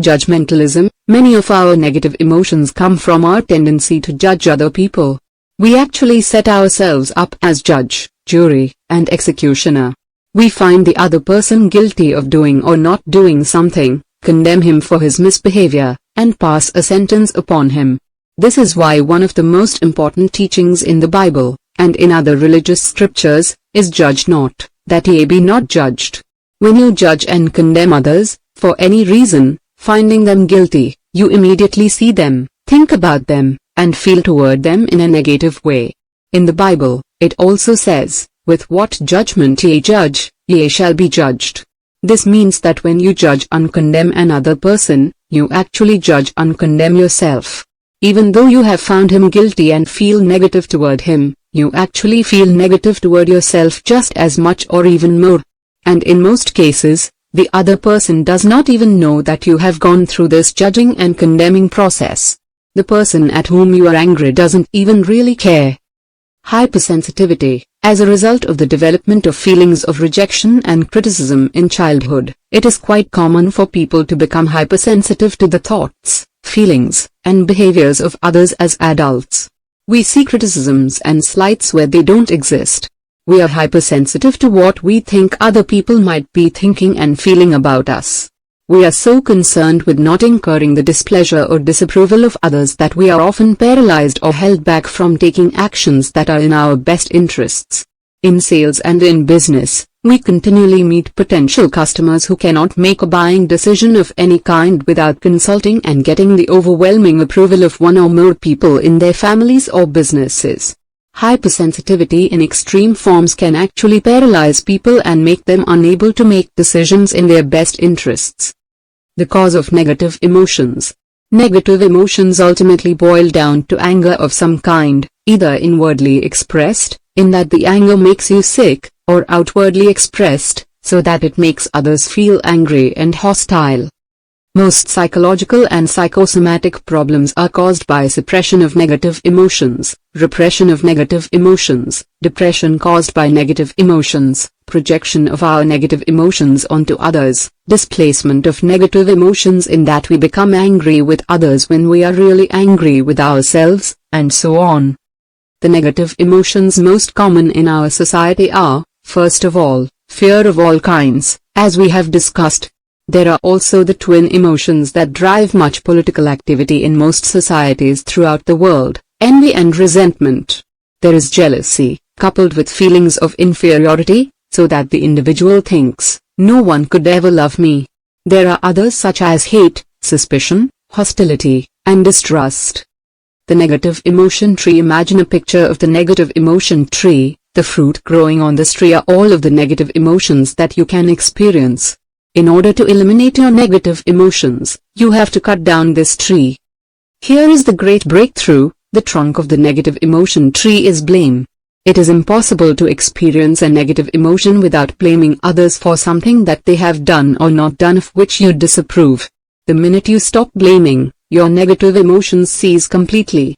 Judgmentalism. Many of our negative emotions come from our tendency to judge other people. We actually set ourselves up as judge, jury, and executioner. We find the other person guilty of doing or not doing something, condemn him for his misbehavior, and pass a sentence upon him. This is why one of the most important teachings in the Bible, and in other religious scriptures, is judge not, that ye be not judged. When you judge and condemn others, for any reason, finding them guilty, you immediately see them, think about them, and feel toward them in a negative way. In the Bible, it also says, with what judgment ye judge, ye shall be judged. This means that when you judge and condemn another person, you actually judge and condemn yourself. Even though you have found him guilty and feel negative toward him, you actually feel negative toward yourself just as much or even more. And in most cases, the other person does not even know that you have gone through this judging and condemning process. The person at whom you are angry doesn't even really care. Hypersensitivity. As a result of the development of feelings of rejection and criticism in childhood, it is quite common for people to become hypersensitive to the thoughts, feelings, and behaviors of others as adults. We see criticisms and slights where they don't exist. We are hypersensitive to what we think other people might be thinking and feeling about us. We are so concerned with not incurring the displeasure or disapproval of others that we are often paralyzed or held back from taking actions that are in our best interests. In sales and in business, we continually meet potential customers who cannot make a buying decision of any kind without consulting and getting the overwhelming approval of one or more people in their families or businesses. Hypersensitivity in extreme forms can actually paralyze people and make them unable to make decisions in their best interests. The cause of negative emotions. Negative emotions ultimately boil down to anger of some kind, either inwardly expressed, in that the anger makes you sick, or outwardly expressed, so that it makes others feel angry and hostile. Most psychological and psychosomatic problems are caused by suppression of negative emotions, repression of negative emotions, depression caused by negative emotions, projection of our negative emotions onto others, displacement of negative emotions in that we become angry with others when we are really angry with ourselves, and so on. The negative emotions most common in our society are, first of all, fear of all kinds, as we have discussed. There are also the twin emotions that drive much political activity in most societies throughout the world, envy and resentment. There is jealousy, coupled with feelings of inferiority, so that the individual thinks, no one could ever love me. There are others such as hate, suspicion, hostility, and distrust. The negative emotion tree. Imagine a picture of the negative emotion tree, The fruit growing on this tree are all of the negative emotions that you can experience. In order to eliminate your negative emotions, you have to cut down this tree. Here is the great breakthrough: the trunk of the negative emotion tree is blame. It is impossible to experience a negative emotion without blaming others for something that they have done or not done of which you disapprove. The minute you stop blaming, your negative emotions cease completely.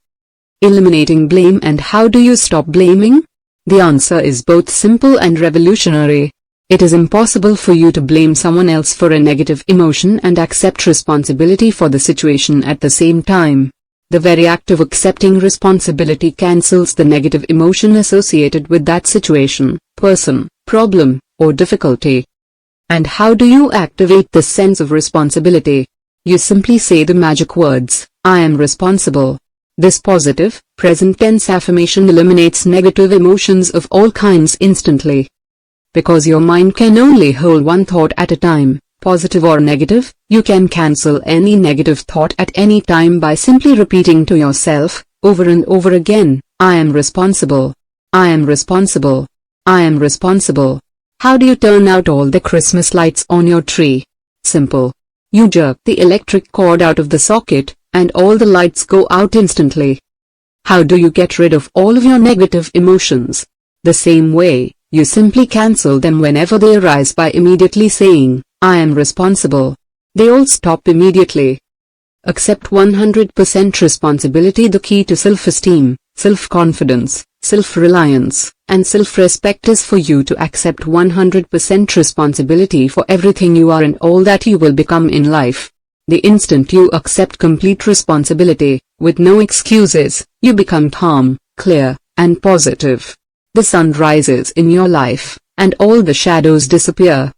Eliminating blame. And how do you stop blaming? The answer is both simple and revolutionary. It is impossible for you to blame someone else for a negative emotion and accept responsibility for the situation at the same time. The very act of accepting responsibility cancels the negative emotion associated with that situation, person, problem, or difficulty. And how do you activate this sense of responsibility? You simply say the magic words, "I am responsible." This positive, present tense affirmation eliminates negative emotions of all kinds instantly. Because your mind can only hold one thought at a time, positive or negative, you can cancel any negative thought at any time by simply repeating to yourself, over and over again, "I am responsible. I am responsible. I am responsible." How do you turn out all the Christmas lights on your tree? Simple. You jerk the electric cord out of the socket, and all the lights go out instantly. How do you get rid of all of your negative emotions? The same way, you simply cancel them whenever they arise by immediately saying, "I am responsible." They all stop immediately. Accept 100% responsibility. The key to self-esteem, self-confidence, self-reliance, and self-respect is for you to accept 100% responsibility for everything you are and all that you will become in life. The instant you accept complete responsibility, with no excuses, you become calm, clear, and positive. The sun rises in your life, and all the shadows disappear.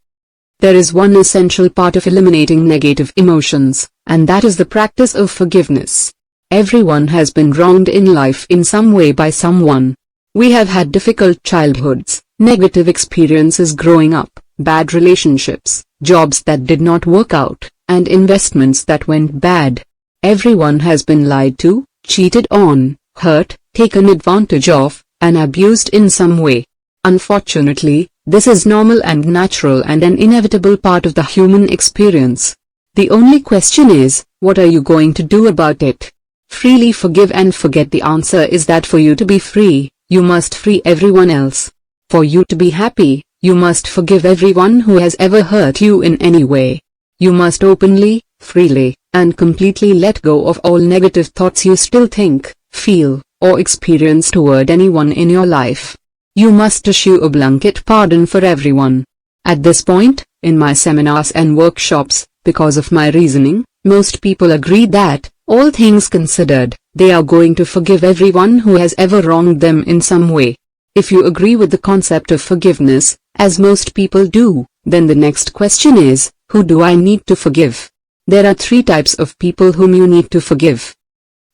There is one essential part of eliminating negative emotions, and that is the practice of forgiveness. Everyone has been wronged in life in some way by someone. We have had difficult childhoods, negative experiences growing up, bad relationships, jobs that did not work out, and investments that went bad. Everyone has been lied to, cheated on, hurt, taken advantage of, and abused in some way. Unfortunately, this is normal and natural and an inevitable part of the human experience. The only question is, what are you going to do about it? Freely forgive and forget. The answer is that for you to be free, you must free everyone else. For you to be happy, you must forgive everyone who has ever hurt you in any way. You must openly, freely, and completely let go of all negative thoughts you still think, feel, or experience toward anyone in your life. You must issue a blanket pardon for everyone. At this point, in my seminars and workshops, because of my reasoning, most people agree that, all things considered, they are going to forgive everyone who has ever wronged them in some way. If you agree with the concept of forgiveness, as most people do, then the next question is, who do I need to forgive? There are 3 types of people whom you need to forgive.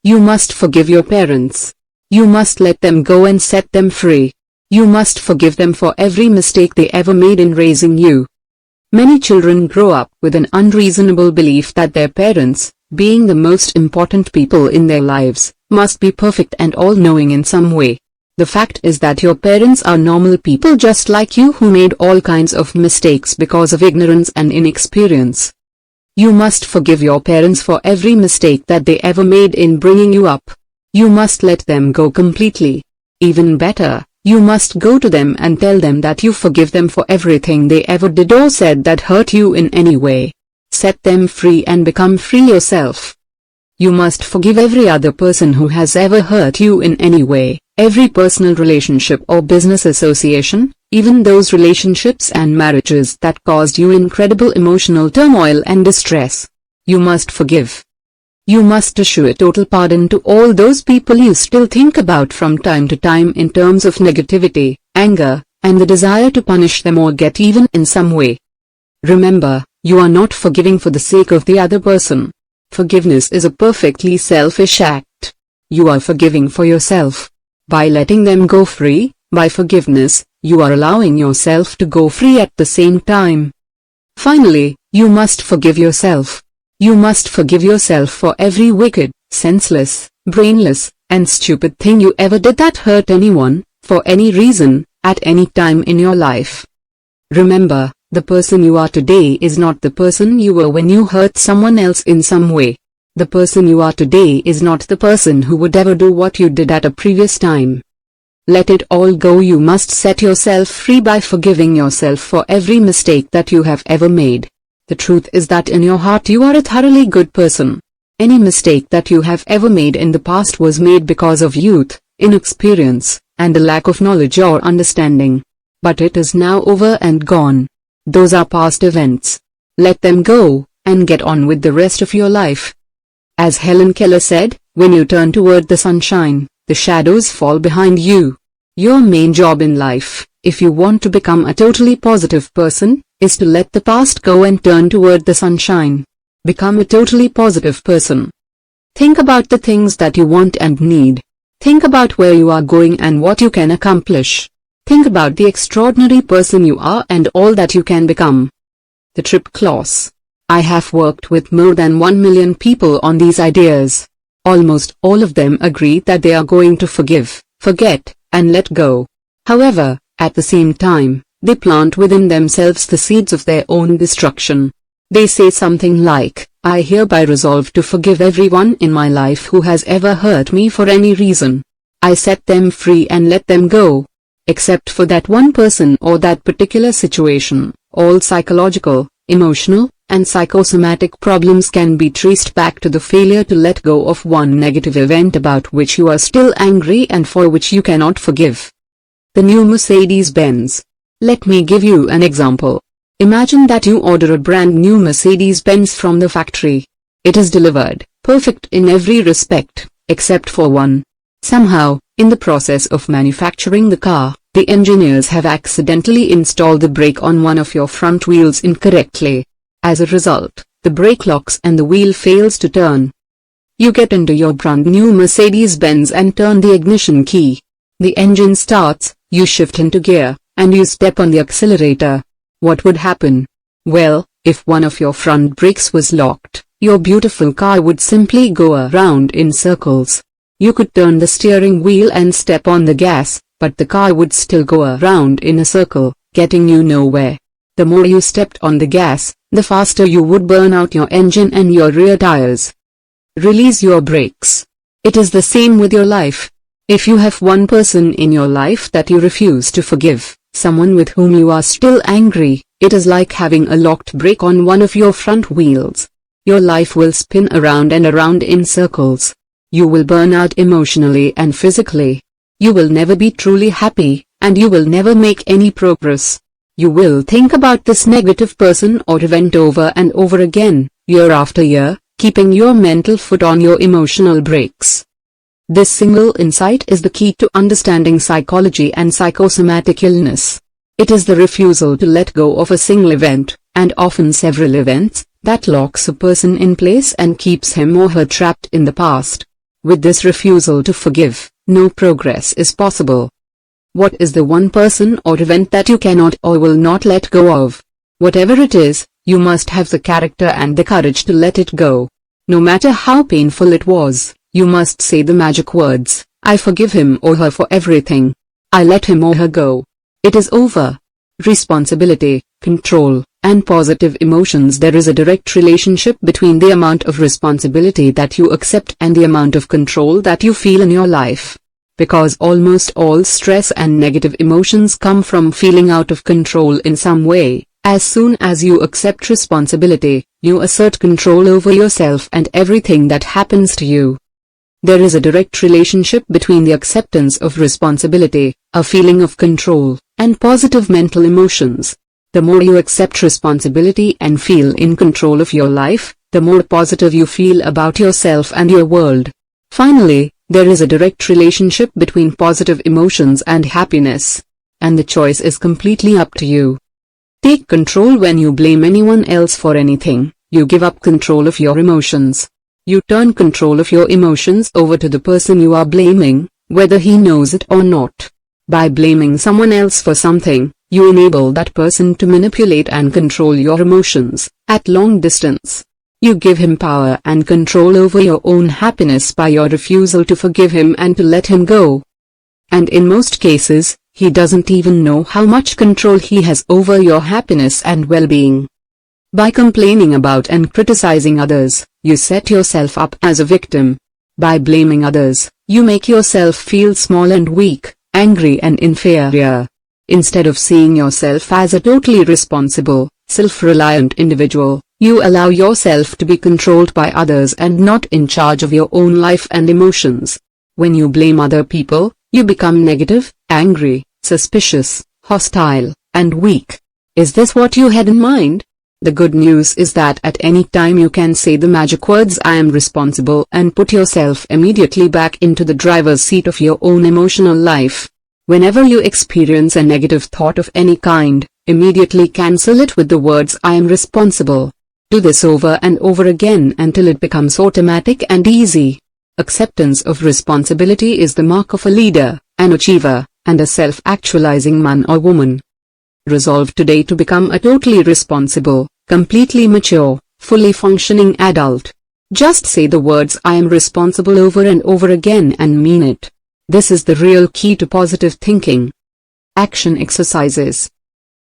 You must forgive your parents. You must let them go and set them free. You must forgive them for every mistake they ever made in raising you. Many children grow up with an unreasonable belief that their parents, being the most important people in their lives, must be perfect and all-knowing in some way. The fact is that your parents are normal people just like you who made all kinds of mistakes because of ignorance and inexperience. You must forgive your parents for every mistake that they ever made in bringing you up. You must let them go completely. Even better, you must go to them and tell them that you forgive them for everything they ever did or said that hurt you in any way. Set them free and become free yourself. You must forgive every other person who has ever hurt you in any way. Every personal relationship or business association, even those relationships and marriages that caused you incredible emotional turmoil and distress. You must forgive. You must issue a total pardon to all those people you still think about from time to time in terms of negativity, anger, and the desire to punish them or get even in some way. Remember, you are not forgiving for the sake of the other person. Forgiveness is a perfectly selfish act. You are forgiving for yourself. By letting them go free, by forgiveness, you are allowing yourself to go free at the same time. Finally, you must forgive yourself. You must forgive yourself for every wicked, senseless, brainless, and stupid thing you ever did that hurt anyone, for any reason, at any time in your life. Remember, the person you are today is not the person you were when you hurt someone else in some way. The person you are today is not the person who would ever do what you did at a previous time. Let it all go. You must set yourself free by forgiving yourself for every mistake that you have ever made. The truth is that in your heart you are a thoroughly good person. Any mistake that you have ever made in the past was made because of youth, inexperience, and a lack of knowledge or understanding. But it is now over and gone. Those are past events. Let them go, and get on with the rest of your life. As Helen Keller said, when you turn toward the sunshine, the shadows fall behind you. Your main job in life, if you want to become a totally positive person, is to let the past go and turn toward the sunshine. Become a totally positive person. Think about the things that you want and need. Think about where you are going and what you can accomplish. Think about the extraordinary person you are and all that you can become. The trip clause. I have worked with more than 1 million people on these ideas. Almost all of them agree that they are going to forgive, forget, and let go. However, at the same time, they plant within themselves the seeds of their own destruction. They say something like, I hereby resolve to forgive everyone in my life who has ever hurt me for any reason. I set them free and let them go. Except for that one person or that particular situation, all psychological, emotional, and psychosomatic problems can be traced back to the failure to let go of one negative event about which you are still angry and for which you cannot forgive. The new Mercedes-Benz. Let me give you an example. Imagine that you order a brand new Mercedes-Benz from the factory. It is delivered, perfect in every respect, except for one. Somehow, in the process of manufacturing the car, the engineers have accidentally installed the brake on one of your front wheels incorrectly. As a result, the brake locks and the wheel fails to turn. You get into your brand new Mercedes-Benz and turn the ignition key. The engine starts, you shift into gear, and you step on the accelerator. What would happen? Well, if one of your front brakes was locked, your beautiful car would simply go around in circles. You could turn the steering wheel and step on the gas, but the car would still go around in a circle, getting you nowhere. The more you stepped on the gas, the faster you would burn out your engine and your rear tires. Release your brakes. It is the same with your life. If you have one person in your life that you refuse to forgive, someone with whom you are still angry, it is like having a locked brake on one of your front wheels. Your life will spin around and around in circles. You will burn out emotionally and physically. You will never be truly happy, and you will never make any progress. You will think about this negative person or event over and over again, year after year, keeping your mental foot on your emotional brakes. This single insight is the key to understanding psychology and psychosomatic illness. It is the refusal to let go of a single event, and often several events, that locks a person in place and keeps him or her trapped in the past. With this refusal to forgive, no progress is possible. What is the one person or event that you cannot or will not let go of? Whatever it is, you must have the character and the courage to let it go. No matter how painful it was, you must say the magic words, I forgive him or her for everything. I let him or her go. It is over. Responsibility, control, and positive emotions. There is a direct relationship between the amount of responsibility that you accept and the amount of control that you feel in your life. Because almost all stress and negative emotions come from feeling out of control in some way. As soon as you accept responsibility, you assert control over yourself and everything that happens to you. There is a direct relationship between the acceptance of responsibility, a feeling of control, and positive mental emotions. The more you accept responsibility and feel in control of your life, the more positive you feel about yourself and your world. Finally, there is a direct relationship between positive emotions and happiness. And the choice is completely up to you. Take control. When you blame anyone else for anything, you give up control of your emotions. You turn control of your emotions over to the person you are blaming, whether he knows it or not. By blaming someone else for something, you enable that person to manipulate and control your emotions, at long distance. You give him power and control over your own happiness by your refusal to forgive him and to let him go. And in most cases, He doesn't even know how much control he has over your happiness and well-being. By complaining about and criticizing others, you set yourself up as a victim. By blaming others, you make yourself feel small and weak, angry and inferior. Instead of seeing yourself as a totally responsible, self-reliant individual, you allow yourself to be controlled by others and not in charge of your own life and emotions. When you blame other people, you become negative, angry, suspicious, hostile, and weak. Is this what you had in mind? The good news is that at any time you can say the magic words "I am responsible" and put yourself immediately back into the driver's seat of your own emotional life. Whenever you experience a negative thought of any kind, immediately cancel it with the words "I am responsible." Do this over and over again until it becomes automatic and easy. Acceptance of responsibility is the mark of a leader, an achiever, and a self-actualizing man or woman. Resolve today to become a totally responsible, completely mature, fully functioning adult. Just say the words "I am responsible" over and over again and mean it. This is the real key to positive thinking. Action exercises.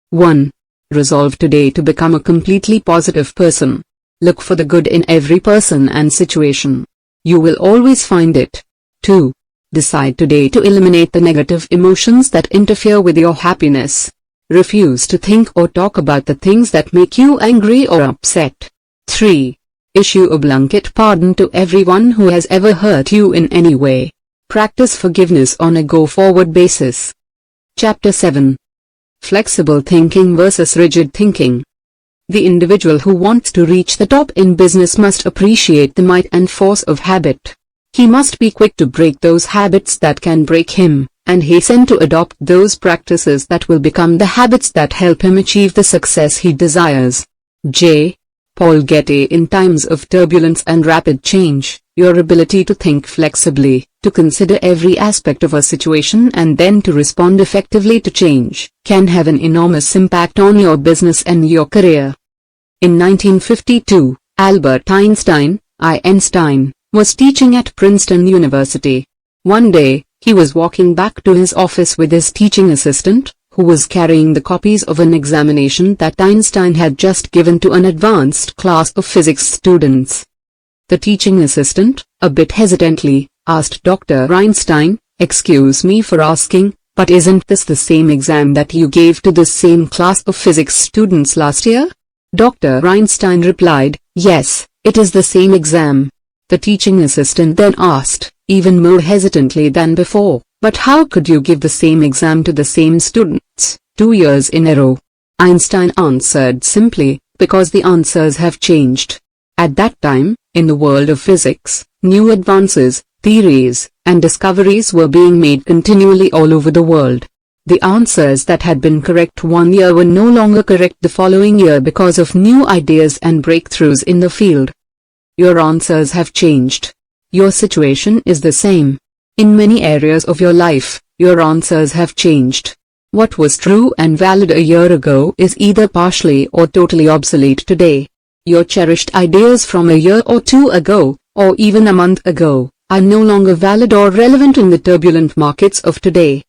1. Resolve today to become a completely positive person. Look for the good in every person and situation. You will always find it. 2. Decide today to eliminate the negative emotions that interfere with your happiness. Refuse to think or talk about the things that make you angry or upset. 3. Issue a blanket pardon to everyone who has ever hurt you in any way. Practice forgiveness on a go-forward basis. Chapter 7. Flexible thinking versus rigid thinking. The individual who wants to reach the top in business must appreciate the might and force of habit. He must be quick to break those habits that can break him, and hasten to adopt those practices that will become the habits that help him achieve the success he desires. J. Paul Getty. In times of turbulence and rapid change, your ability to think flexibly, to consider every aspect of a situation and then to respond effectively to change, can have an enormous impact on your business and your career. In 1952, Albert Einstein, was teaching at Princeton University. One day, he was walking back to his office with his teaching assistant, who was carrying the copies of an examination that Einstein had just given to an advanced class of physics students. The teaching assistant, a bit hesitantly, asked Dr. Einstein, "Excuse me for asking, but isn't this the same exam that you gave to this same class of physics students last year?" Dr. Einstein replied, "Yes, it is the same exam." The teaching assistant then asked, even more hesitantly than before, "But how could you give the same exam to the same students, 2 years in a row?" Einstein answered simply, "Because the answers have changed." At that time, in the world of physics, new advances, theories, and discoveries were being made continually all over the world. The answers that had been correct one year were no longer correct the following year because of new ideas and breakthroughs in the field. Your answers have changed. Your situation is the same. In many areas of your life, your answers have changed. What was true and valid a year ago is either partially or totally obsolete today. Your cherished ideas from a year or two ago, or even a month ago, are no longer valid or relevant in the turbulent markets of today.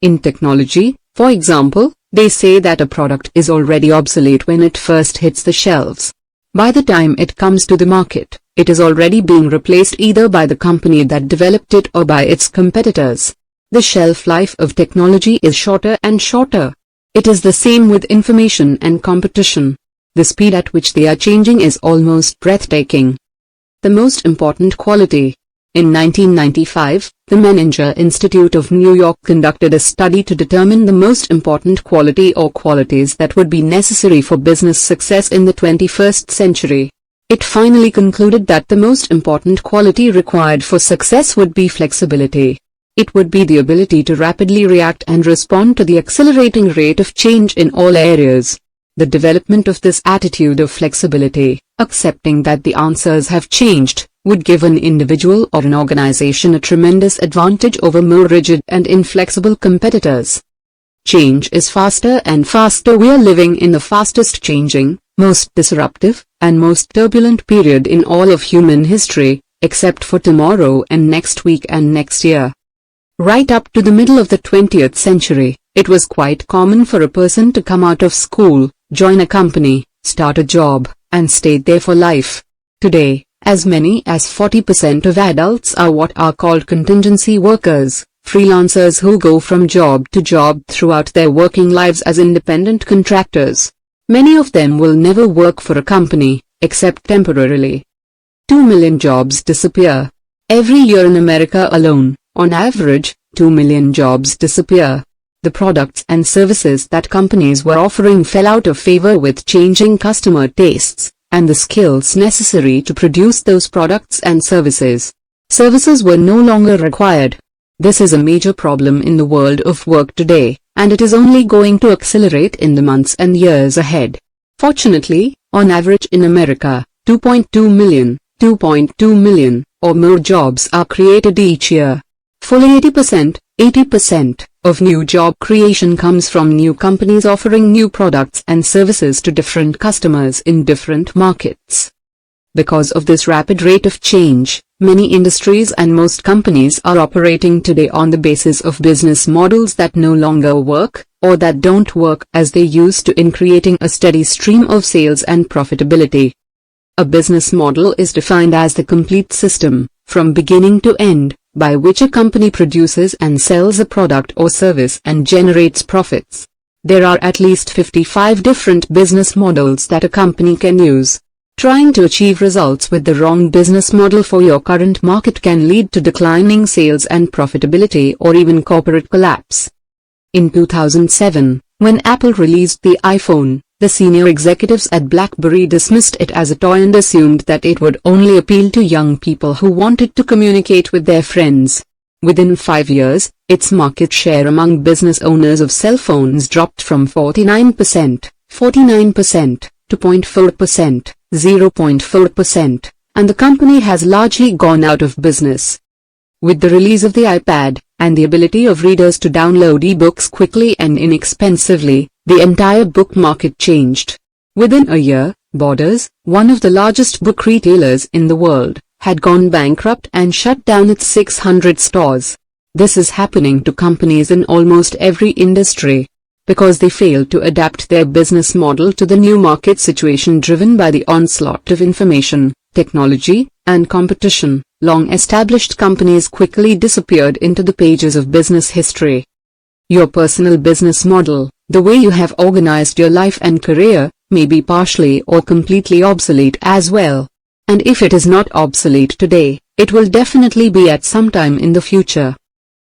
In technology, for example, they say that a product is already obsolete when it first hits the shelves. By the time it comes to the market, it is already being replaced either by the company that developed it or by its competitors. The shelf life of technology is shorter and shorter. It is the same with information and competition. The speed at which they are changing is almost breathtaking. The most important quality. In 1995, the Menninger Institute of New York conducted a study to determine the most important quality or qualities that would be necessary for business success in the 21st century. It finally concluded that the most important quality required for success would be flexibility. It would be the ability to rapidly react and respond to the accelerating rate of change in all areas. The development of this attitude of flexibility, accepting that the answers have changed, would give an individual or an organization a tremendous advantage over more rigid and inflexible competitors. Change is faster and faster. We are living in the fastest changing, most disruptive, and most turbulent period in all of human history, except for tomorrow and next week and next year. Right up to the middle of the 20th century, it was quite common for a person to come out of school, join a company, start a job, and stay there for life. Today, as many as 40% of adults are what are called contingency workers, freelancers who go from job to job throughout their working lives as independent contractors. Many of them will never work for a company, except temporarily. 2 million jobs disappear. Every year in America alone, on average, 2 million jobs disappear. The products and services that companies were offering fell out of favor with changing customer tastes, and the skills necessary to produce those products and services. Services were no longer required. This is a major problem in the world of work today, and it is only going to accelerate in the months and years ahead. Fortunately, on average in America, 2.2 million, or more jobs are created each year. Fully 80% of new job creation comes from new companies offering new products and services to different customers in different markets. Because of this rapid rate of change, many industries and most companies are operating today on the basis of business models that no longer work, or that don't work as they used to in creating a steady stream of sales and profitability. A business model is defined as the complete system, from beginning to end, by which a company produces and sells a product or service and generates profits. There are at least 55 different business models that a company can use. Trying to achieve results with the wrong business model for your current market can lead to declining sales and profitability or even corporate collapse. In 2007, when Apple released the iPhone, the senior executives at BlackBerry dismissed it as a toy and assumed that it would only appeal to young people who wanted to communicate with their friends. Within 5 years, its market share among business owners of cell phones dropped from 49% to 0.4%, 0.4%, and the company has largely gone out of business. With the release of the iPad, and the ability of readers to download ebooks quickly and inexpensively, the entire book market changed. Within a year, Borders, one of the largest book retailers in the world, had gone bankrupt and shut down its 600 stores. This is happening to companies in almost every industry, because they failed to adapt their business model to the new market situation driven by the onslaught of information, technology, and competition. Long-established companies quickly disappeared into the pages of business history. Your personal business model, the way you have organized your life and career, may be partially or completely obsolete as well. And if it is not obsolete today, it will definitely be at some time in the future.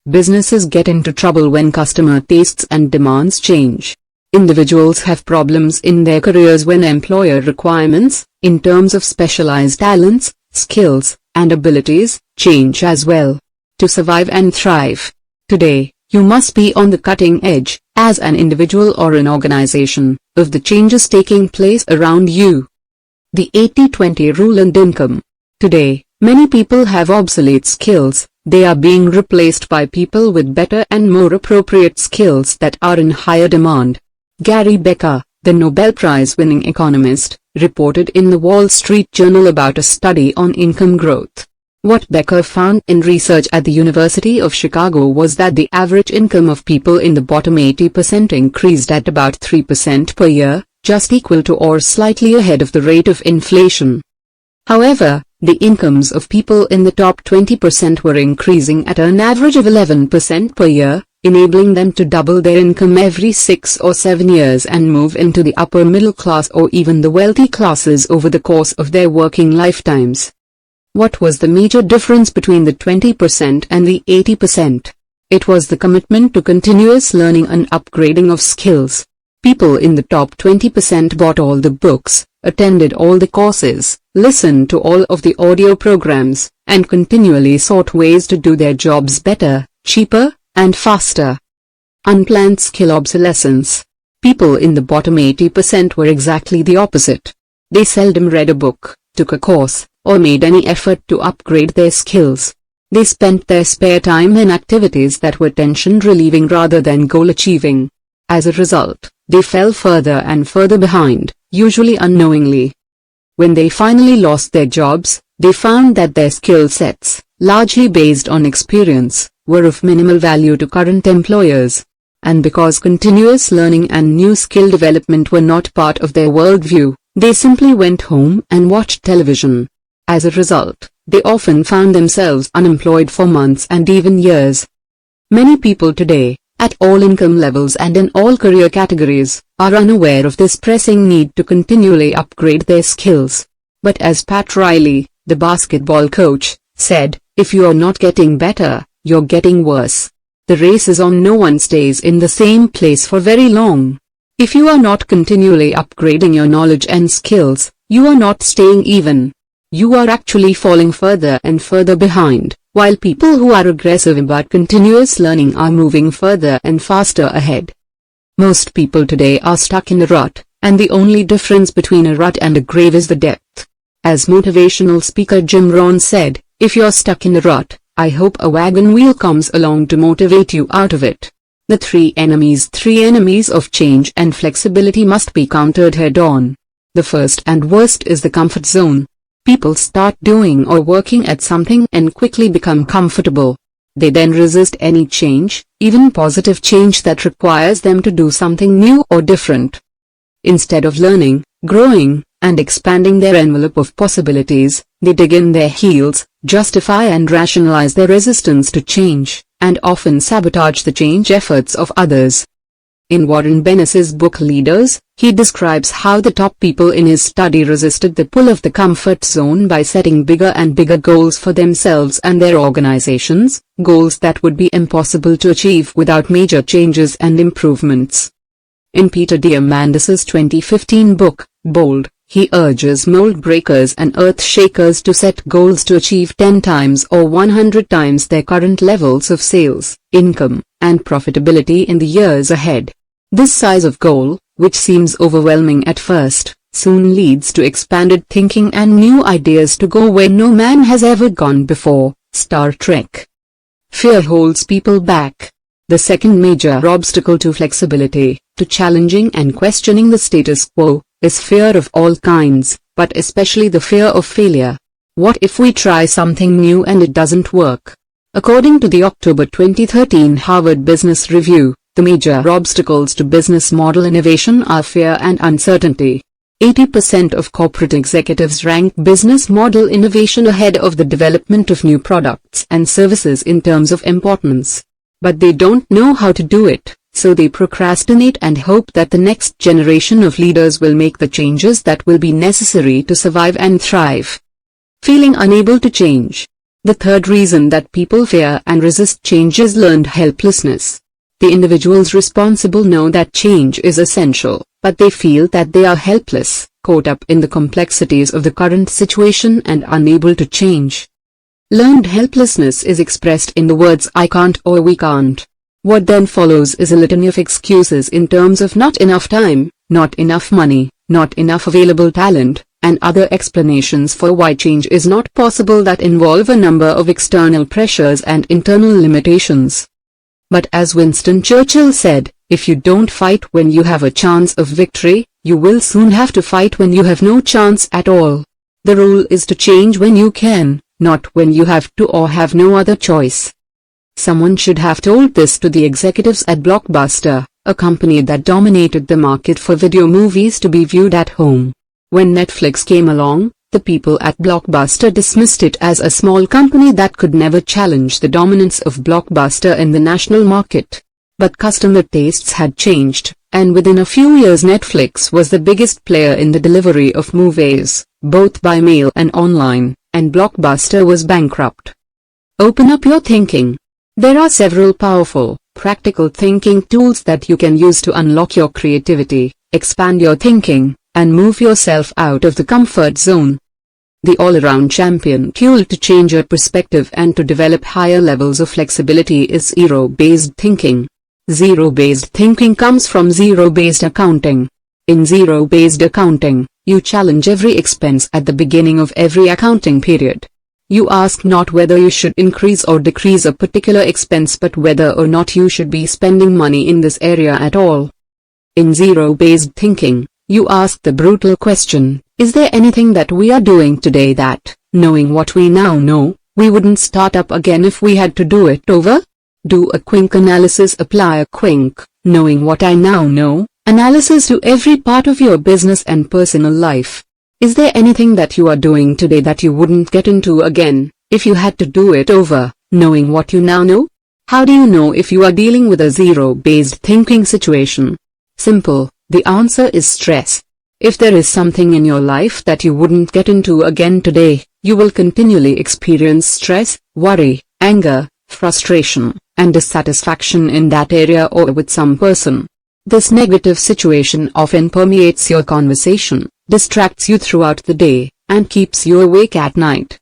Businesses get into trouble when customer tastes and demands change. Individuals have problems in their careers when employer requirements, in terms of specialized talents, skills, and abilities, change as well. To survive and thrive today, you must be on the cutting edge, as an individual or an organization, of the changes taking place around you. The 80-20 rule and income. Today, many people have obsolete skills. They are being replaced by people with better and more appropriate skills that are in higher demand. Gary Becker, the Nobel Prize-winning economist, reported in the Wall Street Journal about a study on income growth. What Becker found in research at the University of Chicago was that the average income of people in the bottom 80% increased at about 3% per year, just equal to or slightly ahead of the rate of inflation. However, the incomes of people in the top 20% were increasing at an average of 11% per year, enabling them to double their income every 6 or 7 years and move into the upper middle class or even the wealthy classes over the course of their working lifetimes. What was the major difference between the 20% and the 80%? It was the commitment to continuous learning and upgrading of skills. People in the top 20% bought all the books, attended all the courses, listened to all of the audio programs, and continually sought ways to do their jobs better, cheaper, and faster. Unplanned skill obsolescence. People in the bottom 80% were exactly the opposite. They seldom read a book, took a course, or made any effort to upgrade their skills. They spent their spare time in activities that were tension-relieving rather than goal-achieving. As a result, they fell further and further behind, usually unknowingly. When they finally lost their jobs, they found that their skill sets, largely based on experience, were of minimal value to current employers. And because continuous learning and new skill development were not part of their worldview, they simply went home and watched television. As a result, they often found themselves unemployed for months and even years. Many people today, at all income levels and in all career categories, are unaware of this pressing need to continually upgrade their skills. But as Pat Riley, the basketball coach, said, if you are not getting better, you're getting worse. The race is on. No one stays in the same place for very long. If you are not continually upgrading your knowledge and skills, you are not staying even. You are actually falling further and further behind, while people who are aggressive about continuous learning are moving further and faster ahead. Most people today are stuck in a rut, and the only difference between a rut and a grave is the depth. As motivational speaker Jim Rohn said, if you're stuck in a rut, I hope a wagon wheel comes along to motivate you out of it. The three enemies of change and flexibility must be countered head-on. The first and worst is the comfort zone. People start doing or working at something and quickly become comfortable. They then resist any change, even positive change that requires them to do something new or different. Instead of learning, growing, and expanding their envelope of possibilities, they dig in their heels, justify and rationalize their resistance to change, and often sabotage the change efforts of others. In Warren Bennis's book Leaders, he describes how the top people in his study resisted the pull of the comfort zone by setting bigger and bigger goals for themselves and their organizations, goals that would be impossible to achieve without major changes and improvements. In Peter Diamandis's 2015 book, Bold, he urges mold breakers and earth shakers to set goals to achieve 10 times or 100 times their current levels of sales, income, and profitability in the years ahead. This size of goal, which seems overwhelming at first, soon leads to expanded thinking and new ideas to go where no man has ever gone before. Star Trek. Fear holds people back. The second major obstacle to flexibility, to challenging and questioning the status quo, is fear of all kinds, but especially the fear of failure. What if we try something new and it doesn't work? According to the October 2013 Harvard Business Review, the major obstacles to business model innovation are fear and uncertainty. 80% of corporate executives rank business model innovation ahead of the development of new products and services in terms of importance. But they don't know how to do it, so they procrastinate and hope that the next generation of leaders will make the changes that will be necessary to survive and thrive. Feeling unable to change. The third reason that people fear and resist change is learned helplessness. The individuals responsible know that change is essential, but they feel that they are helpless, caught up in the complexities of the current situation and unable to change. Learned helplessness is expressed in the words I can't or we can't. What then follows is a litany of excuses in terms of not enough time, not enough money, not enough available talent, and other explanations for why change is not possible that involve a number of external pressures and internal limitations. But as Winston Churchill said, if you don't fight when you have a chance of victory, you will soon have to fight when you have no chance at all. The rule is to change when you can, not when you have to or have no other choice. Someone should have told this to the executives at Blockbuster, a company that dominated the market for video movies to be viewed at home. When Netflix came along, the people at Blockbuster dismissed it as a small company that could never challenge the dominance of Blockbuster in the national market. But customer tastes had changed, and within a few years Netflix was the biggest player in the delivery of movies, both by mail and online, and Blockbuster was bankrupt. Open up your thinking. There are several powerful, practical thinking tools that you can use to unlock your creativity, expand your thinking, and move yourself out of the comfort zone. The all-around champion tool to change your perspective and to develop higher levels of flexibility is zero-based thinking. Zero-based thinking comes from zero-based accounting. In zero-based accounting, you challenge every expense at the beginning of every accounting period. You ask not whether you should increase or decrease a particular expense but whether or not you should be spending money in this area at all. In zero-based thinking, you ask the brutal question, is there anything that we are doing today that, knowing what we now know, we wouldn't start up again if we had to do it over? Do a quick analysis. Apply a quick, knowing what I now know, analysis to every part of your business and personal life. Is there anything that you are doing today that you wouldn't get into again, if you had to do it over, knowing what you now know? How do you know if you are dealing with a zero-based thinking situation? Simple, the answer is stress. If there is something in your life that you wouldn't get into again today, you will continually experience stress, worry, anger, frustration, and dissatisfaction in that area or with some person. This negative situation often permeates your conversation, distracts you throughout the day, and keeps you awake at night.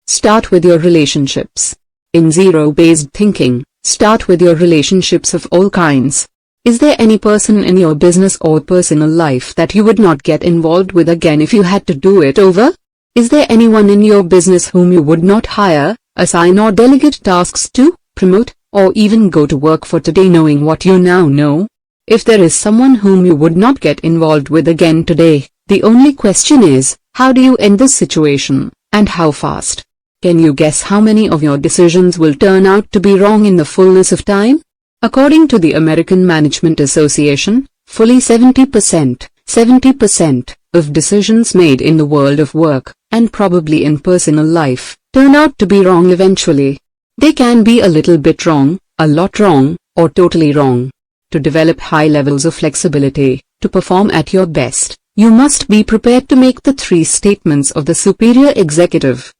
Start with your relationships. In zero-based thinking, start with your relationships of all kinds. Is there any person in your business or personal life that you would not get involved with again if you had to do it over? Is there anyone in your business whom you would not hire, assign or delegate tasks to, promote, or even go to work for today knowing what you now know? If there is someone whom you would not get involved with again today, the only question is, how do you end this situation, and how fast? Can you guess how many of your decisions will turn out to be wrong in the fullness of time? According to the American Management Association, fully 70% of decisions made in the world of work, and probably in personal life, turn out to be wrong eventually. They can be a little bit wrong, a lot wrong, or totally wrong. To develop high levels of flexibility, to perform at your best, you must be prepared to make the 3 statements of the superior executive.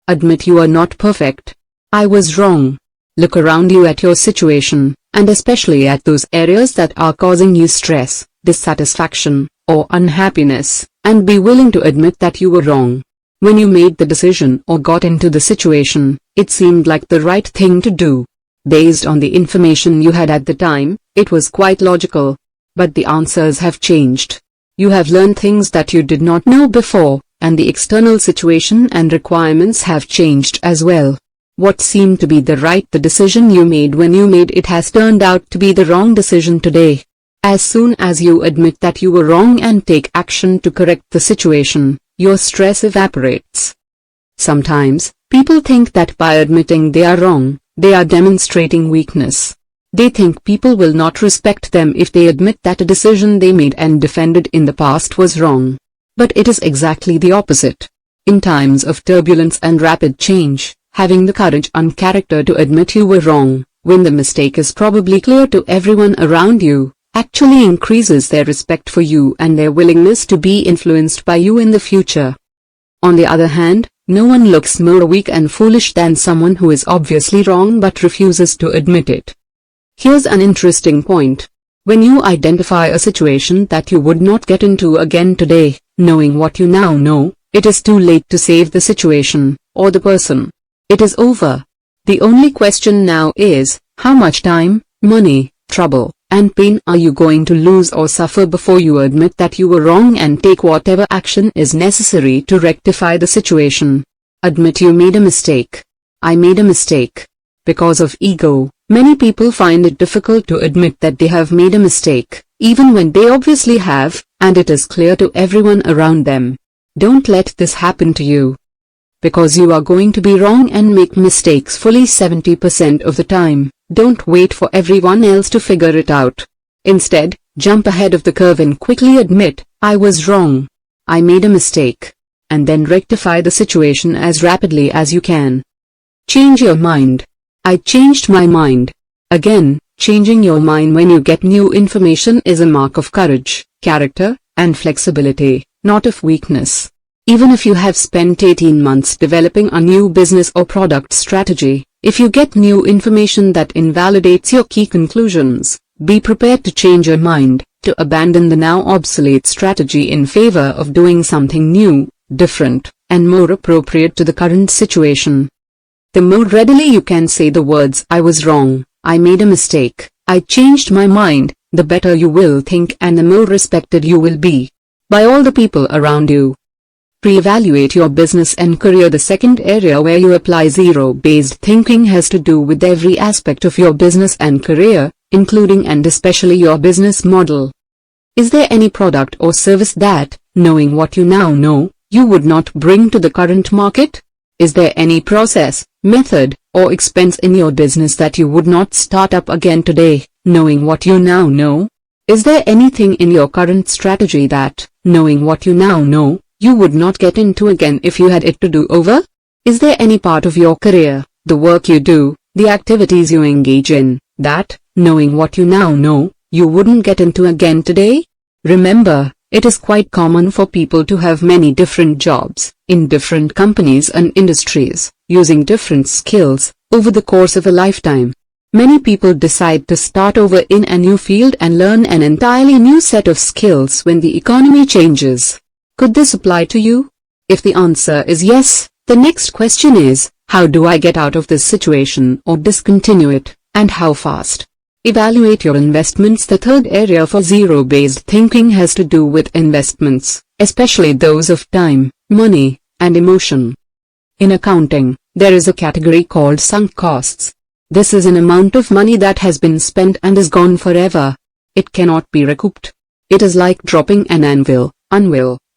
Admit you are not perfect. I was wrong. Look around you at your situation, and especially at those areas that are causing you stress, dissatisfaction, or unhappiness, and be willing to admit that you were wrong. When you made the decision or got into the situation, it seemed like the right thing to do. Based on the information you had at the time, it was quite logical. But the answers have changed. You have learned things that you did not know before, and the external situation and requirements have changed as well. What seemed to be the decision you made when you made it has turned out to be the wrong decision today. As soon as you admit that you were wrong and take action to correct the situation, your stress evaporates. Sometimes, people think that by admitting they are wrong, they are demonstrating weakness. They think people will not respect them if they admit that a decision they made and defended in the past was wrong. But it is exactly the opposite. In times of turbulence and rapid change, having the courage and character to admit you were wrong, when the mistake is probably clear to everyone around you, actually increases their respect for you and their willingness to be influenced by you in the future. On the other hand, no one looks more weak and foolish than someone who is obviously wrong but refuses to admit it. Here's an interesting point. When you identify a situation that you would not get into again today, knowing what you now know, it is too late to save the situation, or the person. It is over. The only question now is, how much time, money, trouble, and pain are you going to lose or suffer before you admit that you were wrong and take whatever action is necessary to rectify the situation? Admit you made a mistake. I made a mistake. Because of ego, many people find it difficult to admit that they have made a mistake, even when they obviously have, and it is clear to everyone around them. Don't let this happen to you. Because you are going to be wrong and make mistakes fully 70% of the time, don't wait for everyone else to figure it out. Instead, jump ahead of the curve and quickly admit, I was wrong. I made a mistake. And then rectify the situation as rapidly as you can. Change your mind. I changed my mind. Again, changing your mind when you get new information is a mark of courage, character, and flexibility, not of weakness. Even if you have spent 18 months developing a new business or product strategy, if you get new information that invalidates your key conclusions, be prepared to change your mind, to abandon the now obsolete strategy in favor of doing something new, different, and more appropriate to the current situation. The more readily you can say the words I was wrong, I made a mistake, I changed my mind, the better you will think and the more respected you will be by all the people around you. Pre-evaluate your business and career. The second area where you apply zero-based thinking has to do with every aspect of your business and career, including and especially your business model. Is there any product or service that, knowing what you now know, you would not bring to the current market? Is there any process, method, or expense in your business that you would not start up again today, knowing what you now know? Is there anything in your current strategy that, knowing what you now know, you would not get into again if you had it to do over? Is there any part of your career, the work you do, the activities you engage in, that, knowing what you now know, you wouldn't get into again today? Remember, it is quite common for people to have many different jobs, in different companies and industries, using different skills, over the course of a lifetime. Many people decide to start over in a new field and learn an entirely new set of skills when the economy changes. Could this apply to you? If the answer is yes, the next question is, how do I get out of this situation or discontinue it, and how fast? Evaluate your investments. The third area for zero-based thinking has to do with investments, especially those of time, money, and emotion. In accounting, there is a category called sunk costs. This is an amount of money that has been spent and is gone forever. It cannot be recouped. It is like dropping an anvil,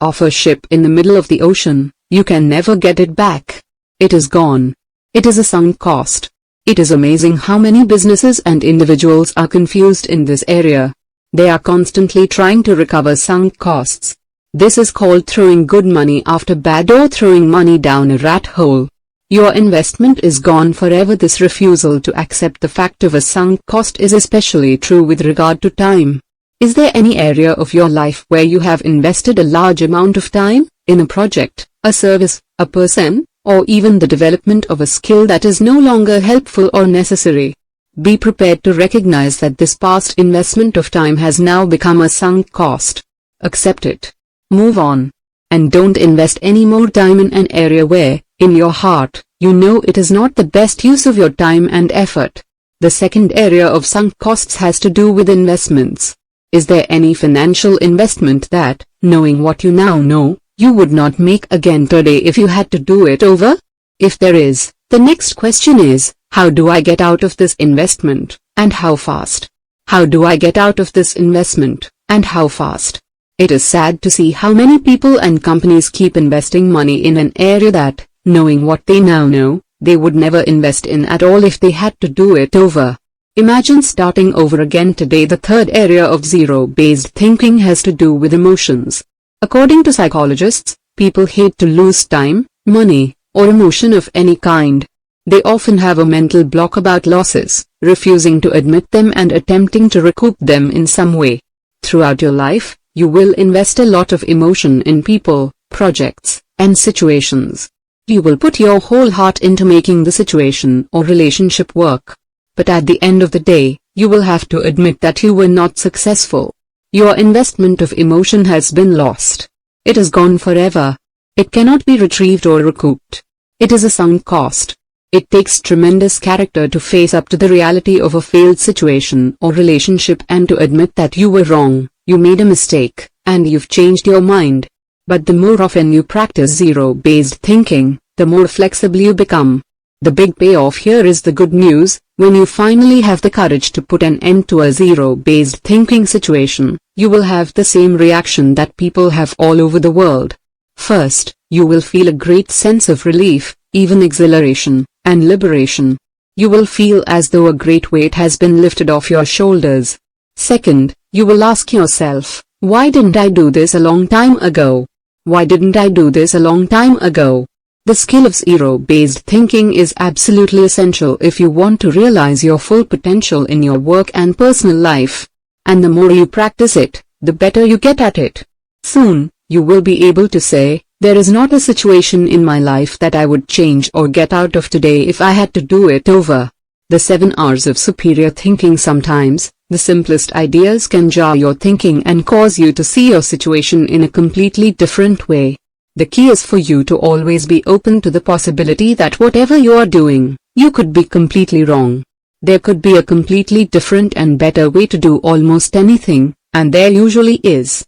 off a ship in the middle of the ocean. You can never get it back. It is gone. It is a sunk cost. It is amazing how many businesses and individuals are confused in this area. They are constantly trying to recover sunk costs. This is called throwing good money after bad or throwing money down a rat hole. Your investment is gone forever. This refusal to accept the fact of a sunk cost is especially true with regard to time. Is there any area of your life where you have invested a large amount of time, in a project, a service, a person, or even the development of a skill that is no longer helpful or necessary? Be prepared to recognize that this past investment of time has now become a sunk cost. Accept it. Move on. And don't invest any more time in an area where, in your heart, you know it is not the best use of your time and effort. The second area of sunk costs has to do with investments. Is there any financial investment that, knowing what you now know, you would not make again today if you had to do it over? If there is, the next question is, how do I get out of this investment, and how fast? How do I get out of this investment, and how fast? It is sad to see how many people and companies keep investing money in an area that, knowing what they now know, they would never invest in at all if they had to do it over. Imagine starting over again today. The third area of zero-based thinking has to do with emotions. According to psychologists, people hate to lose time, money, or emotion of any kind. They often have a mental block about losses, refusing to admit them and attempting to recoup them in some way. Throughout your life, you will invest a lot of emotion in people, projects, and situations. You will put your whole heart into making the situation or relationship work. But at the end of the day, you will have to admit that you were not successful. Your investment of emotion has been lost. It is gone forever. It cannot be retrieved or recouped. It is a sunk cost. It takes tremendous character to face up to the reality of a failed situation or relationship and to admit that you were wrong, you made a mistake, and you've changed your mind. But the more often you practice zero-based thinking, the more flexible you become. The big payoff here is the good news. When you finally have the courage to put an end to a zero-based thinking situation, you will have the same reaction that people have all over the world. First, you will feel a great sense of relief, even exhilaration, and liberation. You will feel as though a great weight has been lifted off your shoulders. Second, you will ask yourself, why didn't I do this a long time ago? Why didn't I do this a long time ago? The skill of zero-based thinking is absolutely essential if you want to realize your full potential in your work and personal life. And the more you practice it, the better you get at it. Soon, you will be able to say, there is not a situation in my life that I would change or get out of today if I had to do it over. The 7 R's of superior thinking. Sometimes, the simplest ideas can jar your thinking and cause you to see your situation in a completely different way. The key is for you to always be open to the possibility that whatever you are doing, you could be completely wrong. There could be a completely different and better way to do almost anything, and there usually is.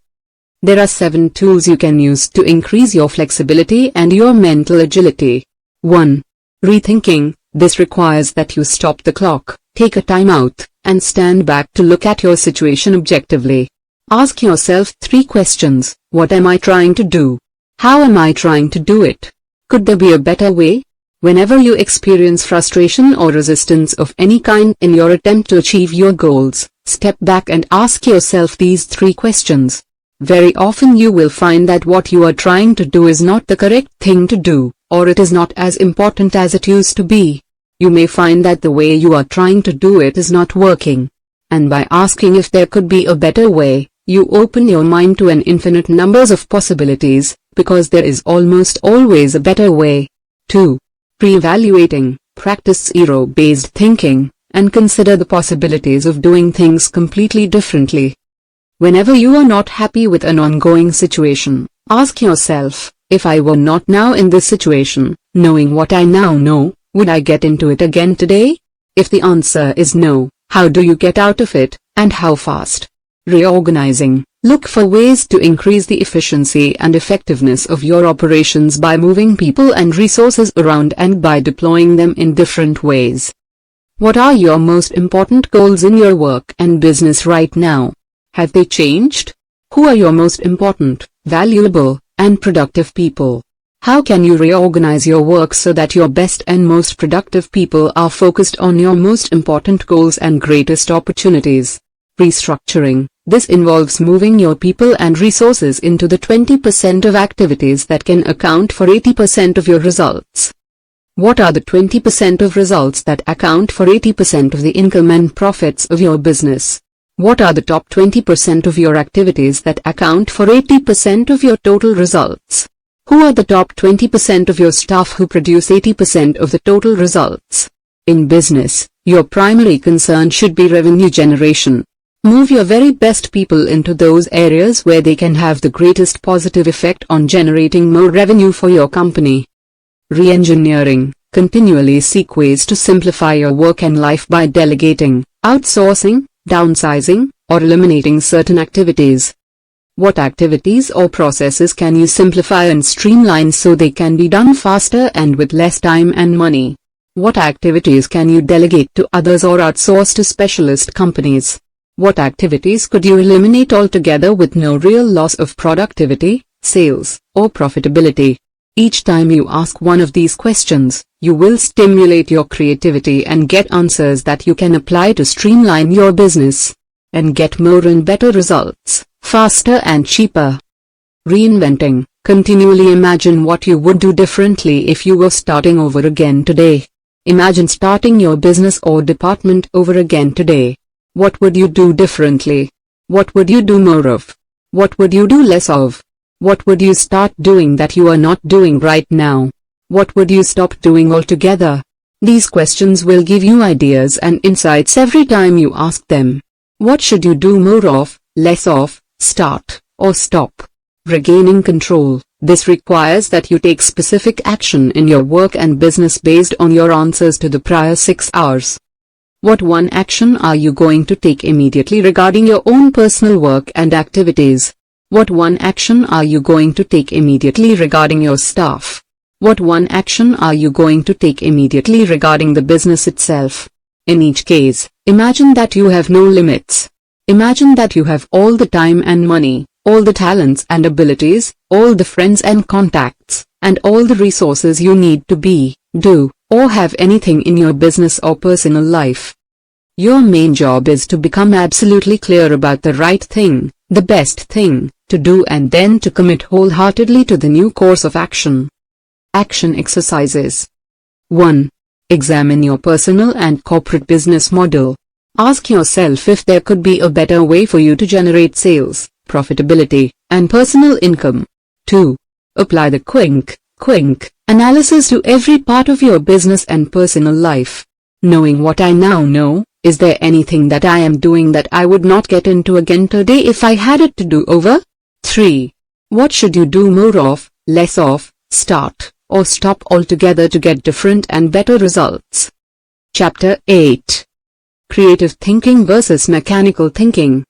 There are 7 tools you can use to increase your flexibility and your mental agility. 1. Rethinking. This requires that you stop the clock, take a time out, and stand back to look at your situation objectively. Ask yourself 3 questions. What am I trying to do? How am I trying to do it? Could there be a better way? Whenever you experience frustration or resistance of any kind in your attempt to achieve your goals, step back and ask yourself these 3 questions. Very often you will find that what you are trying to do is not the correct thing to do, or it is not as important as it used to be. You may find that the way you are trying to do it is not working. And by asking if there could be a better way, you open your mind to an infinite numbers of possibilities, because there is almost always a better way. 2. Pre-evaluating. Practice zero-based thinking, and consider the possibilities of doing things completely differently. Whenever you are not happy with an ongoing situation, ask yourself, if I were not now in this situation, knowing what I now know, would I get into it again today? If the answer is no, how do you get out of it, and how fast? Reorganizing. Look for ways to increase the efficiency and effectiveness of your operations by moving people and resources around and by deploying them in different ways. What are your most important goals in your work and business right now? Have they changed? Who are your most important, valuable, and productive people? How can you reorganize your work so that your best and most productive people are focused on your most important goals and greatest opportunities? Restructuring. This involves moving your people and resources into the 20% of activities that can account for 80% of your results. What are the 20% of results that account for 80% of the income and profits of your business? What are the top 20% of your activities that account for 80% of your total results? Who are the top 20% of your staff who produce 80% of the total results? In business, your primary concern should be revenue generation. Move your very best people into those areas where they can have the greatest positive effect on generating more revenue for your company. Re-engineering. Continually seek ways to simplify your work and life by delegating, outsourcing, downsizing, or eliminating certain activities. What activities or processes can you simplify and streamline so they can be done faster and with less time and money? What activities can you delegate to others or outsource to specialist companies? What activities could you eliminate altogether with no real loss of productivity, sales, or profitability? Each time you ask one of these questions, you will stimulate your creativity and get answers that you can apply to streamline your business and get more and better results, faster and cheaper. Reinventing. Continually imagine what you would do differently if you were starting over again today. Imagine starting your business or department over again today. What would you do differently? What would you do more of? What would you do less of? What would you start doing that you are not doing right now? What would you stop doing altogether? These questions will give you ideas and insights every time you ask them. What should you do more of, less of, start, or stop? Regaining control. This requires that you take specific action in your work and business based on your answers to the prior 6 hours. What one action are you going to take immediately regarding your own personal work and activities? What one action are you going to take immediately regarding your staff? What one action are you going to take immediately regarding the business itself? In each case, imagine that you have no limits. Imagine that you have all the time and money, all the talents and abilities, all the friends and contacts, and all the resources you need to be, do, or have anything in your business or personal life. Your main job is to become absolutely clear about the right thing, the best thing, to do and then to commit wholeheartedly to the new course of action. Action exercises. 1. Examine your personal and corporate business model. Ask yourself if there could be a better way for you to generate sales, profitability, and personal income. 2. Apply the quink analysis to every part of your business and personal life. Knowing what I now know, is there anything that I am doing that I would not get into again today if I had it to do over? 3. What should you do more of, less of, start, or stop altogether to get different and better results? Chapter 8. Creative thinking versus mechanical thinking.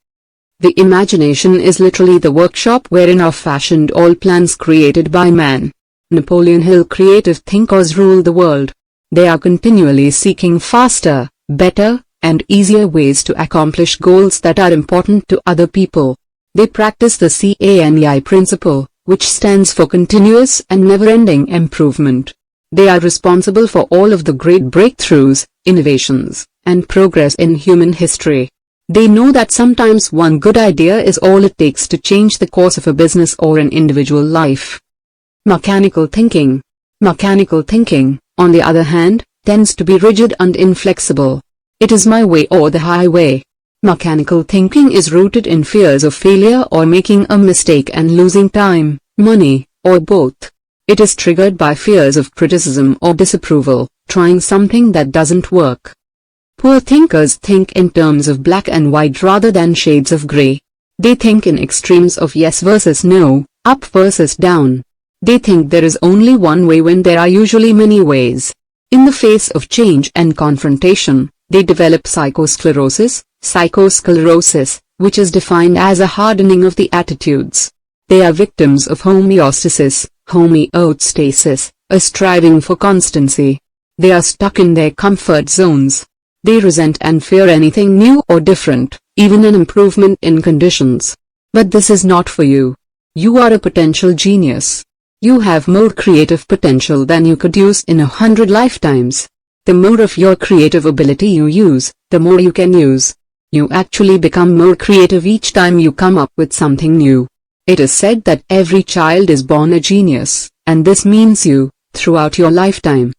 The imagination is literally the workshop wherein are fashioned all plans created by man. Napoleon Hill. Creative thinkers rule the world. They are continually seeking faster, better, and easier ways to accomplish goals that are important to other people. They practice the CANEI principle, which stands for continuous and never-ending improvement. They are responsible for all of the great breakthroughs, innovations, and progress in human history. They know that sometimes one good idea is all it takes to change the course of a business or an individual life. Mechanical thinking. Mechanical thinking, on the other hand, tends to be rigid and inflexible. It is my way or the highway. Mechanical thinking is rooted in fears of failure or making a mistake and losing time, money, or both. It is triggered by fears of criticism or disapproval, trying something that doesn't work. Poor thinkers think in terms of black and white rather than shades of gray. They think in extremes of yes versus no, up versus down. They think there is only one way when there are usually many ways. In the face of change and confrontation, they develop psychosclerosis, which is defined as a hardening of the attitudes. They are victims of homeostasis, a striving for constancy. They are stuck in their comfort zones. They resent and fear anything new or different, even an improvement in conditions. But this is not for you. You are a potential genius. You have more creative potential than you could use in 100 lifetimes. The more of your creative ability you use, the more you can use. You actually become more creative each time you come up with something new. It is said that every child is born a genius, and this means you, throughout your lifetime.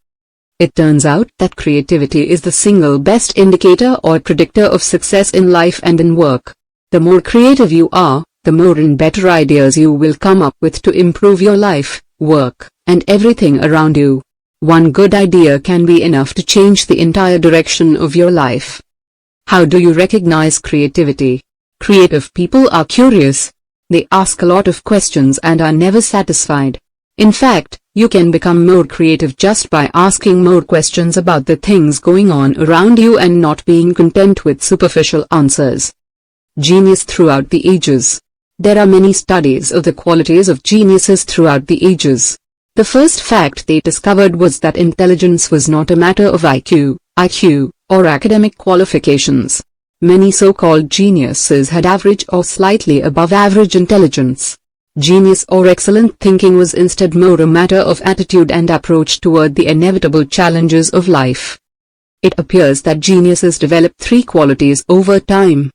It turns out that creativity is the single best indicator or predictor of success in life and in work. The more creative you are, the more and better ideas you will come up with to improve your life, work, and everything around you. One good idea can be enough to change the entire direction of your life. How do you recognize creativity? Creative people are curious. They ask a lot of questions and are never satisfied. In fact, you can become more creative just by asking more questions about the things going on around you and not being content with superficial answers. Genius throughout the ages. There are many studies of the qualities of geniuses throughout the ages. The first fact they discovered was that intelligence was not a matter of IQ, or academic qualifications. Many so-called geniuses had average or slightly above average intelligence. Genius or excellent thinking was instead more a matter of attitude and approach toward the inevitable challenges of life. It appears that geniuses develop three qualities over time.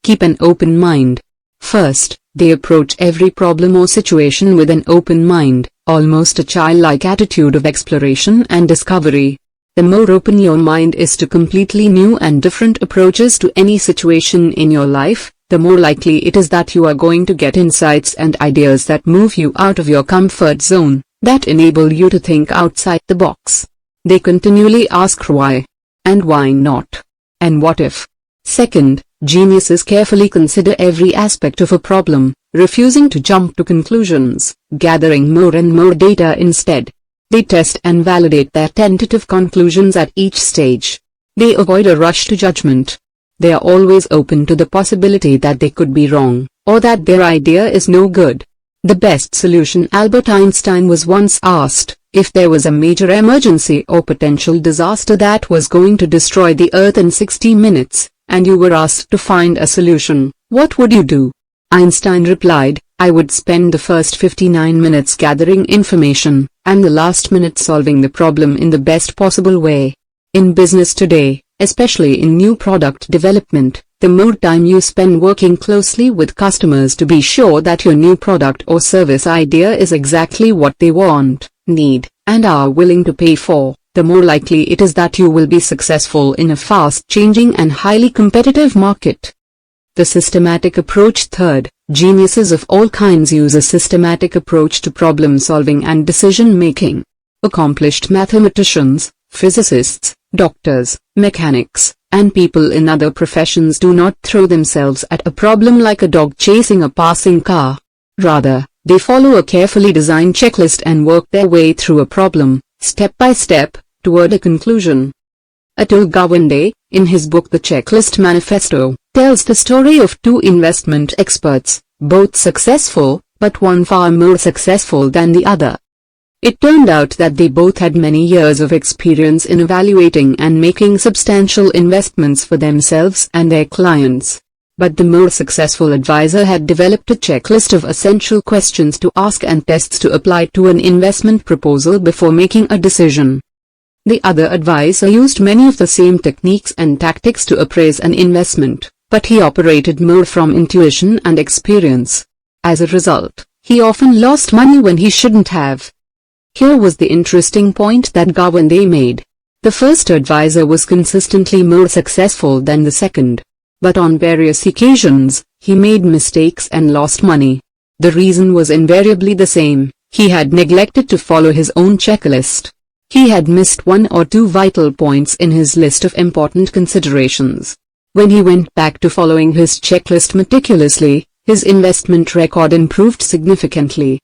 Keep an open mind. First, they approach every problem or situation with an open mind, almost a childlike attitude of exploration and discovery. The more open your mind is to completely new and different approaches to any situation in your life, the more likely it is that you are going to get insights and ideas that move you out of your comfort zone, that enable you to think outside the box. They continually ask why, and why not, and what if. Second, geniuses carefully consider every aspect of a problem, refusing to jump to conclusions, gathering more and more data instead. They test and validate their tentative conclusions at each stage. They avoid a rush to judgment. They are always open to the possibility that they could be wrong, or that their idea is no good. The best solution. Albert Einstein was once asked, if there was a major emergency or potential disaster that was going to destroy the Earth in 60 minutes, and you were asked to find a solution, what would you do? Einstein replied, I would spend the first 59 minutes gathering information, and the last minute solving the problem in the best possible way. In business today, especially in new product development, the more time you spend working closely with customers to be sure that your new product or service idea is exactly what they want, need, and are willing to pay for, the more likely it is that you will be successful in a fast-changing and highly competitive market. The systematic approach. Third, geniuses of all kinds use a systematic approach to problem-solving and decision-making. Accomplished mathematicians, physicists, doctors, mechanics, and people in other professions do not throw themselves at a problem like a dog chasing a passing car. Rather, they follow a carefully designed checklist and work their way through a problem, step by step, toward a conclusion. Atul Gawande, in his book The Checklist Manifesto, tells the story of two investment experts, both successful, but one far more successful than the other. It turned out that they both had many years of experience in evaluating and making substantial investments for themselves and their clients. But the more successful advisor had developed a checklist of essential questions to ask and tests to apply to an investment proposal before making a decision. The other advisor used many of the same techniques and tactics to appraise an investment, but he operated more from intuition and experience. As a result, he often lost money when he shouldn't have. Here was the interesting point that Gawande made. The first advisor was consistently more successful than the second. But on various occasions, he made mistakes and lost money. The reason was invariably the same: he had neglected to follow his own checklist. He had missed one or two vital points in his list of important considerations. When he went back to following his checklist meticulously, his investment record improved significantly.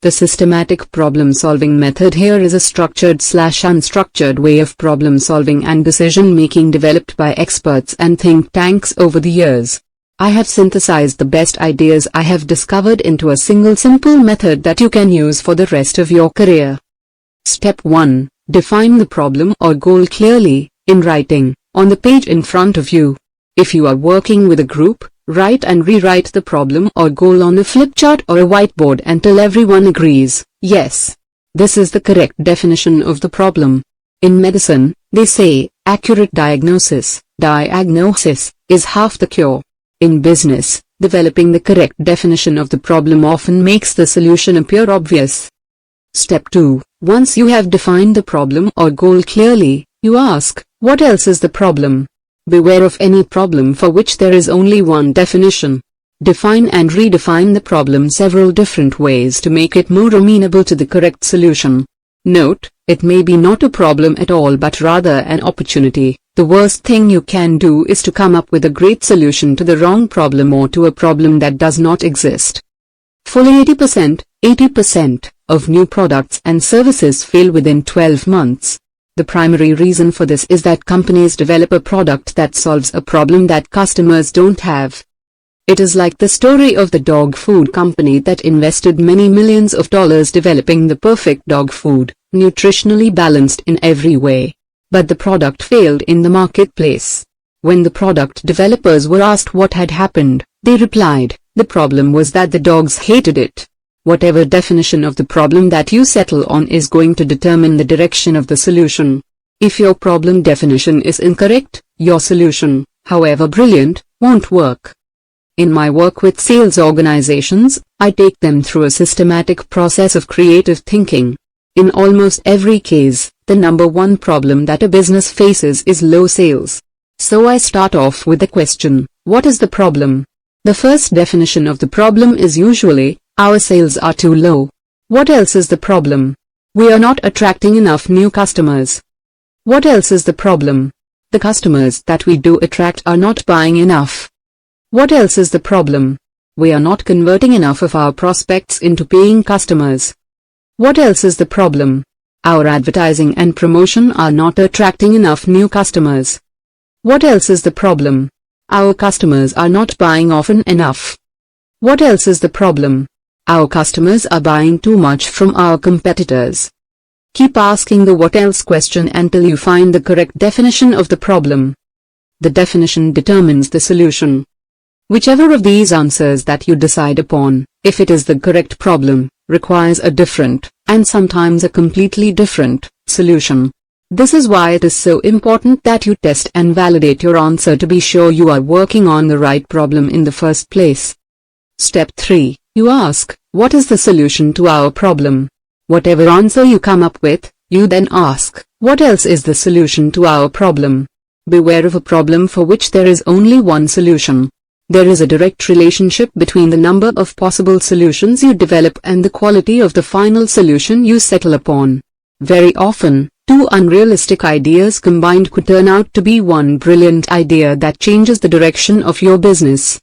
The systematic problem-solving method here is a structured/unstructured way of problem-solving and decision-making developed by experts and think tanks over the years. I have synthesized the best ideas I have discovered into a single simple method that you can use for the rest of your career. Step 1. Define the problem or goal clearly, in writing, on the page in front of you. If you are working with a group, write and rewrite the problem or goal on a flip chart or a whiteboard until everyone agrees, yes, this is the correct definition of the problem. In medicine, they say, accurate diagnosis is half the cure. In business, developing the correct definition of the problem often makes the solution appear obvious. Step 2. Once you have defined the problem or goal clearly, you ask, what else is the problem? Beware of any problem for which there is only one definition. Define and redefine the problem several different ways to make it more amenable to the correct solution. Note, it may be not a problem at all but rather an opportunity. The worst thing you can do is to come up with a great solution to the wrong problem or to a problem that does not exist. Fully 80% of new products and services fail within 12 months. The primary reason for this is that companies develop a product that solves a problem that customers don't have. It is like the story of the dog food company that invested many millions of dollars developing the perfect dog food, nutritionally balanced in every way. But the product failed in the marketplace. When the product developers were asked what had happened, they replied, the problem was that the dogs hated it. Whatever definition of the problem that you settle on is going to determine the direction of the solution. If your problem definition is incorrect, your solution, however brilliant, won't work. In my work with sales organizations, I take them through a systematic process of creative thinking. In almost every case, the number one problem that a business faces is low sales. So I start off with the question, what is the problem? The first definition of the problem is usually, our sales are too low. What else is the problem? We are not attracting enough new customers. What else is the problem? The customers that we do attract are not buying enough. What else is the problem? We are not converting enough of our prospects into paying customers. What else is the problem? Our advertising and promotion are not attracting enough new customers. What else is the problem? Our customers are not buying often enough. What else is the problem? Our customers are buying too much from our competitors. Keep asking the what else question until you find the correct definition of the problem. The definition determines the solution. Whichever of these answers that you decide upon, if it is the correct problem, requires a different, and sometimes a completely different, solution. This is why it is so important that you test and validate your answer to be sure you are working on the right problem in the first place. Step 3. You ask, what is the solution to our problem? Whatever answer you come up with, you then ask, what else is the solution to our problem? Beware of a problem for which there is only one solution. There is a direct relationship between the number of possible solutions you develop and the quality of the final solution you settle upon. Very often, two unrealistic ideas combined could turn out to be one brilliant idea that changes the direction of your business.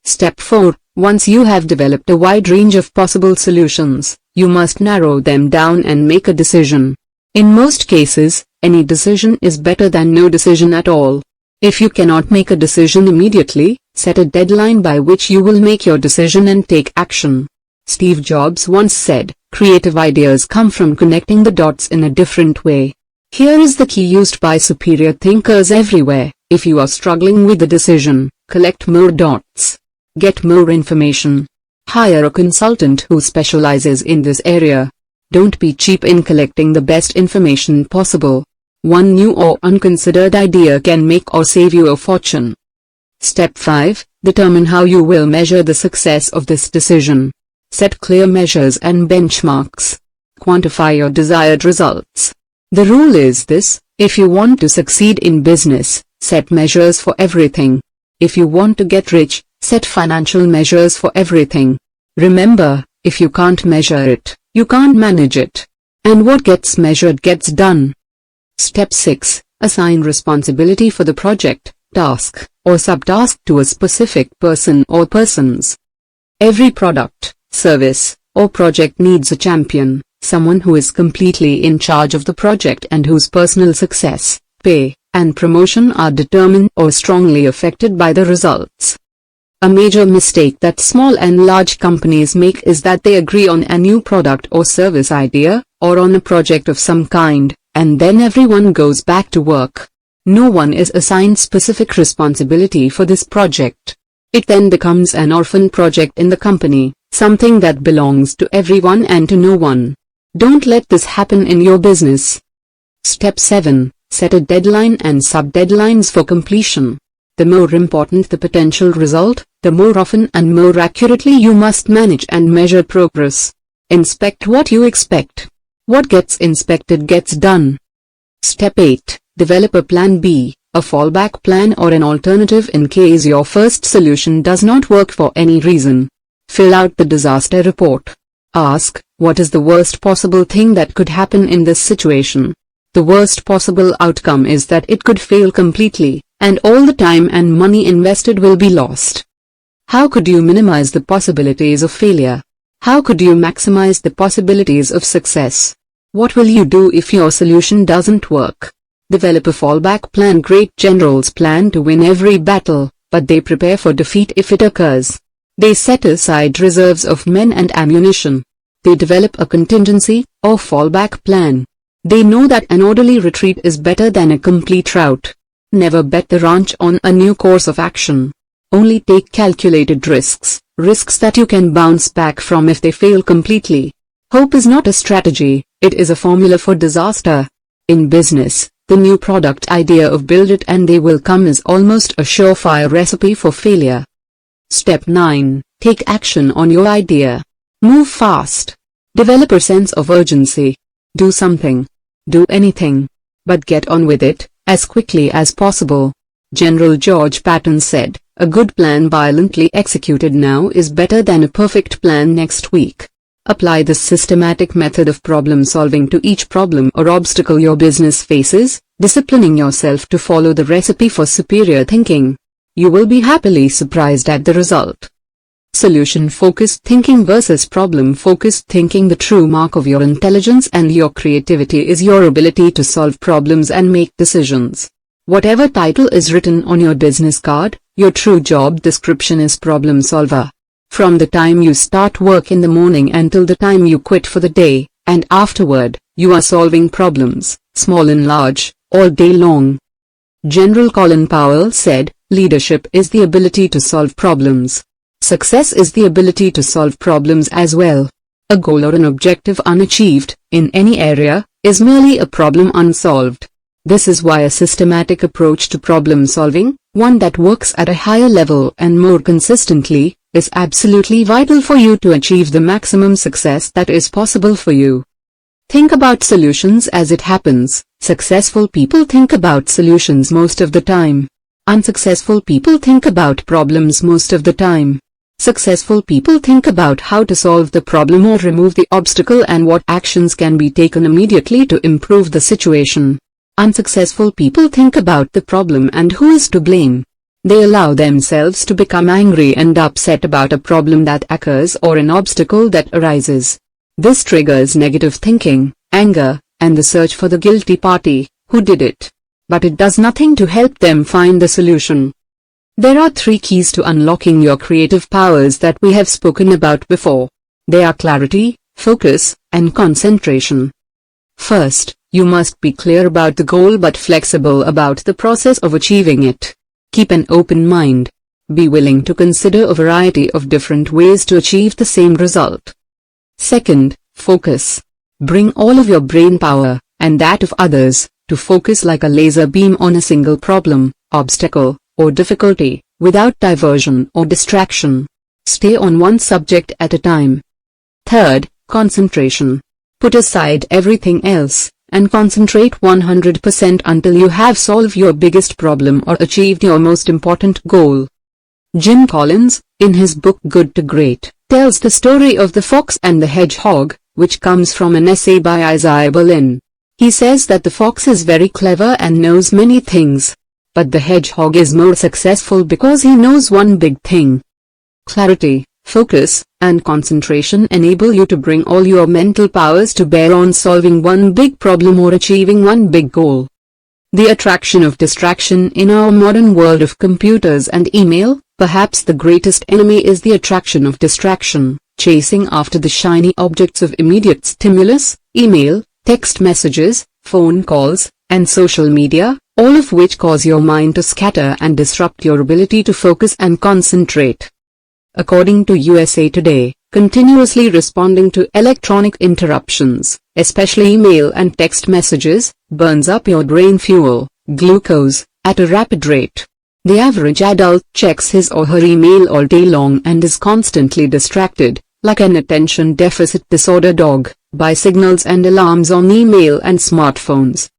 Step 4. Once you have developed a wide range of possible solutions, you must narrow them down and make a decision. In most cases, any decision is better than no decision at all. If you cannot make a decision immediately, set a deadline by which you will make your decision and take action. Steve Jobs once said, creative ideas come from connecting the dots in a different way. Here is the key used by superior thinkers everywhere. If you are struggling with a decision, Collect more dots. Get more information. Hire a consultant who specializes in this area. Don't be cheap in collecting the best information possible. One new or unconsidered idea can make or save you a fortune. Step 5. Determine how you will measure the success of this decision. Set clear measures and benchmarks. Quantify your desired results. The rule is this: if you want to succeed in business, set measures for everything. If you want to get rich, set financial measures for everything. Remember, if you can't measure it, you can't manage it. And what gets measured gets done. Step 6. Assign responsibility for the project, task, or subtask to a specific person or persons. Every product, service, or project needs a champion, someone who is completely in charge of the project and whose personal success, pay, and promotion are determined or strongly affected by the results. A major mistake that small and large companies make is that they agree on a new product or service idea, or on a project of some kind, and then everyone goes back to work. No one is assigned specific responsibility for this project. It then becomes an orphan project in the company, something that belongs to everyone and to no one. Don't let this happen in your business. Step 7. Set a deadline and sub-deadlines for completion. The more important the potential result, the more often and more accurately you must manage and measure progress. Inspect what you expect. What gets inspected gets done. Step 8. Develop a plan B, a fallback plan or an alternative in case your first solution does not work for any reason. Fill out the disaster report. Ask, what is the worst possible thing that could happen in this situation? The worst possible outcome is that it could fail completely, and all the time and money invested will be lost. How could you minimize the possibilities of failure? How could you maximize the possibilities of success? What will you do if your solution doesn't work? Develop a fallback plan. Great generals plan to win every battle, but they prepare for defeat if it occurs. They set aside reserves of men and ammunition. They develop a contingency, or fallback plan. They know that an orderly retreat is better than a complete rout. Never bet the ranch on a new course of action. Only take calculated risks, risks that you can bounce back from if they fail completely. Hope is not a strategy, it is a formula for disaster. In business, the new product idea of build it and they will come is almost a surefire recipe for failure. Step 9. Take action on your idea. Move fast. Develop a sense of urgency. Do something. Do anything. But get on with it, as quickly as possible. General George Patton said, "A good plan violently executed now is better than a perfect plan next week." Apply this systematic method of problem solving to each problem or obstacle your business faces, disciplining yourself to follow the recipe for superior thinking. You will be happily surprised at the result. Solution-focused thinking versus problem-focused thinking. The true mark of your intelligence and your creativity is your ability to solve problems and make decisions. Whatever title is written on your business card, your true job description is problem solver. From the time you start work in the morning until the time you quit for the day, and afterward, you are solving problems, small and large, all day long. General Colin Powell said, "Leadership is the ability to solve problems. Success is the ability to solve problems as well. A goal or an objective unachieved, in any area, is merely a problem unsolved." This is why a systematic approach to problem solving, one that works at a higher level and more consistently, is absolutely vital for you to achieve the maximum success that is possible for you. Think about solutions as it happens. Successful people think about solutions most of the time. Unsuccessful people think about problems most of the time. Successful people think about how to solve the problem or remove the obstacle and what actions can be taken immediately to improve the situation. Unsuccessful people think about the problem and who is to blame. They allow themselves to become angry and upset about a problem that occurs or an obstacle that arises. This triggers negative thinking, anger, and the search for the guilty party, who did it. But it does nothing to help them find the solution. There are 3 keys to unlocking your creative powers that we have spoken about before. They are clarity, focus, and concentration. First, you must be clear about the goal but flexible about the process of achieving it. Keep an open mind. Be willing to consider a variety of different ways to achieve the same result. Second, focus. Bring all of your brain power, and that of others, to focus like a laser beam on a single problem, obstacle, or difficulty, without diversion or distraction. Stay on one subject at a time. Third, concentration. Put aside everything else, and concentrate 100% until you have solved your biggest problem or achieved your most important goal. Jim Collins, in his book Good to Great, tells the story of the fox and the hedgehog, which comes from an essay by Isaiah Berlin. He says that the fox is very clever and knows many things. But the hedgehog is more successful because he knows one big thing. Clarity, focus, and concentration enable you to bring all your mental powers to bear on solving one big problem or achieving one big goal. The attraction of distraction in our modern world of computers and email, perhaps the greatest enemy is the attraction of distraction, chasing after the shiny objects of immediate stimulus, email, text messages, phone calls, and social media, all of which cause your mind to scatter and disrupt your ability to focus and concentrate. According to USA Today, continuously responding to electronic interruptions, especially email and text messages, burns up your brain fuel, glucose, at a rapid rate. The average adult checks his or her email all day long and is constantly distracted, like an attention deficit disorder dog, by signals and alarms on email and smartphones.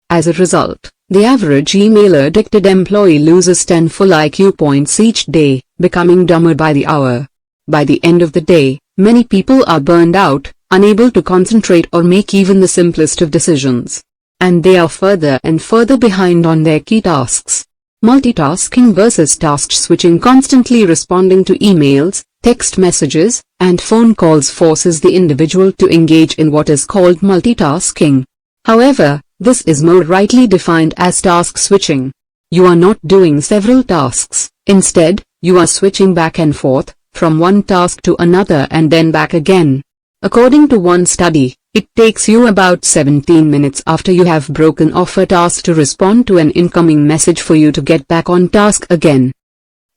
As a result, the average email-addicted employee loses 10 full IQ points each day, becoming dumber by the hour. By the end of the day, many people are burned out, unable to concentrate or make even the simplest of decisions. And they are further and further behind on their key tasks. Multitasking versus task switching. Constantly responding to emails, text messages, and phone calls forces the individual to engage in what is called multitasking. However, this is more rightly defined as task switching. You are not doing several tasks. Instead, you are switching back and forth, from one task to another and then back again. According to one study, it takes you about 17 minutes after you have broken off a task to respond to an incoming message for you to get back on task again.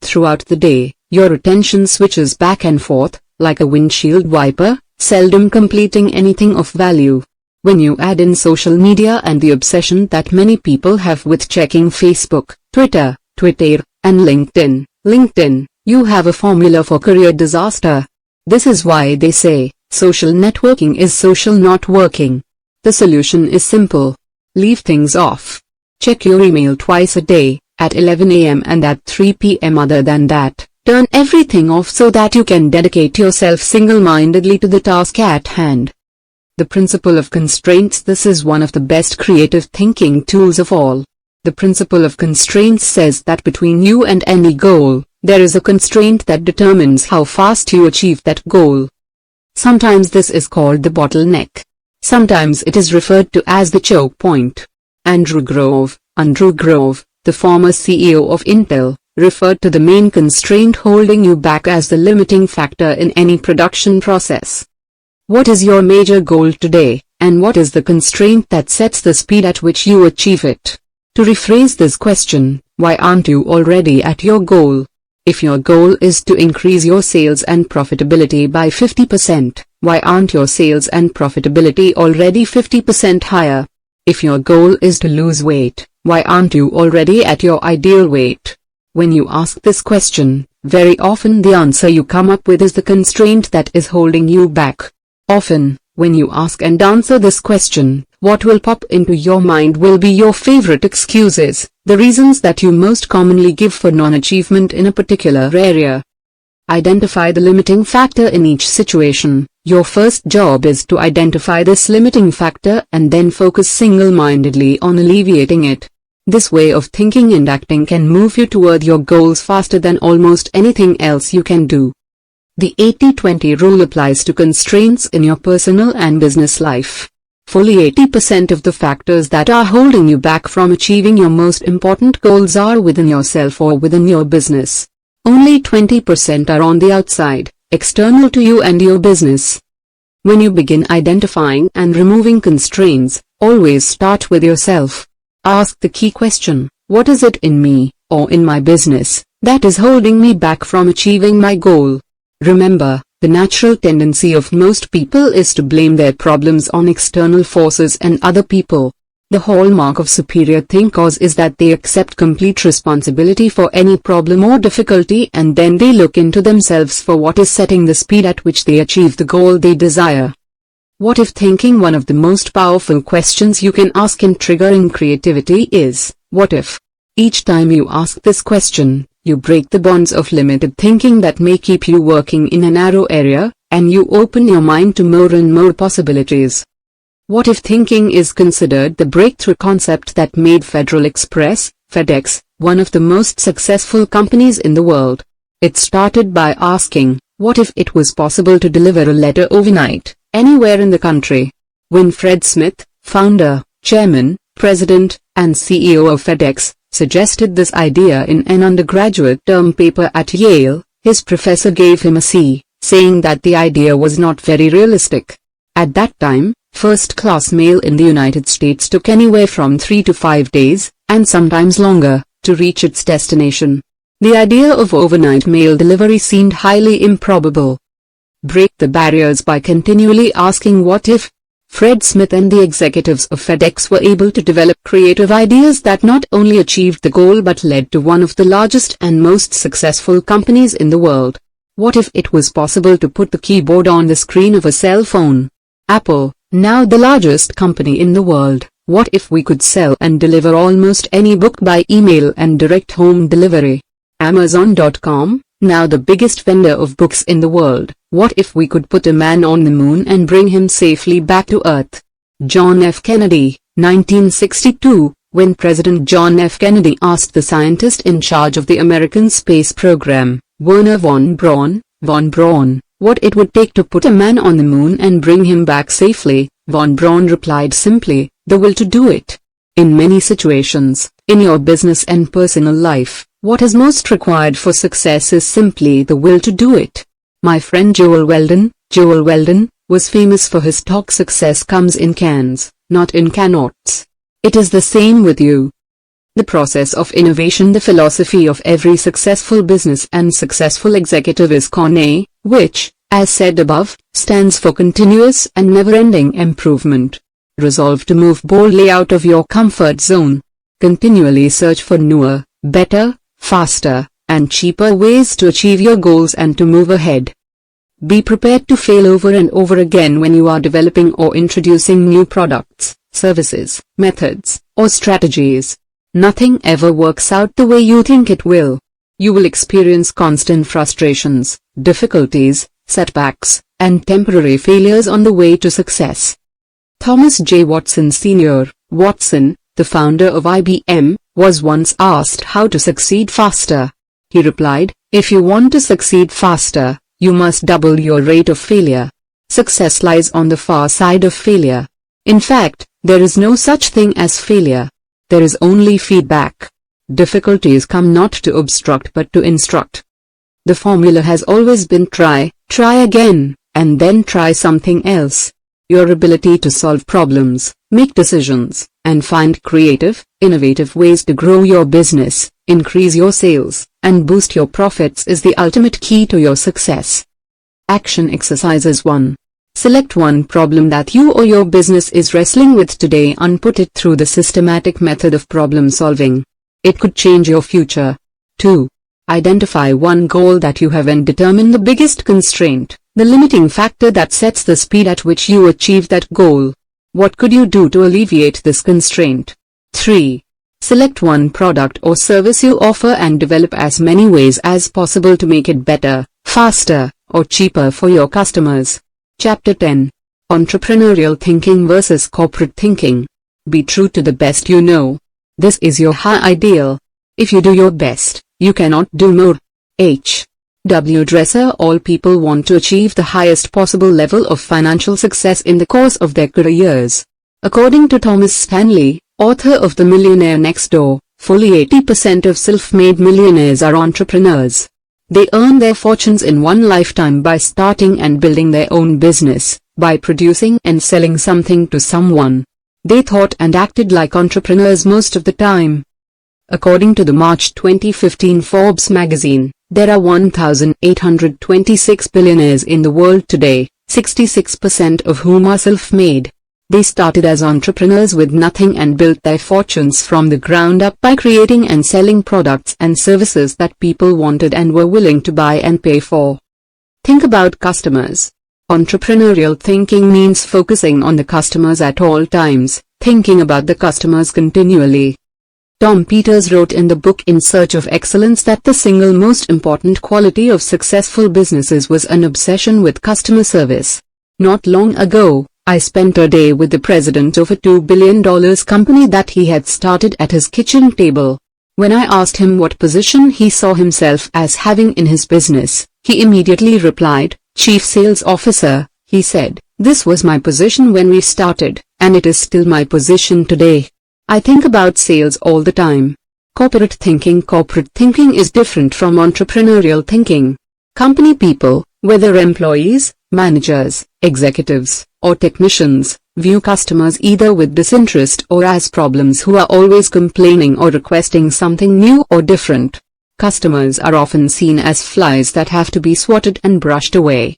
Throughout the day, your attention switches back and forth, like a windshield wiper, seldom completing anything of value. When you add in social media and the obsession that many people have with checking Facebook, Twitter, and LinkedIn, you have a formula for career disaster. This is why they say, social networking is social not working. The solution is simple. Leave things off. Check your email twice a day, at 11 a.m. and at 3 p.m. Other than that, turn everything off so that you can dedicate yourself single-mindedly to the task at hand. The principle of constraints. This is one of the best creative thinking tools of all. The principle of constraints says that between you and any goal, there is a constraint that determines how fast you achieve that goal. Sometimes this is called the bottleneck. Sometimes it is referred to as the choke point. Andrew Grove, the former CEO of Intel, referred to the main constraint holding you back as the limiting factor in any production process. What is your major goal today, and what is the constraint that sets the speed at which you achieve it? To rephrase this question, why aren't you already at your goal? If your goal is to increase your sales and profitability by 50%, why aren't your sales and profitability already 50% higher? If your goal is to lose weight, why aren't you already at your ideal weight? When you ask this question, very often the answer you come up with is the constraint that is holding you back. Often, when you ask and answer this question, what will pop into your mind will be your favorite excuses, the reasons that you most commonly give for non-achievement in a particular area. Identify the limiting factor in each situation. Your first job is to identify this limiting factor and then focus single-mindedly on alleviating it. This way of thinking and acting can move you toward your goals faster than almost anything else you can do. The 80-20 rule applies to constraints in your personal and business life. Fully 80% of the factors that are holding you back from achieving your most important goals are within yourself or within your business. Only 20% are on the outside, external to you and your business. When you begin identifying and removing constraints, always start with yourself. Ask the key question, what is it in me, or in my business, that is holding me back from achieving my goal? Remember, the natural tendency of most people is to blame their problems on external forces and other people. The hallmark of superior thinkers is that they accept complete responsibility for any problem or difficulty, and then they look into themselves for what is setting the speed at which they achieve the goal they desire. What if thinking? One of the most powerful questions you can ask in triggering creativity is, what if? Each time you ask this question, you break the bonds of limited thinking that may keep you working in a narrow area, and you open your mind to more and more possibilities. What if thinking is considered the breakthrough concept that made Federal Express, FedEx, one of the most successful companies in the world? It started by asking, what if it was possible to deliver a letter overnight, anywhere in the country? When Fred Smith, founder, chairman, president, and CEO of FedEx, suggested this idea in an undergraduate term paper at Yale, his professor gave him a C, saying that the idea was not very realistic. At that time, first-class mail in the United States took anywhere from 3 to 5 days, and sometimes longer, to reach its destination. The idea of overnight mail delivery seemed highly improbable. Break the barriers by continually asking what if. Fred Smith and the executives of FedEx were able to develop creative ideas that not only achieved the goal but led to one of the largest and most successful companies in the world. What if it was possible to put the keyboard on the screen of a cell phone? Apple, now the largest company in the world, what if we could sell and deliver almost any book by email and direct home delivery? Amazon.com, now the biggest vendor of books in the world, what if we could put a man on the moon and bring him safely back to Earth? John F. Kennedy, 1962, when President John F. Kennedy asked the scientist in charge of the American space program, Wernher von Braun, what it would take to put a man on the moon and bring him back safely. Von Braun replied simply, the will to do it. In many situations, in your business and personal life, what is most required for success is simply the will to do it. My friend Joel Weldon was famous for his talk success comes in cans, not in cannots. It is the same with you. The process of innovation. The philosophy of every successful business and successful executive is CONE, which, as said above, stands for continuous and never-ending improvement. Resolve to move boldly out of your comfort zone. Continually search for newer, better, faster, and cheaper ways to achieve your goals and to move ahead. Be prepared to fail over and over again when you are developing or introducing new products, services, methods, or strategies. Nothing ever works out the way you think it will. You will experience constant frustrations, difficulties, setbacks, and temporary failures on the way to success. Thomas J. Watson Sr., Watson, the founder of IBM, was once asked how to succeed faster. He replied, if you want to succeed faster, you must double your rate of failure. Success lies on the far side of failure. In fact, there is no such thing as failure. There is only feedback. Difficulties come not to obstruct but to instruct. The formula has always been try again, and then try something else. Your ability to solve problems, make decisions, and find creative, innovative ways to grow your business, increase your sales, and boost your profits is the ultimate key to your success. Action exercises 1. Select one problem that you or your business is wrestling with today and put it through the systematic method of problem solving. It could change your future. 2. Identify one goal that you have and determine the biggest constraint, the limiting factor that sets the speed at which you achieve that goal. What could you do to alleviate this constraint? 3. Select one product or service you offer and develop as many ways as possible to make it better, faster, or cheaper for your customers. Chapter 10. Entrepreneurial Thinking versus Corporate Thinking. Be true to the best you know. This is your high ideal. If you do your best, you cannot do more. H. W. Dresser. All people want to achieve the highest possible level of financial success in the course of their careers. According to Thomas Stanley, author of The Millionaire Next Door, fully 80% of self-made millionaires are entrepreneurs. They earn their fortunes in one lifetime by starting and building their own business, by producing and selling something to someone. They thought and acted like entrepreneurs most of the time. According to the March 2015 Forbes magazine, there are 1,826 billionaires in the world today, 66% of whom are self-made. They started as entrepreneurs with nothing and built their fortunes from the ground up by creating and selling products and services that people wanted and were willing to buy and pay for. Think about customers. Entrepreneurial thinking means focusing on the customers at all times, thinking about the customers continually. Tom Peters wrote in the book In Search of Excellence that the single most important quality of successful businesses was an obsession with customer service. Not long ago, I spent a day with the president of a $2 billion company that he had started at his kitchen table. When I asked him what position he saw himself as having in his business, he immediately replied, "Chief Sales Officer," he said. "This was my position when we started, and it is still my position today. I think about sales all the time." Corporate thinking is different from entrepreneurial thinking. Company people, whether employees, managers, executives, or technicians, view customers either with disinterest or as problems who are always complaining or requesting something new or different. Customers are often seen as flies that have to be swatted and brushed away.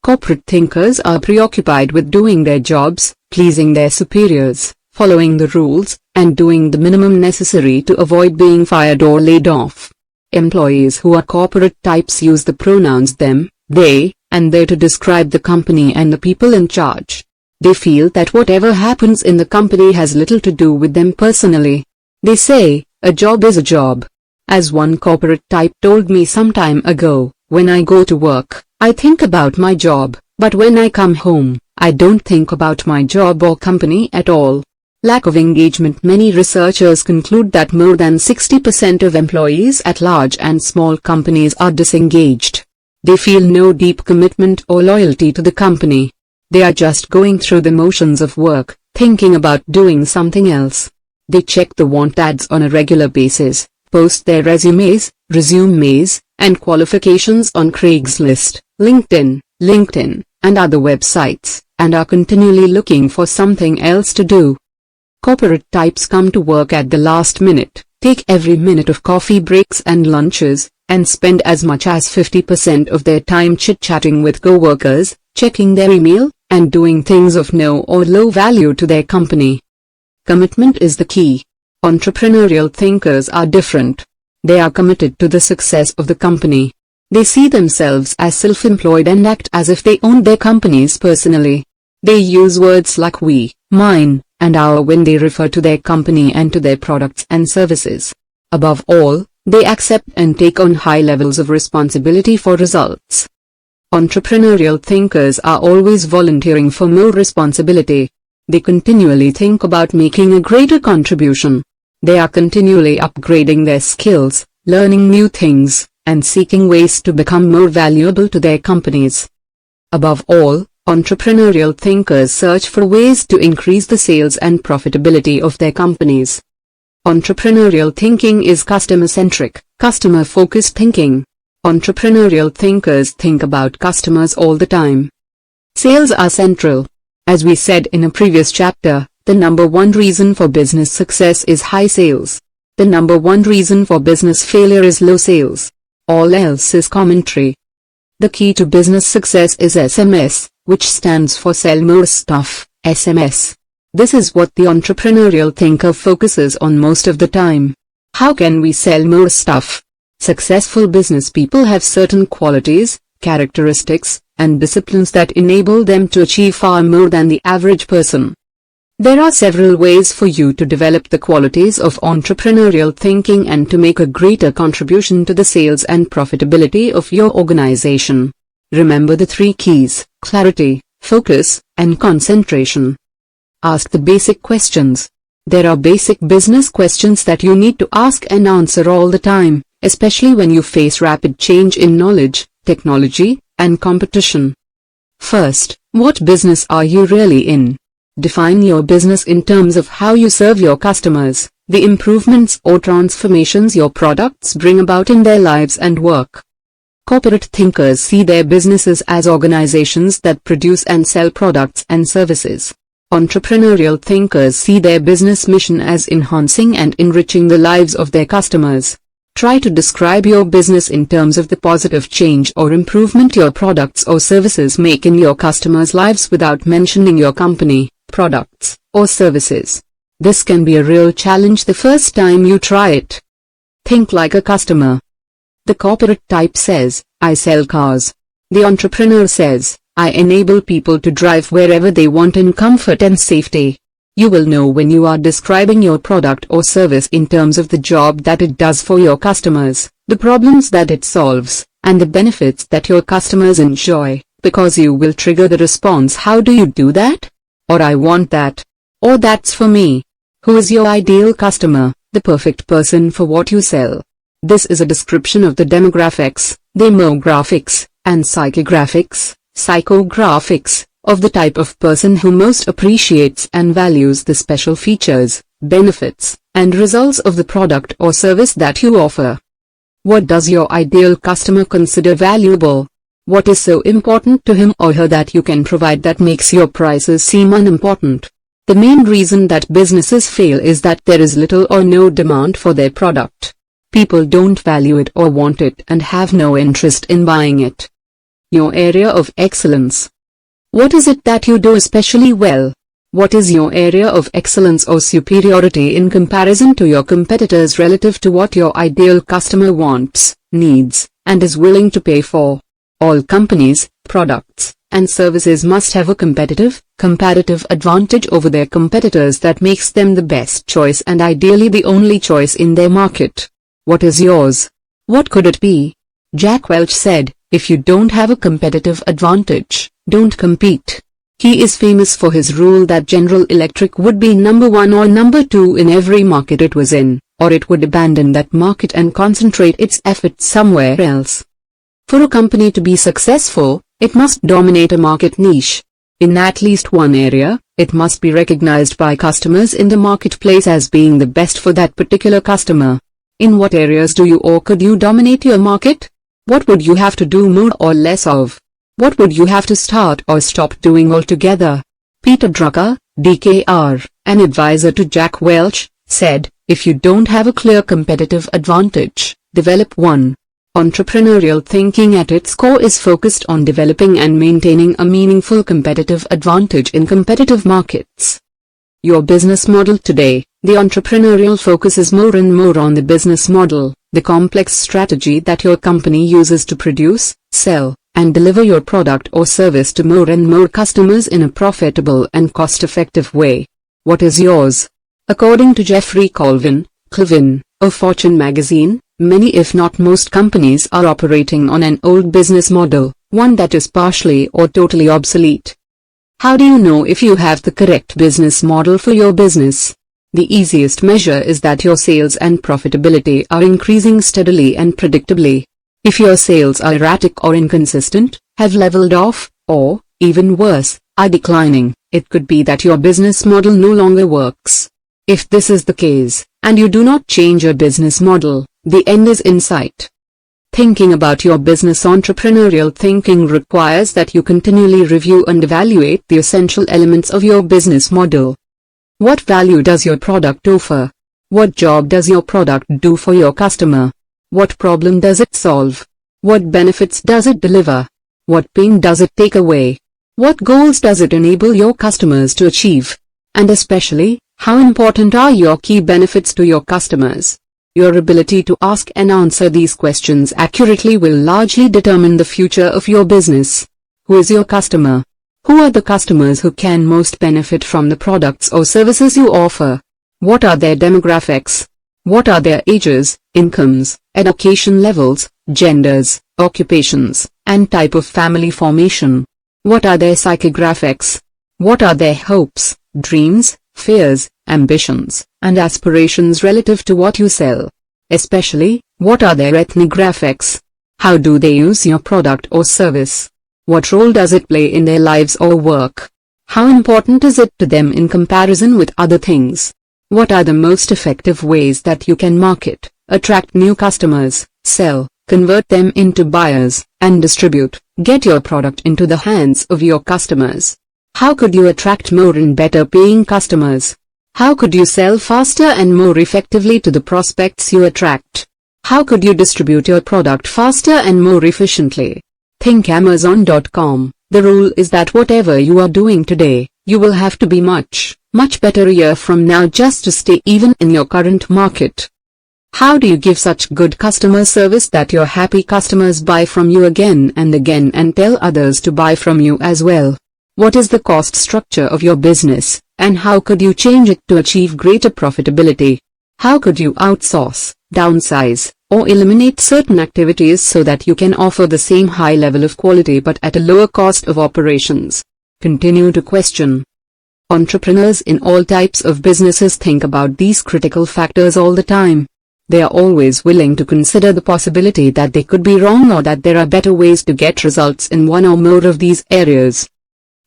Corporate thinkers are preoccupied with doing their jobs, pleasing their superiors, following the rules, and doing the minimum necessary to avoid being fired or laid off. Employees who are corporate types use the pronouns them, they, and their to describe the company and the people in charge. They feel that whatever happens in the company has little to do with them personally. They say, "A job is a job." As one corporate type told me some time ago, "When I go to work, I think about my job, but when I come home, I don't think about my job or company at all." Lack of engagement. Many researchers conclude that more than 60% of employees at large and small companies are disengaged. They feel no deep commitment or loyalty to the company. They are just going through the motions of work, thinking about doing something else. They check the want ads on a regular basis, post their resumes, and qualifications on Craigslist, LinkedIn, and other websites, and are continually looking for something else to do. Corporate types come to work at the last minute, take every minute of coffee breaks and lunches, and spend as much as 50% of their time chit-chatting with coworkers, checking their email, and doing things of no or low value to their company. Commitment is the key. Entrepreneurial thinkers are different. They are committed to the success of the company. They see themselves as self-employed and act as if they own their companies personally. They use words like we, mine, and our when they refer to their company and to their products and services. Above all, they accept and take on high levels of responsibility for results. Entrepreneurial thinkers are always volunteering for more responsibility. They continually think about making a greater contribution. They are continually upgrading their skills, learning new things, and seeking ways to become more valuable to their companies. Above all, entrepreneurial thinkers search for ways to increase the sales and profitability of their companies. Entrepreneurial thinking is customer-centric, customer-focused thinking. Entrepreneurial thinkers think about customers all the time. Sales are central. As we said in a previous chapter, the number one reason for business success is high sales. The number one reason for business failure is low sales. All else is commentary. The key to business success is SMS, which stands for Sell More Stuff, SMS. This is what the entrepreneurial thinker focuses on most of the time. How can we sell more stuff? Successful business people have certain qualities, characteristics, and disciplines that enable them to achieve far more than the average person. There are several ways for you to develop the qualities of entrepreneurial thinking and to make a greater contribution to the sales and profitability of your organization. Remember the three keys: clarity, focus, and concentration. Ask the basic questions. There are basic business questions that you need to ask and answer all the time, especially when you face rapid change in knowledge, technology, and competition. First, what business are you really in? Define your business in terms of how you serve your customers, the improvements or transformations your products bring about in their lives and work. Corporate thinkers see their businesses as organizations that produce and sell products and services. Entrepreneurial thinkers see their business mission as enhancing and enriching the lives of their customers. Try to describe your business in terms of the positive change or improvement your products or services make in your customers' lives without mentioning your company, products, or services. This can be a real challenge the first time you try it. Think like a customer. The corporate type says, I sell cars. The entrepreneur says, I enable people to drive wherever they want in comfort and safety. You will know when you are describing your product or service in terms of the job that it does for your customers, the problems that it solves, and the benefits that your customers enjoy, because you will trigger the response, how do you do that? Or I want that. Or that's for me. Who is your ideal customer, the perfect person for what you sell? This is a description of the demographics, demographics, and psychographics, psychographics, of the type of person who most appreciates and values the special features, benefits, and results of the product or service that you offer. What does your ideal customer consider valuable? What is so important to him or her that you can provide that makes your prices seem unimportant? The main reason that businesses fail is that there is little or no demand for their product. People don't value it or want it and have no interest in buying it. Your area of excellence. What is it that you do especially well? What is your area of excellence or superiority in comparison to your competitors relative to what your ideal customer wants, needs, and is willing to pay for? All companies, products, and services must have a comparative advantage over their competitors that makes them the best choice and ideally the only choice in their market. What is yours? What could it be? Jack Welch said, if you don't have a competitive advantage, don't compete. He is famous for his rule that General Electric would be number 1 or number 2 in every market it was in, or it would abandon that market and concentrate its efforts somewhere else. For a company to be successful, it must dominate a market niche. In at least one area, it must be recognized by customers in the marketplace as being the best for that particular customer. In what areas do you or could you dominate your market? What would you have to do more or less of? What would you have to start or stop doing altogether? Peter Drucker, DKR, an advisor to Jack Welch, said, if you don't have a clear competitive advantage, develop one. Entrepreneurial thinking at its core is focused on developing and maintaining a meaningful competitive advantage in competitive markets. Your business model today. The entrepreneurial focus is more and more on the business model, the complex strategy that your company uses to produce, sell, and deliver your product or service to more and more customers in a profitable and cost-effective way. What is yours? According to Jeffrey Colvin of Fortune magazine, many if not most companies are operating on an old business model, one that is partially or totally obsolete. How do you know if you have the correct business model for your business? The easiest measure is that your sales and profitability are increasing steadily and predictably. If your sales are erratic or inconsistent, have leveled off, or, even worse, are declining, it could be that your business model no longer works. If this is the case, and you do not change your business model, the end is in sight. Thinking about your business. Entrepreneurial thinking requires that you continually review and evaluate the essential elements of your business model. What value does your product offer? What job does your product do for your customer? What problem does it solve? What benefits does it deliver? What pain does it take away? What goals does it enable your customers to achieve? And especially, how important are your key benefits to your customers? Your ability to ask and answer these questions accurately will largely determine the future of your business. Who is your customer? Who are the customers who can most benefit from the products or services you offer? What are their demographics? What are their ages, incomes, education levels, genders, occupations, and type of family formation? What are their psychographics? What are their hopes, dreams, fears, ambitions, and aspirations relative to what you sell? Especially, what are their ethnographics? How do they use your product or service? What role does it play in their lives or work? How important is it to them in comparison with other things? What are the most effective ways that you can market, attract new customers, sell, convert them into buyers, and distribute, get your product into the hands of your customers? How could you attract more and better paying customers? How could you sell faster and more effectively to the prospects you attract? How could you distribute your product faster and more efficiently? Think Amazon.com. The rule is that whatever you are doing today, you will have to be much better a year from now just to stay even in your current market. How do you give such good customer service that your happy customers buy from you again and again and tell others to buy from you as well? What is the cost structure of your business, and how could you change it to achieve greater profitability? How could you outsource, downsize, or eliminate certain activities so that you can offer the same high level of quality but at a lower cost of operations? Continue to question. Entrepreneurs in all types of businesses think about these critical factors all the time. They are always willing to consider the possibility that they could be wrong or that there are better ways to get results in one or more of these areas.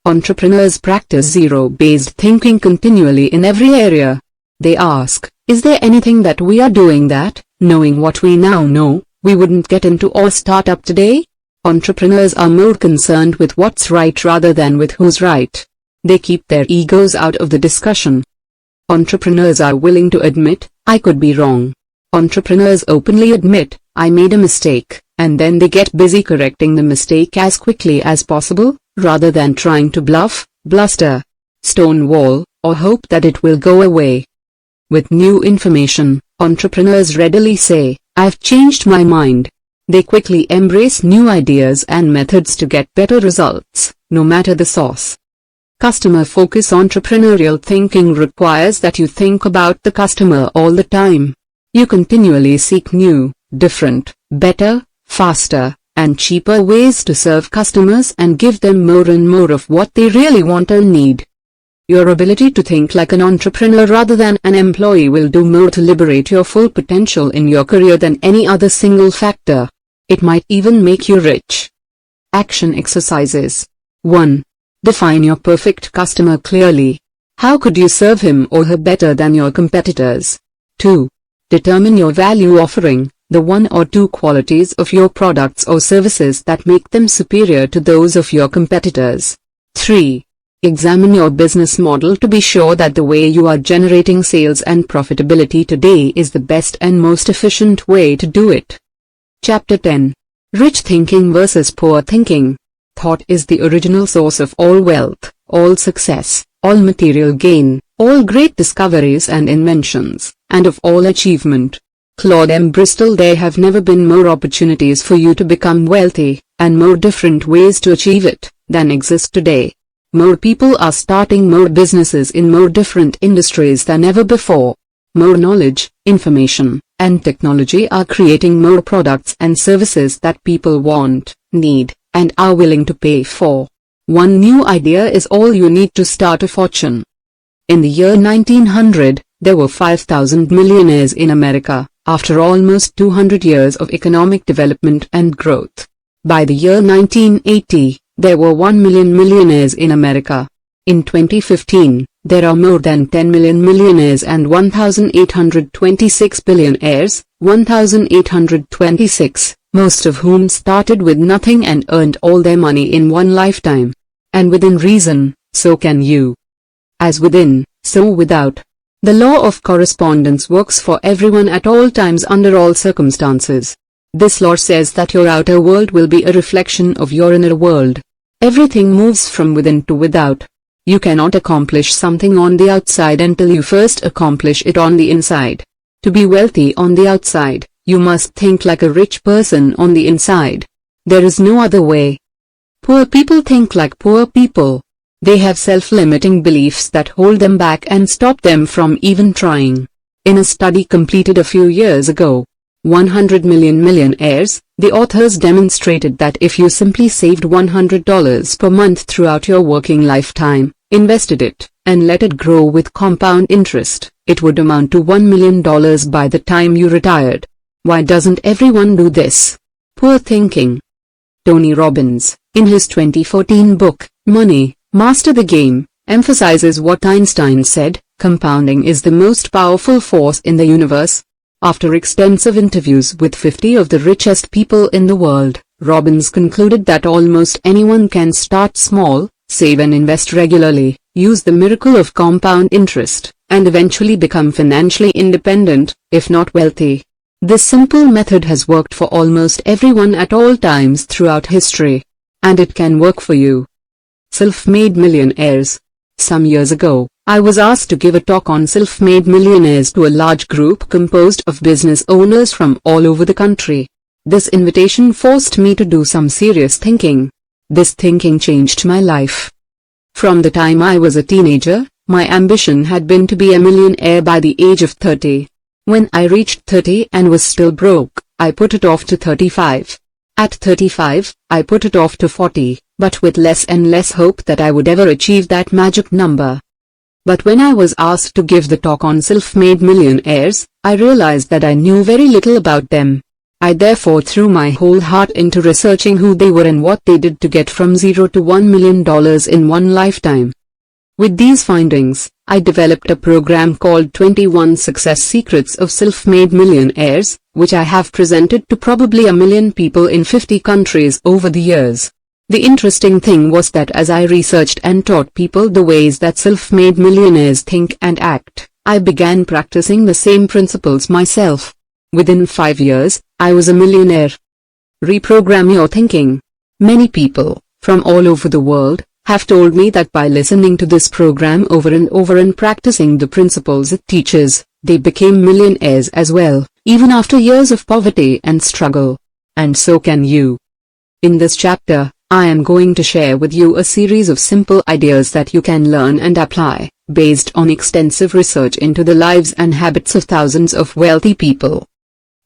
Entrepreneurs practice zero-based thinking continually in every area. They ask, is there anything that we are doing that, knowing what we now know, we wouldn't get into or start up today? Entrepreneurs are more concerned with what's right rather than with who's right. They keep their egos out of the discussion. Entrepreneurs are willing to admit, I could be wrong. Entrepreneurs openly admit, I made a mistake, and then they get busy correcting the mistake as quickly as possible, rather than trying to bluff, bluster, stonewall, or hope that it will go away. With new information, entrepreneurs readily say, I've changed my mind. They quickly embrace new ideas and methods to get better results, no matter the source. Customer-focused entrepreneurial thinking requires that you think about the customer all the time. You continually seek new, different, better, faster, and cheaper ways to serve customers and give them more and more of what they really want and need. Your ability to think like an entrepreneur rather than an employee will do more to liberate your full potential in your career than any other single factor. It might even make you rich. Action exercises. 1. Define your perfect customer clearly. How could you serve him or her better than your competitors? 2. Determine your value offering, the one or two qualities of your products or services that make them superior to those of your competitors. 3. Examine your business model to be sure that the way you are generating sales and profitability today is the best and most efficient way to do it. Chapter 10. Rich thinking versus poor thinking. Thought is the original source of all wealth, all success, all material gain, all great discoveries and inventions, and of all achievement. Claude M. Bristol. There have never been more opportunities for you to become wealthy, and more different ways to achieve it, than exist today. More people are starting more businesses in more different industries than ever before. More knowledge, information, and technology are creating more products and services that people want, need, and are willing to pay for. One new idea is all you need to start a fortune. In the year 1900, there were 5,000 millionaires in America, after almost 200 years of economic development and growth. By the year 1980, there were 1 million millionaires in America. In 2015, there are more than 10 million millionaires and 1,826 billionaires, 1,826, most of whom started with nothing and earned all their money in one lifetime. And within reason, so can you. As within, so without. The law of correspondence works for everyone at all times under all circumstances. This law says that your outer world will be a reflection of your inner world. Everything moves from within to without. You cannot accomplish something on the outside until you first accomplish it on the inside. To be wealthy on the outside, you must think like a rich person on the inside. There is no other way. Poor people think like poor people. They have self-limiting beliefs that hold them back and stop them from even trying. In a study completed a few years ago, 100 million millionaires, the authors demonstrated that if you simply saved $100 per month throughout your working lifetime, invested it, and let it grow with compound interest, it would amount to $1 million by the time you retired. Why doesn't everyone do this? Poor thinking. Tony Robbins, in his 2014 book, Money, Master the Game, emphasizes what Einstein said, compounding is the most powerful force in the universe. After extensive interviews with 50 of the richest people in the world, Robbins concluded that almost anyone can start small, Save and invest regularly, use the miracle of compound interest, and eventually become financially independent, if not wealthy. This simple method has worked for almost everyone at all times throughout history. And it can work for you. Self-made millionaires. Some years ago, I was asked to give a talk on self-made millionaires to a large group composed of business owners from all over the country. This invitation forced me to do some serious thinking. This thinking changed my life. From the time I was a teenager, my ambition had been to be a millionaire by the age of 30. When I reached 30 and was still broke, I put it off to 35. At 35, I put it off to 40, but with less and less hope that I would ever achieve that magic number. But when I was asked to give the talk on self-made millionaires, I realized that I knew very little about them. I therefore threw my whole heart into researching who they were and what they did to get from $0 to $1 million in one lifetime. With these findings, I developed a program called 21 Success Secrets of Self-Made Millionaires, which I have presented to probably 1 million people in 50 countries over the years. The interesting thing was that as I researched and taught people the ways that self-made millionaires think and act, I began practicing the same principles myself. Within 5 years, I was a millionaire. Reprogram your thinking. Many people, from all over the world, have told me that by listening to this program over and over and practicing the principles it teaches, they became millionaires as well, even after years of poverty and struggle. And so can you. In this chapter, I am going to share with you a series of simple ideas that you can learn and apply, based on extensive research into the lives and habits of thousands of wealthy people.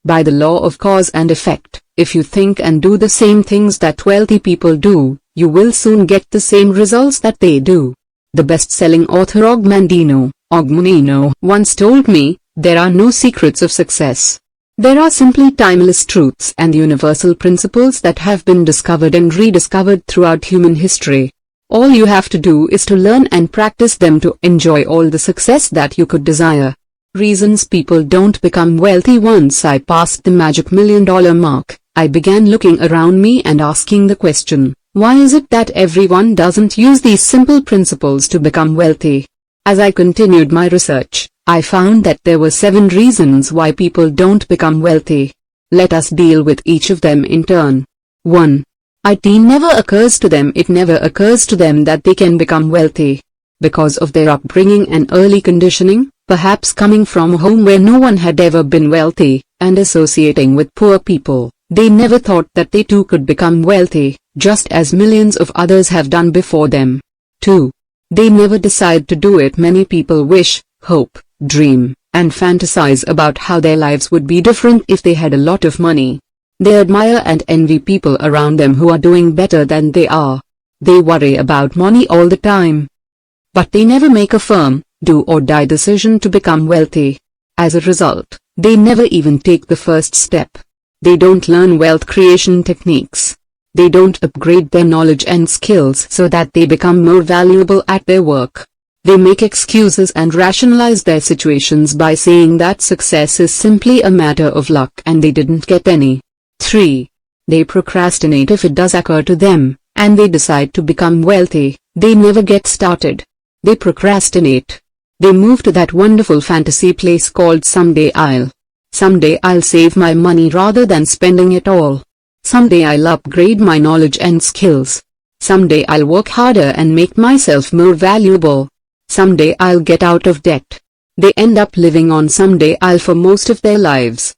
By the law of cause and effect, if you think and do the same things that wealthy people do, you will soon get the same results that they do. The best-selling author Ogmunino once told me, there are no secrets of success. There are simply timeless truths and universal principles that have been discovered and rediscovered throughout human history. All you have to do is to learn and practice them to enjoy all the success that you could desire. Reasons people don't become wealthy. Once I passed the magic $1 million mark, I began looking around me and asking the question, why is it that everyone doesn't use these simple principles to become wealthy? As I continued my research, I found that there were 7 reasons why people don't become wealthy. Let us deal with each of them in turn. 1. It never occurs to them that they can become wealthy. Because of their upbringing and early conditioning, perhaps coming from a home where no one had ever been wealthy, and associating with poor people, they never thought that they too could become wealthy, just as millions of others have done before them. 2. They never decide to do it. Many people wish, hope, dream, and fantasize about how their lives would be different if they had a lot of money. They admire and envy people around them who are doing better than they are. They worry about money all the time. But they never make a firm, do-or-die decision to become wealthy. As a result, they never even take the first step. They don't learn wealth creation techniques. They don't upgrade their knowledge and skills so that they become more valuable at their work. They make excuses and rationalize their situations by saying that success is simply a matter of luck and they didn't get any. 3. They procrastinate. If it does occur to them, and they decide to become wealthy, they never get started. They procrastinate. They move to that wonderful fantasy place called someday I'll save my money rather than spending it all. Someday I'll upgrade my knowledge and skills. Someday I'll work harder and make myself more valuable. Someday I'll get out of debt. They end up living on someday I'll for most of their lives.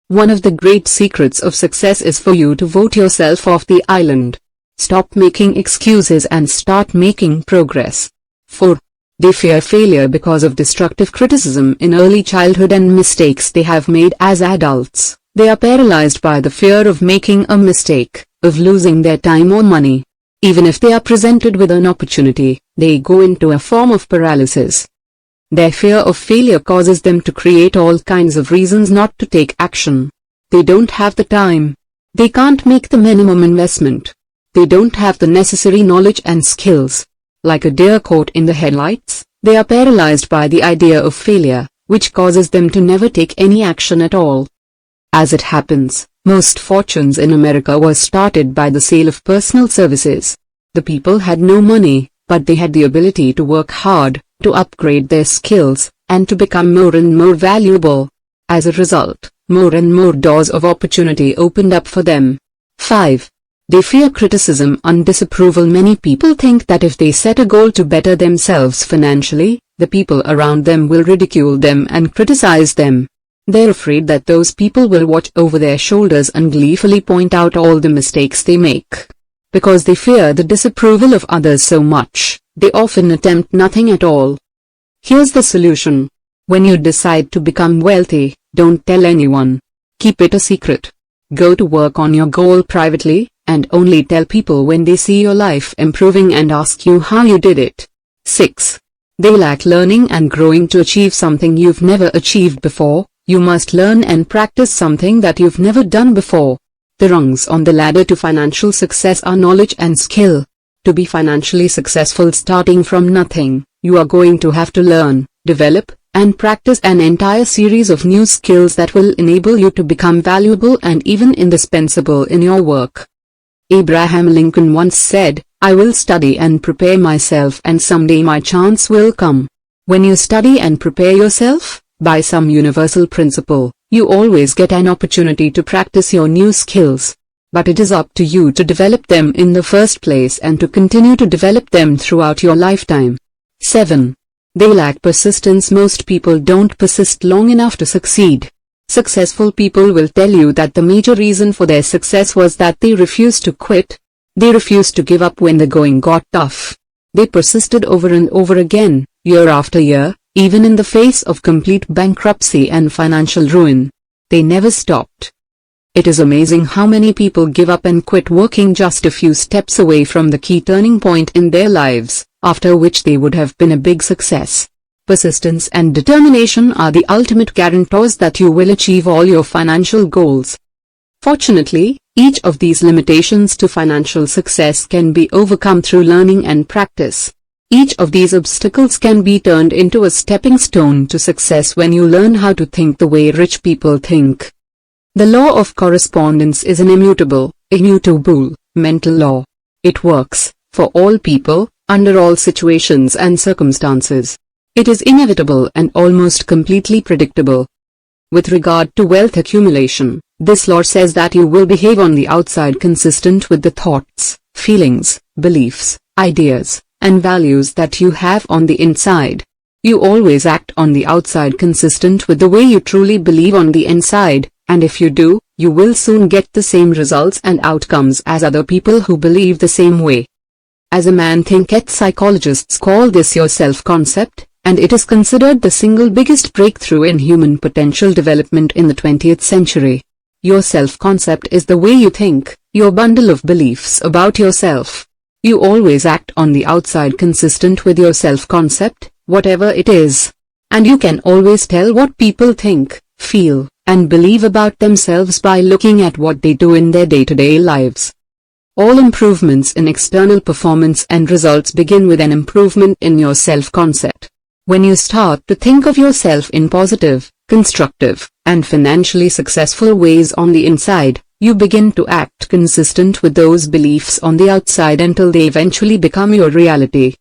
One of the great secrets of success is for you to vote yourself off the island. Stop making excuses and start making progress. 4. They fear failure because of destructive criticism in early childhood and mistakes they have made as adults. They are paralyzed by the fear of making a mistake, of losing their time or money. Even if they are presented with an opportunity, they go into a form of paralysis. Their fear of failure causes them to create all kinds of reasons not to take action. They don't have the time. They can't make the minimum investment. They don't have the necessary knowledge and skills. Like a deer caught in the headlights, they are paralyzed by the idea of failure, which causes them to never take any action at all. As it happens, most fortunes in America were started by the sale of personal services. The people had no money, but they had the ability to work hard, to upgrade their skills, and to become more and more valuable. As a result, more and more doors of opportunity opened up for them. 5. They fear criticism and disapproval. Many people think that if they set a goal to better themselves financially, the people around them will ridicule them and criticize them. They're afraid that those people will watch over their shoulders and gleefully point out all the mistakes they make. Because they fear the disapproval of others so much, they often attempt nothing at all. Here's the solution. When you decide to become wealthy, don't tell anyone. Keep it a secret. Go to work on your goal privately, and only tell people when they see your life improving and ask you how you did it. 6. They lack learning and growing. To achieve something you've never achieved before, you must learn and practice something that you've never done before. The rungs on the ladder to financial success are knowledge and skill. To be financially successful starting from nothing, you are going to have to learn, develop, and practice an entire series of new skills that will enable you to become valuable and even indispensable in your work. Abraham Lincoln once said, "I will study and prepare myself, and someday my chance will come." When you study and prepare yourself, by some universal principle, you always get an opportunity to practice your new skills. But it is up to you to develop them in the first place and to continue to develop them throughout your lifetime. 7. They lack persistence. Most people don't persist long enough to succeed. Successful people will tell you that the major reason for their success was that they refused to quit. They refused to give up when the going got tough. They persisted over and over again, year after year, even in the face of complete bankruptcy and financial ruin. They never stopped. It is amazing how many people give up and quit working just a few steps away from the key turning point in their lives, after which they would have been a big success. Persistence and determination are the ultimate guarantors that you will achieve all your financial goals. Fortunately, each of these limitations to financial success can be overcome through learning and practice. Each of these obstacles can be turned into a stepping stone to success when you learn how to think the way rich people think. The law of correspondence is an immutable mental law. It works for all people, under all situations and circumstances. It is inevitable and almost completely predictable. With regard to wealth accumulation, this law says that you will behave on the outside consistent with the thoughts, feelings, beliefs, ideas, and values that you have on the inside. You always act on the outside consistent with the way you truly believe on the inside, and if you do, you will soon get the same results and outcomes as other people who believe the same way. As a man thinketh, psychologists call this your self-concept, and it is considered the single biggest breakthrough in human potential development in the 20th century. Your self-concept is the way you think, your bundle of beliefs about yourself. You always act on the outside consistent with your self-concept, whatever it is. And you can always tell what people think, feel, and believe about themselves by looking at what they do in their day-to-day lives. All improvements in external performance and results begin with an improvement in your self-concept. When you start to think of yourself in positive, constructive, and financially successful ways on the inside, you begin to act consistent with those beliefs on the outside until they eventually become your reality.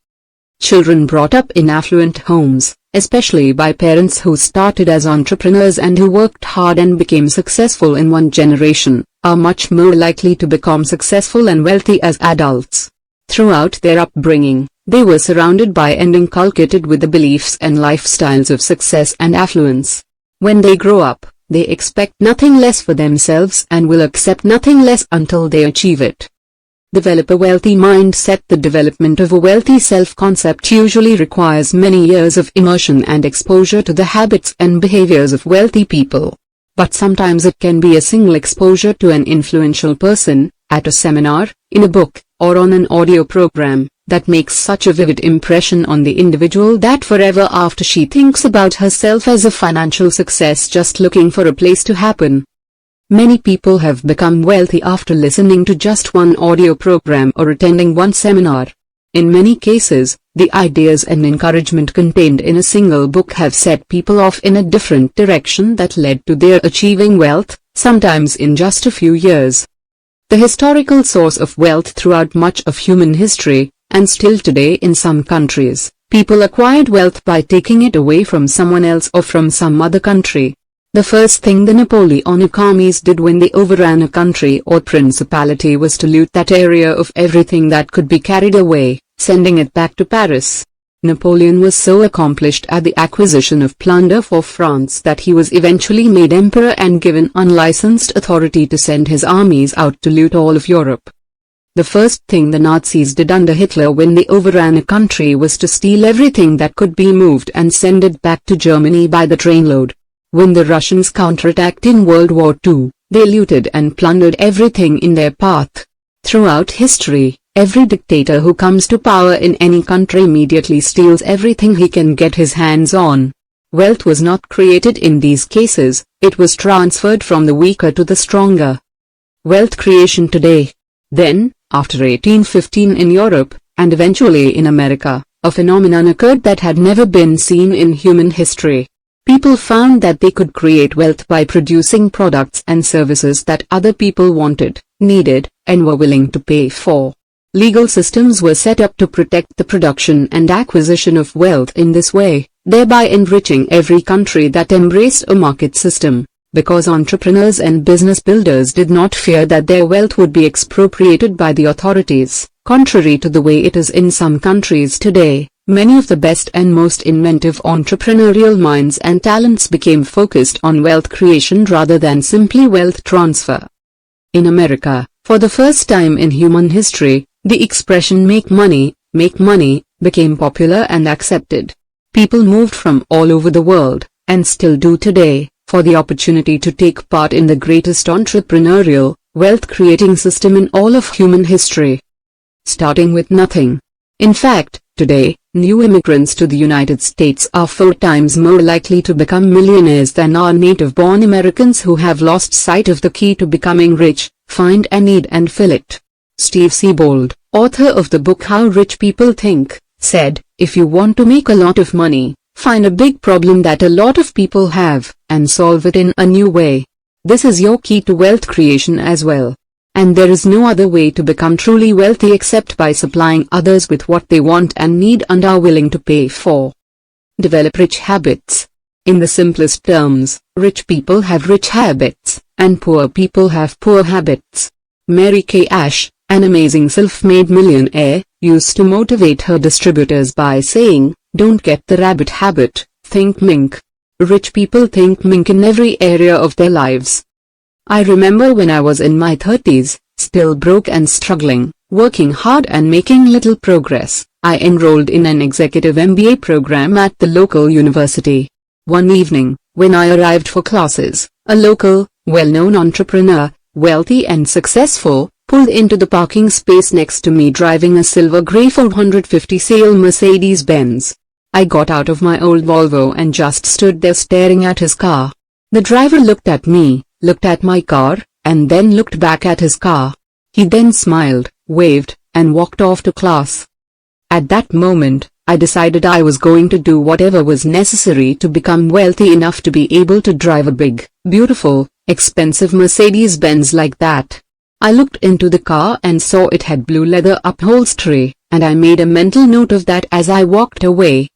Children brought up in affluent homes, especially by parents who started as entrepreneurs and who worked hard and became successful in one generation, are much more likely to become successful and wealthy as adults. Throughout their upbringing, they were surrounded by and inculcated with the beliefs and lifestyles of success and affluence. When they grow up, they expect nothing less for themselves and will accept nothing less until they achieve it. Develop a wealthy mindset. The development of a wealthy self-concept usually requires many years of immersion and exposure to the habits and behaviors of wealthy people. But sometimes it can be a single exposure to an influential person, at a seminar, in a book, or on an audio program, that makes such a vivid impression on the individual that forever after she thinks about herself as a financial success, just looking for a place to happen. Many people have become wealthy after listening to just one audio program or attending one seminar. In many cases, the ideas and encouragement contained in a single book have set people off in a different direction that led to their achieving wealth, sometimes in just a few years. the historical source of wealth throughout much of human history, and still today in some countries, people acquired wealth by taking it away from someone else or from some other country. The first thing the Napoleonic armies did when they overran a country or principality was to loot that area of everything that could be carried away, sending it back to Paris. Napoleon was so accomplished at the acquisition of plunder for France that he was eventually made emperor and given unlicensed authority to send his armies out to loot all of Europe. The first thing the Nazis did under Hitler when they overran a country was to steal everything that could be moved and send it back to Germany by the trainload. When the Russians counterattacked in World War II, they looted and plundered everything in their path. Throughout history, every dictator who comes to power in any country immediately steals everything he can get his hands on. Wealth was not created in these cases, it was transferred from the weaker to the stronger. Wealth creation today. Then, after 1815 in Europe, and eventually in America, a phenomenon occurred that had never been seen in human history. People found that they could create wealth by producing products and services that other people wanted, needed, and were willing to pay for. Legal systems were set up to protect the production and acquisition of wealth in this way, thereby enriching every country that embraced a market system, because entrepreneurs and business builders did not fear that their wealth would be expropriated by the authorities, contrary to the way it is in some countries today. Many of the best and most inventive entrepreneurial minds and talents became focused on wealth creation rather than simply wealth transfer. In America, for the first time in human history, the expression make money, became popular and accepted. People moved from all over the world, and still do today, for the opportunity to take part in the greatest entrepreneurial, wealth-creating system in all of human history. Starting with nothing. In fact, today, new immigrants to the United States are 4 times more likely to become millionaires than are native-born Americans who have lost sight of the key to becoming rich: find a need and fill it. Steve Siebold, author of the book How Rich People Think, said, "If you want to make a lot of money, find a big problem that a lot of people have, and solve it in a new way. This is your key to wealth creation as well. And there is no other way to become truly wealthy except by supplying others with what they want and need and are willing to pay for." Develop rich habits. In the simplest terms, rich people have rich habits, and poor people have poor habits. Mary Kay Ash, an amazing self-made millionaire, used to motivate her distributors by saying, "Don't get the rabbit habit, think mink." Rich people think mink in every area of their lives. I remember when I was in my 30s, still broke and struggling, working hard and making little progress, I enrolled in an executive MBA program at the local university. One evening, when I arrived for classes, a local, well-known entrepreneur, wealthy and successful, pulled into the parking space next to me driving a silver gray 450 SL Mercedes-Benz. I got out of my old Volvo and just stood there staring at his car. The driver looked at me, looked at my car, and then looked back at his car. He then smiled, waved, and walked off to class. At that moment, I decided I was going to do whatever was necessary to become wealthy enough to be able to drive a big, beautiful, expensive Mercedes-Benz like that. I looked into the car and saw it had blue leather upholstery, and I made a mental note of that as I walked away.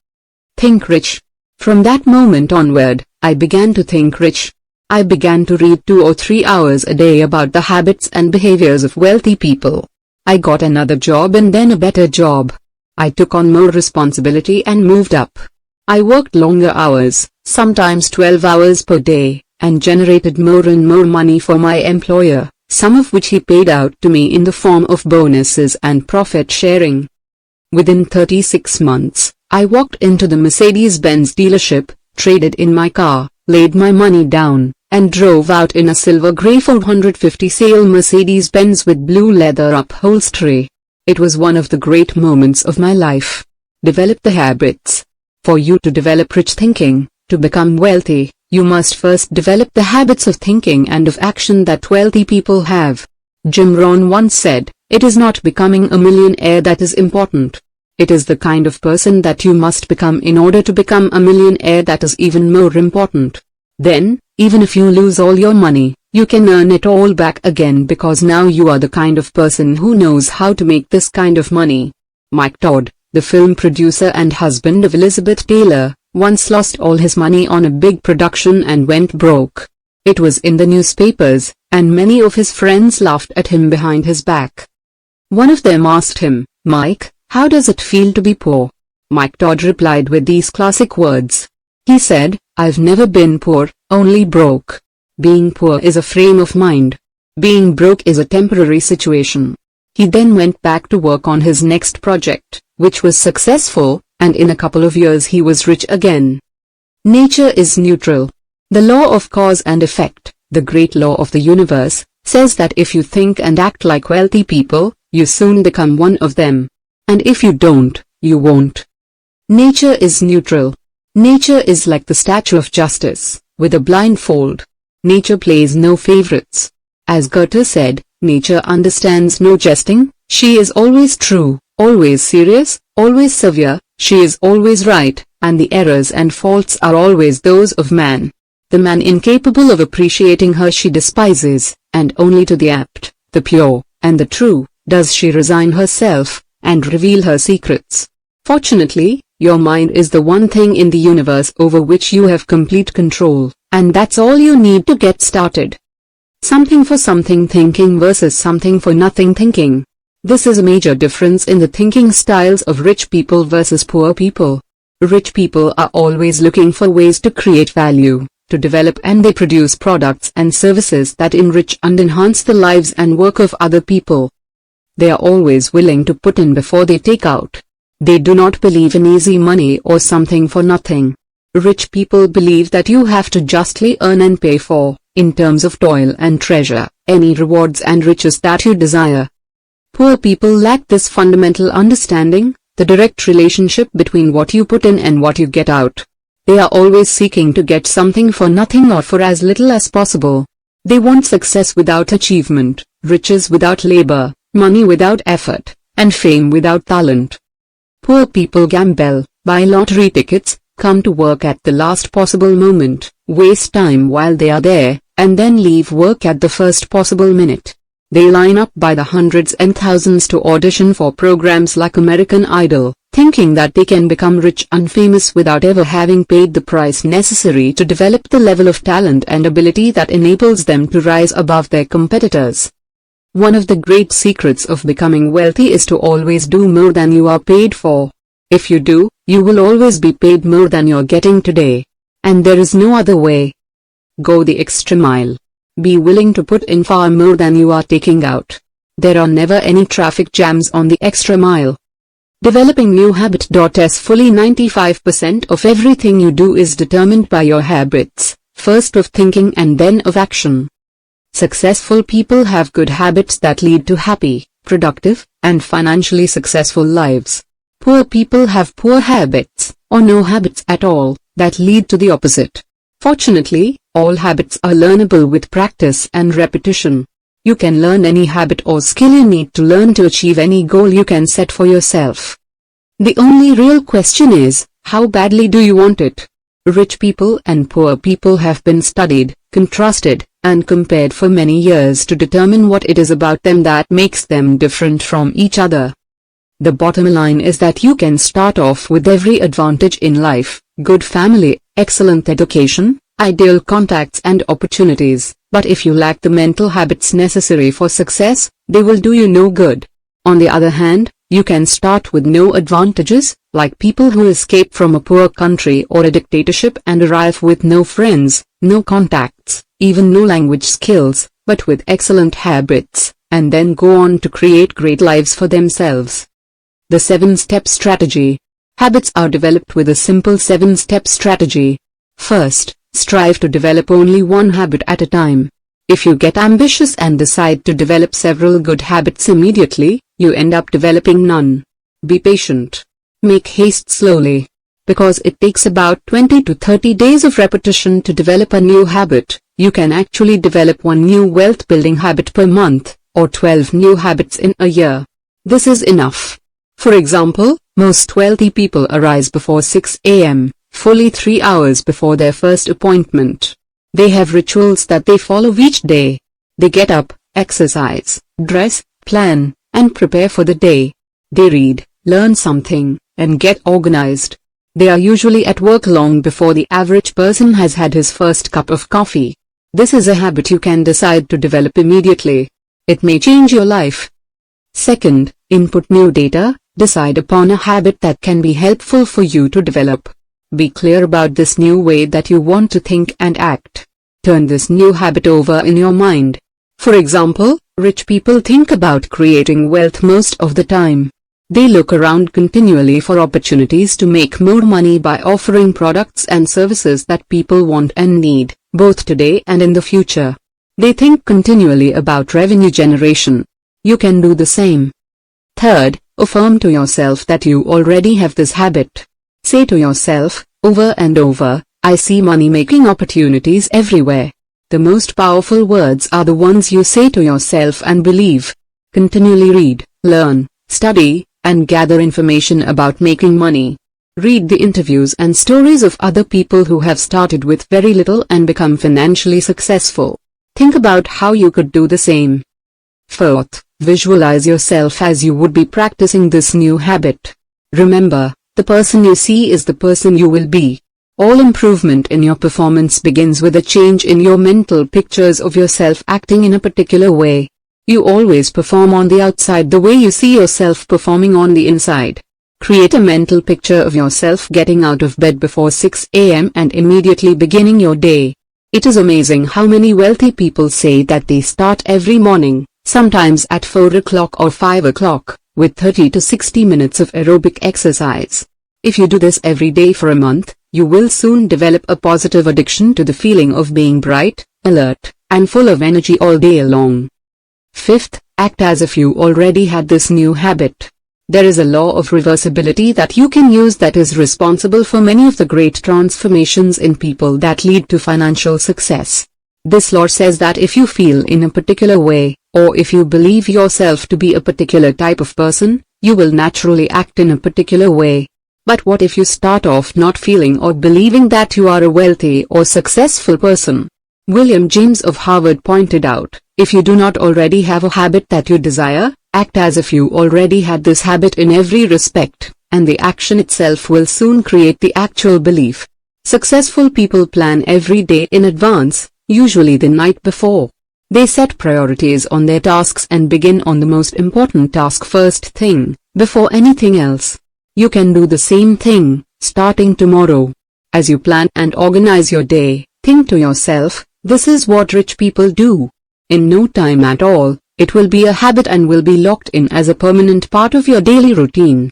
Think rich. From that moment onward, I began to think rich. I began to read 2 or 3 hours a day about the habits and behaviors of wealthy people. I got another job and then a better job. I took on more responsibility and moved up. I worked longer hours, sometimes 12 hours per day, and generated more and more money for my employer, some of which he paid out to me in the form of bonuses and profit sharing. Within 36 months, I walked into the Mercedes-Benz dealership, traded in my car, laid my money down, and drove out in a silver grey 450 SL Mercedes-Benz with blue leather upholstery. It was one of the great moments of my life. Develop the habits. For you to develop rich thinking, to become wealthy, you must first develop the habits of thinking and of action that wealthy people have. Jim Rohn once said, "It is not becoming a millionaire that is important. It is the kind of person that you must become in order to become a millionaire that is even more important. Then, even if you lose all your money, You can earn it all back again because now you are the kind of person who knows how to make this kind of money. Mike Todd, the film producer and husband of Elizabeth Taylor, once lost all his money on a big production and went broke. It was in the newspapers, and many of his friends laughed at him behind his back. One of them asked him, "Mike, how does it feel to be poor?" Mike Todd replied with these classic words. He said, "I've never been poor, only broke. Being poor is a frame of mind. Being broke is a temporary situation." He then went back to work on his next project, which was successful, and in a couple of years he was rich again. Nature is neutral. The law of cause and effect, the great law of the universe, says that if you think and act like wealthy people, you soon become one of them. And if you don't, you won't. Nature is neutral. Nature is like the statue of justice, with a blindfold. Nature plays no favorites. As Goethe said, nature understands no jesting, she is always true, always serious, always severe, she is always right, and the errors and faults are always those of man. The man incapable of appreciating her she despises, and only to the apt, the pure, and the true, does she resign herself, and reveal her secrets. Fortunately, your mind is the one thing in the universe over which you have complete control, and that's all you need to get started. Something for something thinking versus something for nothing thinking. This is a major difference in the thinking styles of rich people versus poor people. Rich people are always looking for ways to create value, to develop, and they produce products and services that enrich and enhance the lives and work of other people. They are always willing to put in before they take out. They do not believe in easy money or something for nothing. Rich people believe that you have to justly earn and pay for, in terms of toil and treasure, any rewards and riches that you desire. Poor people lack this fundamental understanding, the direct relationship between what you put in and what you get out. They are always seeking to get something for nothing or for as little as possible. They want success without achievement, riches without labor, money without effort, and fame without talent. Poor people gamble, buy lottery tickets, come to work at the last possible moment, waste time while they are there, and then leave work at the first possible minute. They line up by the hundreds and thousands to audition for programs like American Idol, thinking that they can become rich and famous without ever having paid the price necessary to develop the level of talent and ability that enables them to rise above their competitors. One of the great secrets of becoming wealthy is to always do more than you are paid for. If you do, you will always be paid more than you're getting today. And there is no other way. Go the extra mile. Be willing to put in far more than you are taking out. There are never any traffic jams on the extra mile. Developing new habits. Fully 95% of everything you do is determined by your habits, first of thinking and then of action. Successful people have good habits that lead to happy, productive, and financially successful lives. Poor people have poor habits, or no habits at all, that lead to the opposite. Fortunately, all habits are learnable with practice and repetition. You can learn any habit or skill you need to learn to achieve any goal you can set for yourself. The only real question is, how badly do you want it? Rich people and poor people have been studied, contrasted, and compared for many years to determine what it is about them that makes them different from each other. The bottom line is that you can start off with every advantage in life, good family, excellent education, ideal contacts and opportunities, but if you lack the mental habits necessary for success, they will do you no good. On the other hand, you can start with no advantages, like people who escape from a poor country or a dictatorship and arrive with no friends, no contacts, even no language skills, but with excellent habits, and then go on to create great lives for themselves. The 7-step strategy. Habits are developed with a simple 7-step strategy. First, strive to develop only one habit at a time. If you get ambitious and decide to develop several good habits immediately, you end up developing none. Be patient. Make haste slowly. Because it takes about 20 to 30 days of repetition to develop a new habit, you can actually develop one new wealth-building habit per month, or 12 new habits in a year. This is enough. For example, most wealthy people arise before 6 a.m., fully 3 hours before their first appointment. They have rituals that they follow each day. They get up, exercise, dress, plan, and prepare for the day. They read, learn something, and get organized. They are usually at work long before the average person has had his first cup of coffee. This is a habit you can decide to develop immediately. It may change your life. Second, input new data. Decide upon a habit that can be helpful for you to develop. Be clear about this new way that you want to think and act. Turn this new habit over in your mind. For example, rich people think about creating wealth most of the time. They look around continually for opportunities to make more money by offering products and services that people want and need, both today and in the future. They think continually about revenue generation. You can do the same. Third, affirm to yourself that you already have this habit. Say to yourself, over and over, I see money-making opportunities everywhere. The most powerful words are the ones you say to yourself and believe. Continually read, learn, study, and gather information about making money. Read the interviews and stories of other people who have started with very little and become financially successful. Think about how you could do the same. Fourth, visualize yourself as you would be practicing this new habit. Remember, the person you see is the person you will be. All improvement in your performance begins with a change in your mental pictures of yourself acting in a particular way. You always perform on the outside the way you see yourself performing on the inside. Create a mental picture of yourself getting out of bed before 6 a.m. and immediately beginning your day. It is amazing how many wealthy people say that they start every morning, sometimes at 4 o'clock or 5 o'clock, with 30 to 60 minutes of aerobic exercise. If you do this every day for a month, you will soon develop a positive addiction to the feeling of being bright, alert, and full of energy all day long. Fifth, act as if you already had this new habit. There is a law of reversibility that you can use that is responsible for many of the great transformations in people that lead to financial success. This law says that if you feel in a particular way, or if you believe yourself to be a particular type of person, you will naturally act in a particular way. But what if you start off not feeling or believing that you are a wealthy or successful person? William James of Harvard pointed out, if you do not already have a habit that you desire, act as if you already had this habit in every respect, and the action itself will soon create the actual belief. Successful people plan every day in advance, usually the night before. They set priorities on their tasks and begin on the most important task first thing, before anything else. You can do the same thing, starting tomorrow. As you plan and organize your day, think to yourself, this is what rich people do. In no time at all, it will be a habit and will be locked in as a permanent part of your daily routine.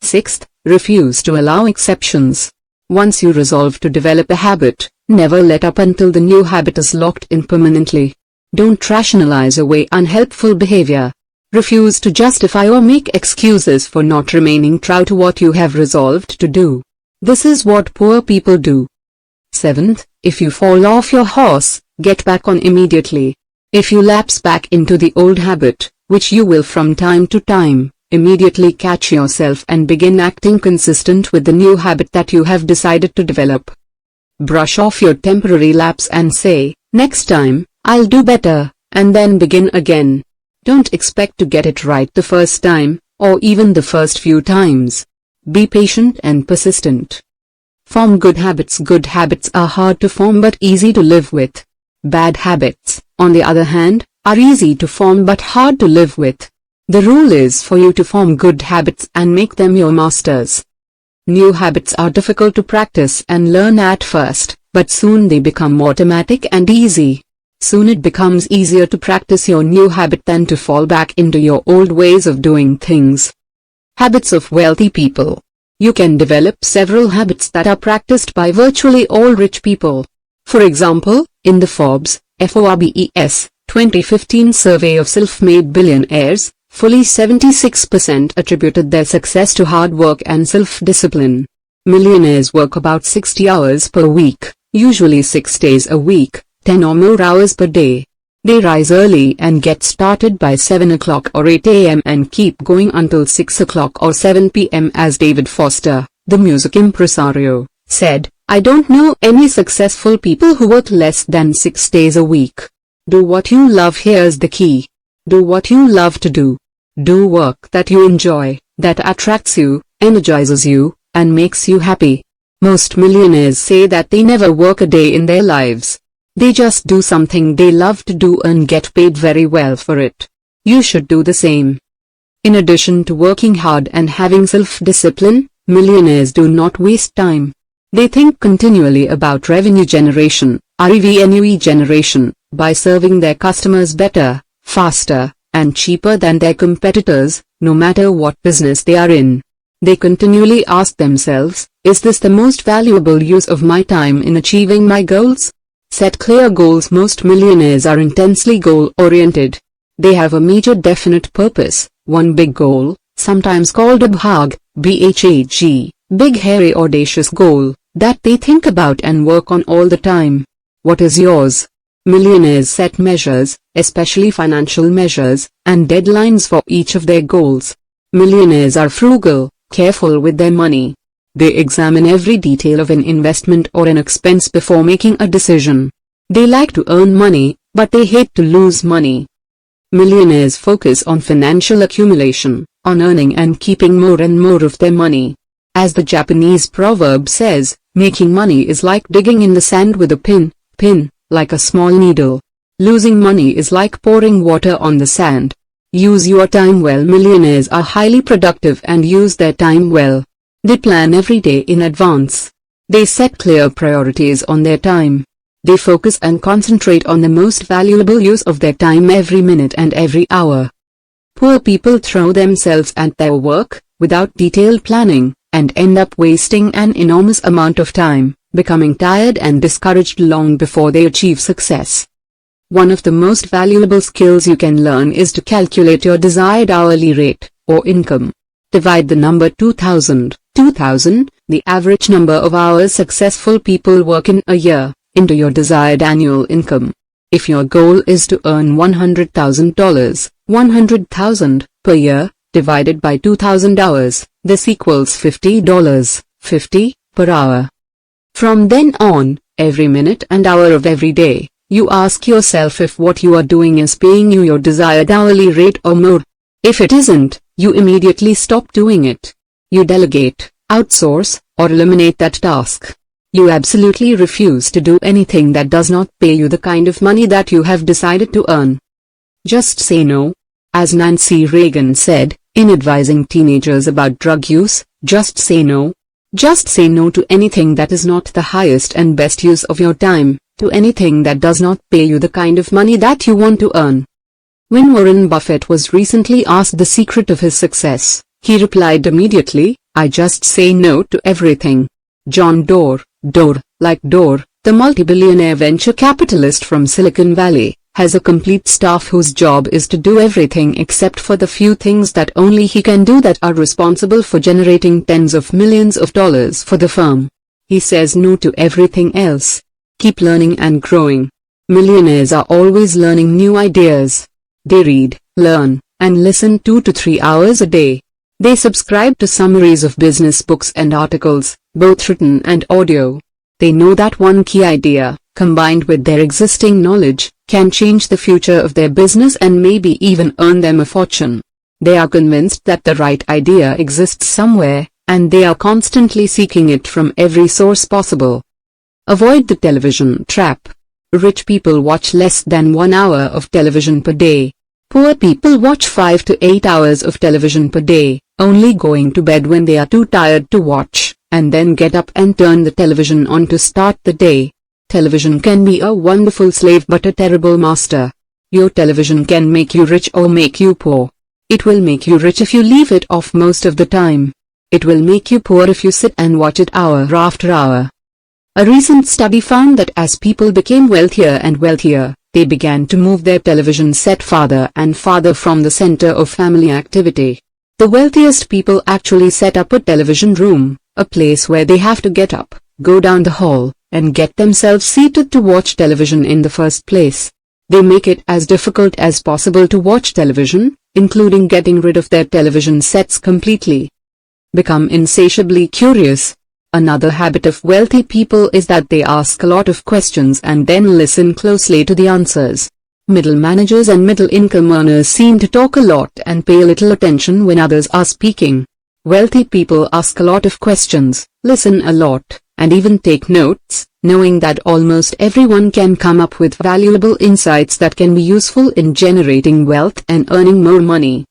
Sixth, refuse to allow exceptions. Once you resolve to develop a habit, never let up until the new habit is locked in permanently. Don't rationalize away unhelpful behavior. Refuse to justify or make excuses for not remaining true to what you have resolved to do. This is what poor people do. Seventh, if you fall off your horse, get back on immediately. If you lapse back into the old habit, which you will from time to time, immediately catch yourself and begin acting consistent with the new habit that you have decided to develop. Brush off your temporary lapse and say, next time, I'll do better, and then begin again. Don't expect to get it right the first time, or even the first few times. Be patient and persistent. Form good habits. Good habits are hard to form but easy to live with. Bad habits, on the other hand, are easy to form but hard to live with. The rule is for you to form good habits and make them your masters. New habits are difficult to practice and learn at first, but soon they become automatic and easy. Soon it becomes easier to practice your new habit than to fall back into your old ways of doing things. Habits of wealthy people. You can develop several habits that are practiced by virtually all rich people. For example, in the Forbes 2015 survey of self-made billionaires, fully 76% attributed their success to hard work and self-discipline. Millionaires work about 60 hours per week, usually 6 days a week, 10 or more hours per day. They rise early and get started by 7 o'clock or 8 a.m. and keep going until 6 o'clock or 7 p.m. As David Foster, the music impresario, said, I don't know any successful people who work less than 6 days a week. Do what you love. Here's the key. Do what you love to do. Do work that you enjoy, that attracts you, energizes you, and makes you happy. Most millionaires say that they never work a day in their lives. They just do something they love to do and get paid very well for it. You should do the same. In addition to working hard and having self-discipline, millionaires do not waste time. They think continually about revenue generation, revenue generation, by serving their customers better, faster, and cheaper than their competitors, no matter what business they are in. They continually ask themselves, is this the most valuable use of my time in achieving my goals? Set clear goals. Most millionaires are intensely goal-oriented. They have a major definite purpose, one big goal, sometimes called a BHAG, BHAG, big hairy audacious goal, that they think about and work on all the time. What is yours? Millionaires set measures, especially financial measures, and deadlines for each of their goals. Millionaires are frugal, careful with their money. They examine every detail of an investment or an expense before making a decision. They like to earn money, but they hate to lose money. Millionaires focus on financial accumulation, on earning and keeping more and more of their money. As the Japanese proverb says, making money is like digging in the sand with a pin, like a small needle. Losing money is like pouring water on the sand. Use your time well. Millionaires are highly productive and use their time well. They plan every day in advance. They set clear priorities on their time. They focus and concentrate on the most valuable use of their time every minute and every hour. Poor people throw themselves at their work, without detailed planning, and end up wasting an enormous amount of time, becoming tired and discouraged long before they achieve success. One of the most valuable skills you can learn is to calculate your desired hourly rate, or income. Divide the number 2000, the average number of hours successful people work in a year, into your desired annual income. If your goal is to earn $100,000, 100,000 per year, divided by 2000 hours, this equals $50, 50 per hour. From then on, every minute and hour of every day, you ask yourself if what you are doing is paying you your desired hourly rate or more. If it isn't, you immediately stop doing it. You delegate, outsource, or eliminate that task. You absolutely refuse to do anything that does not pay you the kind of money that you have decided to earn. Just say no. As Nancy Reagan said, in advising teenagers about drug use, just say no. Just say no to anything that is not the highest and best use of your time, to anything that does not pay you the kind of money that you want to earn. When Warren Buffett was recently asked the secret of his success, he replied immediately, I just say no to everything. John Doerr, the multi-billionaire venture capitalist from Silicon Valley, has a complete staff whose job is to do everything except for the few things that only he can do that are responsible for generating tens of millions of dollars for the firm. He says no to everything else. Keep learning and growing. Millionaires are always learning new ideas. They read, learn, and listen 2 to 3 hours a day. They subscribe to summaries of business books and articles, both written and audio. They know that one key idea, combined with their existing knowledge, can change the future of their business and maybe even earn them a fortune. They are convinced that the right idea exists somewhere, and they are constantly seeking it from every source possible. Avoid the television trap. Rich people watch less than 1 hour of television per day. Poor people watch 5 to 8 hours of television per day, only going to bed when they are too tired to watch, and then get up and turn the television on to start the day. Television can be a wonderful slave but a terrible master. Your television can make you rich or make you poor. It will make you rich if you leave it off most of the time. It will make you poor if you sit and watch it hour after hour. A recent study found that as people became wealthier and wealthier, they began to move their television set farther and farther from the center of family activity. The wealthiest people actually set up a television room, a place where they have to get up, go down the hall, and get themselves seated to watch television in the first place. They make it as difficult as possible to watch television, including getting rid of their television sets completely. Become insatiably curious. Another habit of wealthy people is that they ask a lot of questions and then listen closely to the answers. Middle managers and middle-income earners seem to talk a lot and pay little attention when others are speaking. Wealthy people ask a lot of questions, listen a lot, and even take notes, knowing that almost everyone can come up with valuable insights that can be useful in generating wealth and earning more money.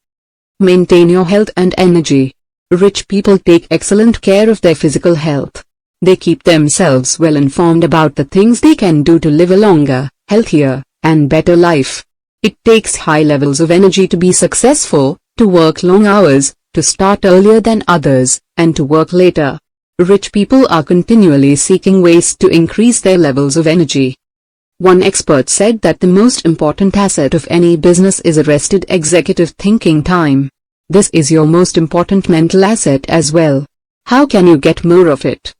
Maintain your health and energy. Rich people take excellent care of their physical health. They keep themselves well informed about the things they can do to live a longer, healthier, and better life. It takes high levels of energy to be successful, to work long hours, to start earlier than others, and to work later. Rich people are continually seeking ways to increase their levels of energy. One expert said that the most important asset of any business is arrested executive thinking time. This is your most important mental asset as well. How can you get more of it?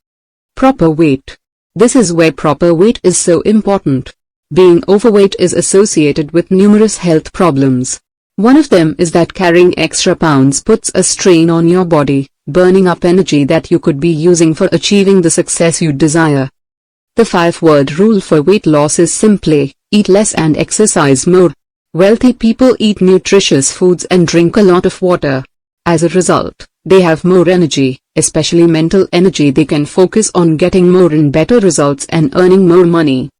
Proper weight. This is where proper weight is so important. Being overweight is associated with numerous health problems. One of them is that carrying extra pounds puts a strain on your body, burning up energy that you could be using for achieving the success you desire. The 5-word rule for weight loss is simply, eat less and exercise more. Wealthy people eat nutritious foods and drink a lot of water. As a result, they have more energy, especially mental energy. They can focus on getting more and better results and earning more money.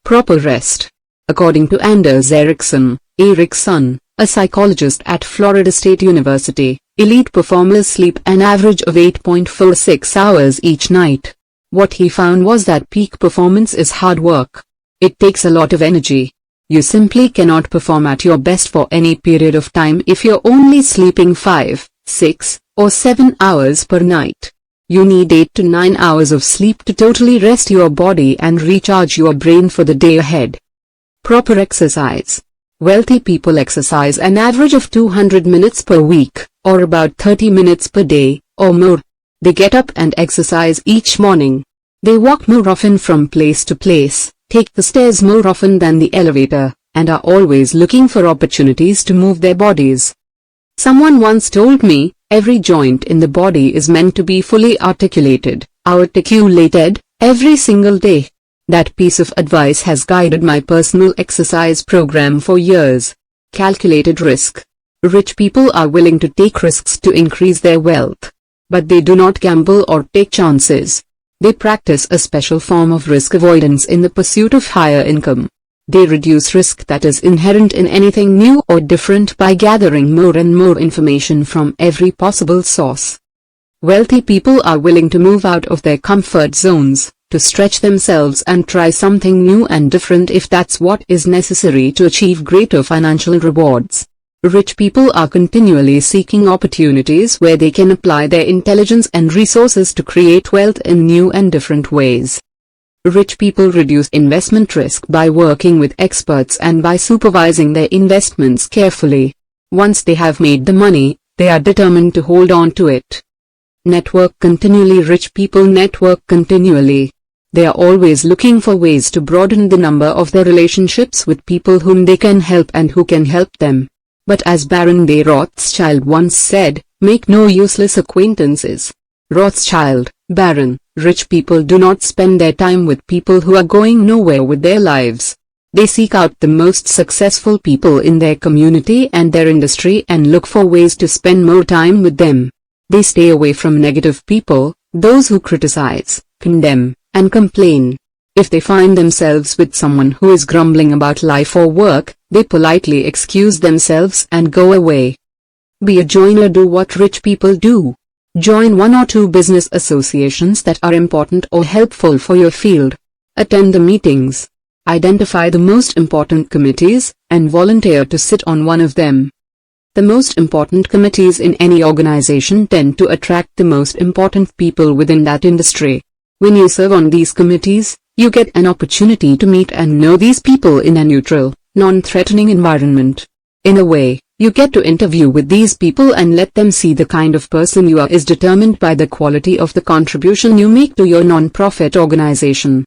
Proper rest. According to Anders Ericsson, a psychologist at Florida State University, elite performers sleep an average of 8.46 hours each night. What he found was that peak performance is hard work. It takes a lot of energy. You simply cannot perform at your best for any period of time if you're only sleeping 5, 6, or 7 hours per night. You need 8 to 9 hours of sleep to totally rest your body and recharge your brain for the day ahead. Proper exercise. Wealthy people exercise an average of 200 minutes per week, or about 30 minutes per day, or more. They get up and exercise each morning. They walk more often from place to place, take the stairs more often than the elevator, and are always looking for opportunities to move their bodies. Someone once told me, every joint in the body is meant to be fully articulated, every single day. That piece of advice has guided my personal exercise program for years. Calculated risk. Rich people are willing to take risks to increase their wealth. But they do not gamble or take chances. They practice a special form of risk avoidance in the pursuit of higher income. They reduce risk that is inherent in anything new or different by gathering more and more information from every possible source. Wealthy people are willing to move out of their comfort zones, to stretch themselves and try something new and different if that's what is necessary to achieve greater financial rewards. Rich people are continually seeking opportunities where they can apply their intelligence and resources to create wealth in new and different ways. Rich people reduce investment risk by working with experts and by supervising their investments carefully. Once they have made the money, they are determined to hold on to it. Network continually. Rich people network continually. They are always looking for ways to broaden the number of their relationships with people whom they can help and who can help them. But as Baron de Rothschild once said, make no useless acquaintances. Rothschild, Baron, rich people do not spend their time with people who are going nowhere with their lives. They seek out the most successful people in their community and their industry and look for ways to spend more time with them. They stay away from negative people, those who criticize, condemn, and complain. If they find themselves with someone who is grumbling about life or work, they politely excuse themselves and go away. Be a joiner. Do what rich people do. Join 1 or 2 business associations that are important or helpful for your field. Attend the meetings. Identify the most important committees, and volunteer to sit on one of them. The most important committees in any organization tend to attract the most important people within that industry. When you serve on these committees, you get an opportunity to meet and know these people in a neutral, non-threatening environment. In a way, you get to interview with these people and let them see the kind of person you are is determined by the quality of the contribution you make to your non-profit organization.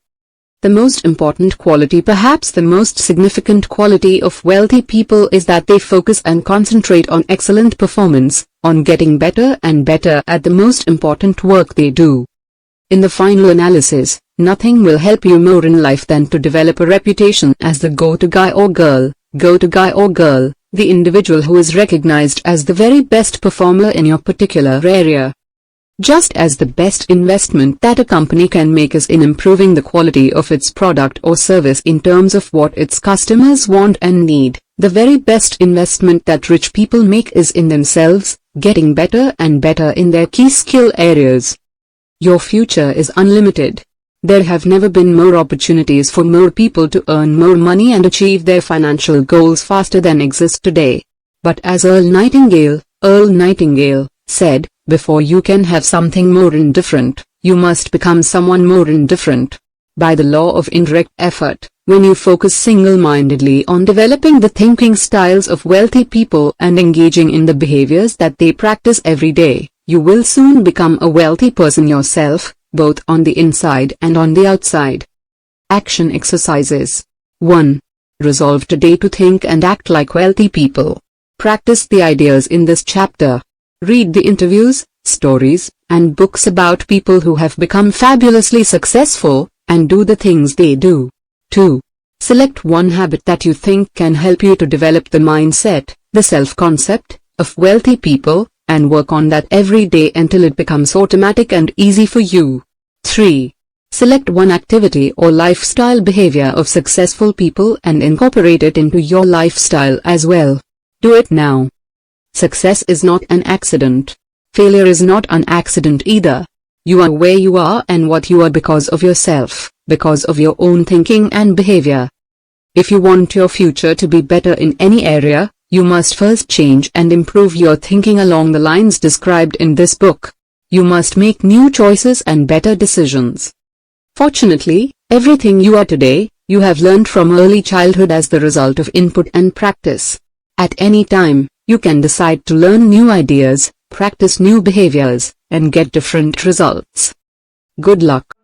The most important quality, perhaps the most significant quality of wealthy people, is that they focus and concentrate on excellent performance, on getting better and better at the most important work they do. In the final analysis, nothing will help you more in life than to develop a reputation as the go-to guy or girl, the individual who is recognized as the very best performer in your particular area. Just as the best investment that a company can make is in improving the quality of its product or service in terms of what its customers want and need, the very best investment that rich people make is in themselves, getting better and better in their key skill areas. Your future is unlimited. There have never been more opportunities for more people to earn more money and achieve their financial goals faster than exist today. But as Earl Nightingale said, before you can have something more indifferent, you must become someone more indifferent. By the law of indirect effort, when you focus single-mindedly on developing the thinking styles of wealthy people and engaging in the behaviors that they practice every day, you will soon become a wealthy person yourself, both on the inside and on the outside. Action exercises. 1. Resolve today to think and act like wealthy people. Practice the ideas in this chapter. Read the interviews, stories, and books about people who have become fabulously successful, and do the things they do. 2. Select one habit that you think can help you to develop the mindset, the self-concept, of wealthy people, and work on that every day until it becomes automatic and easy for you. 3. Select one activity or lifestyle behavior of successful people and incorporate it into your lifestyle as well. Do it now. Success is not an accident. Failure is not an accident either. You are where you are and what you are because of yourself, because of your own thinking and behavior. If you want your future to be better in any area, you must first change and improve your thinking along the lines described in this book. You must make new choices and better decisions. Fortunately, everything you are today, you have learned from early childhood as the result of input and practice. At any time, you can decide to learn new ideas, practice new behaviors, and get different results. Good luck.